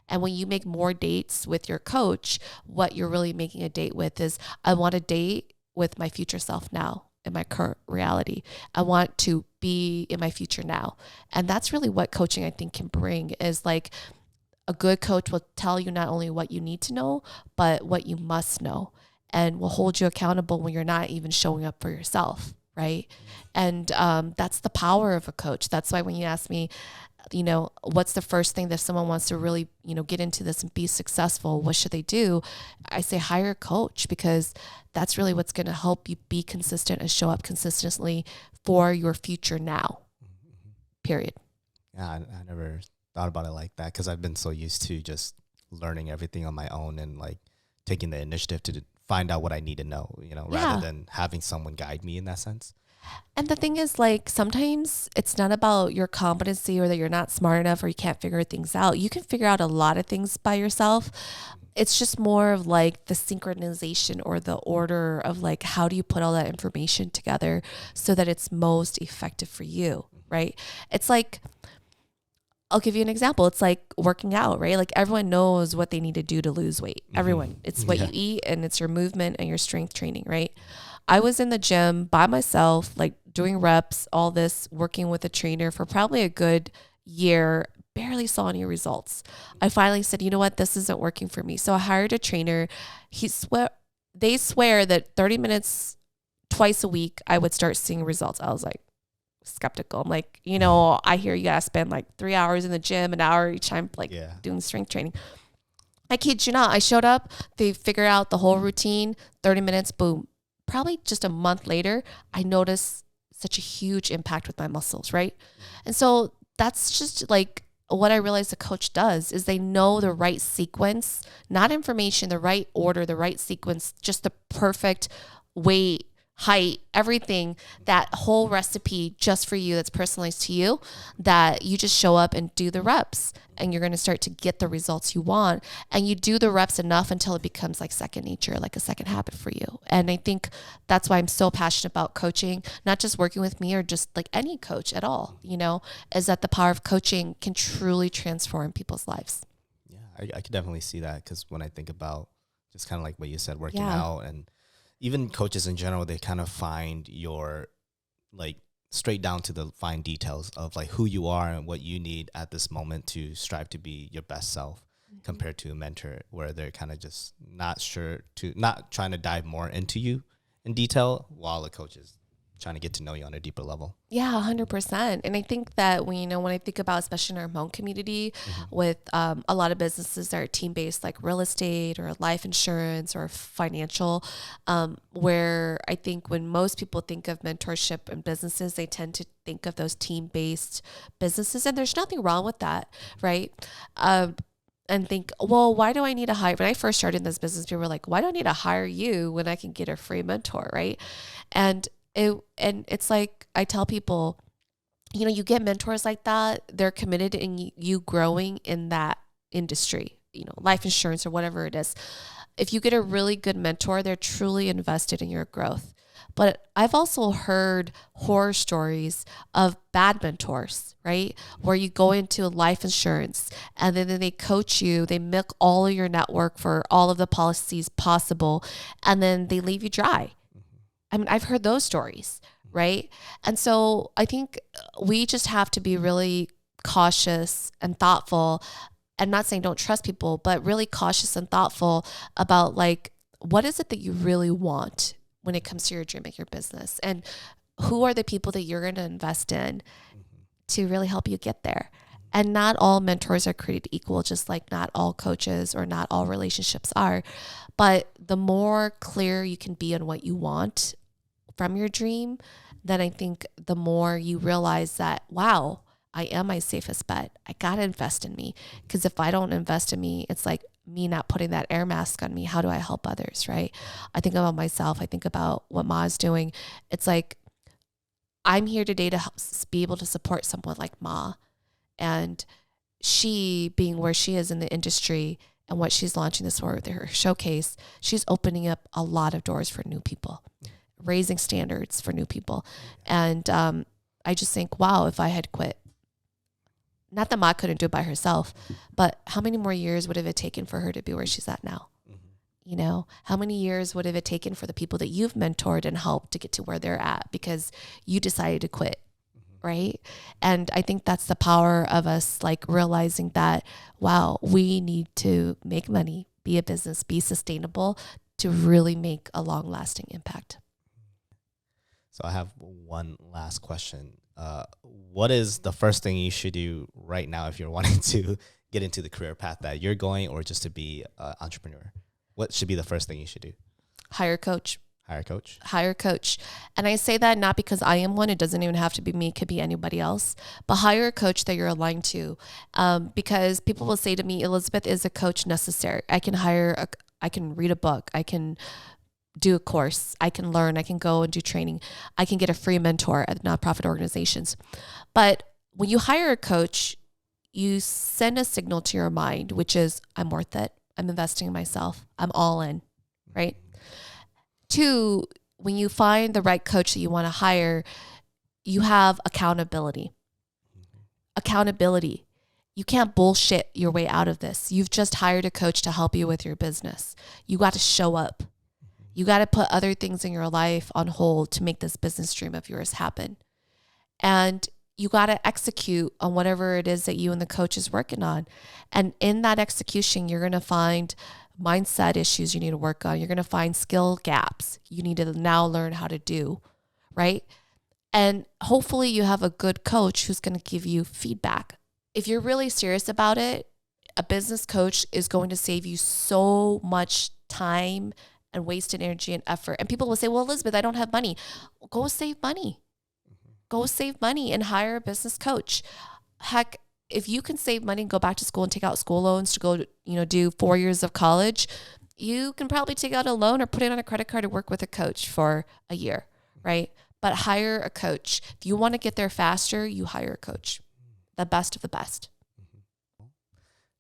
S2: And when you make more dates with your coach, what you're really making a date with is, I want to date with my future self now in my current reality. I want to be in my future now. And that's really what coaching I think can bring, is like a good coach will tell you not only what you need to know, but what you must know, and will hold you accountable when you're not even showing up for yourself. Right. And that's the power of a coach. That's why when you ask me, what's the first thing that if someone wants to really, get into this and be successful, what should they do? I say hire a coach, because that's really what's going to help you be consistent and show up consistently for your future now, period.
S1: Yeah, I never thought about it like that, because I've been so used to just learning everything on my own and like taking the initiative to find out what I need to know, rather than having someone guide me in that sense.
S2: And the thing is, like, sometimes it's not about your competency or that you're not smart enough or you can't figure things out. You can figure out a lot of things by yourself. It's just more of like the synchronization or the order of like, how do you put all that information together so that it's most effective for you, right? It's like, I'll give you an example. It's like working out, right? Like everyone knows what they need to do to lose weight. Everyone. It's what you eat and it's your movement and your strength training, right? I was in the gym by myself, like doing reps, all this, working with a trainer for probably a good year, barely saw any results. I finally said, you know what, this isn't working for me. So I hired a trainer. They swear that 30 minutes twice a week, I would start seeing results. I was like skeptical. I'm like, I hear you gotta spend like 3 hours in the gym, an hour each time, like doing strength training. I kid you not. I showed up, they figured out the whole routine, 30 minutes, boom. Probably just a month later, I noticed such a huge impact with my muscles, right? And so that's just like what I realized a coach does, is they know the right sequence, not information, the right order, the right sequence, just the perfect way, height, everything, that whole recipe just for you that's personalized to you, that you just show up and do the reps and you're going to start to get the results you want. And you do the reps enough until it becomes like second nature, like a second habit for you. And I think that's why I'm so passionate about coaching, not just working with me or just like any coach at all, you know, is that the power of coaching can truly transform people's lives.
S1: Yeah, I could definitely see that, because when I think about just kind of like what you said, working
S2: Yeah.
S1: out, and even coaches in general, they kind of find your, like, straight down to the fine details of like who you are and what you need at this moment to strive to be your best self, compared to a mentor where they're kind of just not trying to dive more into you in detail, while a coach is trying to get to know you on a deeper level.
S2: Yeah, 100%. And I think that when I think about, especially in our Hmong community, with a lot of businesses that are team-based, like real estate or life insurance or financial, where I think when most people think of mentorship and businesses, they tend to think of those team-based businesses. And there's nothing wrong with that, right? And think, well, why do I need to hire? When I first started in this business, people were like, why do I need to hire you when I can get a free mentor, right? And it's like, I tell people, you get mentors like that. They're committed in you growing in that industry, life insurance or whatever it is. If you get a really good mentor, they're truly invested in your growth. But I've also heard horror stories of bad mentors, right? Where you go into life insurance and then they coach you, they milk all of your network for all of the policies possible, and then they leave you dry. I mean, I've heard those stories, right? And so I think we just have to be really cautious and thoughtful, and not saying don't trust people, but really cautious and thoughtful about like, what is it that you really want when it comes to your dream of your business? And who are the people that you're going to invest in to really help you get there? And not all mentors are created equal, just like not all coaches or not all relationships are. But the more clear you can be on what you want from your dream, then I think the more you realize that, wow, I am my safest bet. I got to invest in me. Because if I don't invest in me, it's like me not putting that air mask on me. How do I help others, right? I think about myself. I think about what Ma is doing. It's like, I'm here today to help, be able to support someone like Ma. And she being where she is in the industry and what she's launching this for with her showcase, she's opening up a lot of doors for new people, raising standards for new people. And I just think, wow, if I had quit, not that Ma couldn't do it by herself, but how many more years would it have taken for her to be where she's at now? How many years would it have taken for the people that you've mentored and helped to get to where they're at because you decided to quit? Right. And I think that's the power of us, like realizing that, wow, we need to make money, be a business, be sustainable to really make a long lasting impact.
S1: So I have one last question. What is the first thing you should do right now if you're wanting to get into the career path that you're going, or just to be an entrepreneur? What should be the first thing you should do?
S2: Hire a coach.
S1: Hire a coach?
S2: Hire a coach. And I say that not because I am one. It doesn't even have to be me. It could be anybody else. But hire a coach that you're aligned to. Because people will say to me, Elizabeth, is a coach necessary? I can read a book. I can do a course. I can learn. I can go and do training. I can get a free mentor at nonprofit organizations. But when you hire a coach, you send a signal to your mind, which is, I'm worth it. I'm investing in myself. I'm all in, right? 2, when you find the right coach that you want to hire, you have accountability. Accountability. You can't bullshit your way out of this. You've just hired a coach to help you with your business. You got to show up. You got to put other things in your life on hold to make this business dream of yours happen. And you got to execute on whatever it is that you and the coach is working on. And in that execution, you're going to find mindset issues you need to work on. You're going to find skill gaps you need to now learn how to do, right? And hopefully you have a good coach who's going to give you feedback. If you're really serious about it, a business coach is going to save you so much time and wasted energy and effort. And people will say, well, Elizabeth, I don't have money. Go save money. Go save money and hire a business coach. Heck, if you can save money and go back to school and take out school loans to go, do 4 years of college, you can probably take out a loan or put it on a credit card and work with a coach for a year, right? But hire a coach. If you want to get there faster, you hire a coach, the best of the best.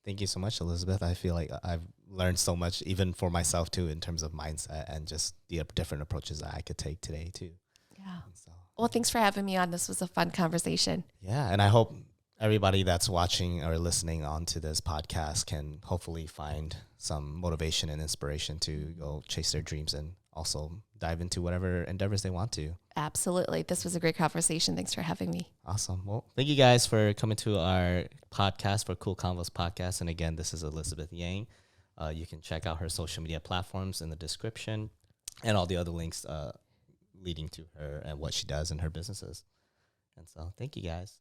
S1: Thank you so much, Elizabeth. I feel like I've learned so much, even for myself too, in terms of mindset and just the different approaches that I could take today too.
S2: Yeah.
S1: So,
S2: Well, thanks for having me on. This was a fun conversation.
S1: yeah, and I hope everybody that's watching or listening onto this podcast can hopefully find some motivation and inspiration to go chase their dreams and also dive into whatever endeavors they want to.
S2: Absolutely. This was a great conversation. Thanks for having me.
S1: Awesome. Well, thank you guys for coming to our podcast for Cool Convos Podcast. And again, this is Elizabeth Yang. You can check out her social media platforms in the description and all the other links leading to her and what she does in her businesses. And so thank you guys.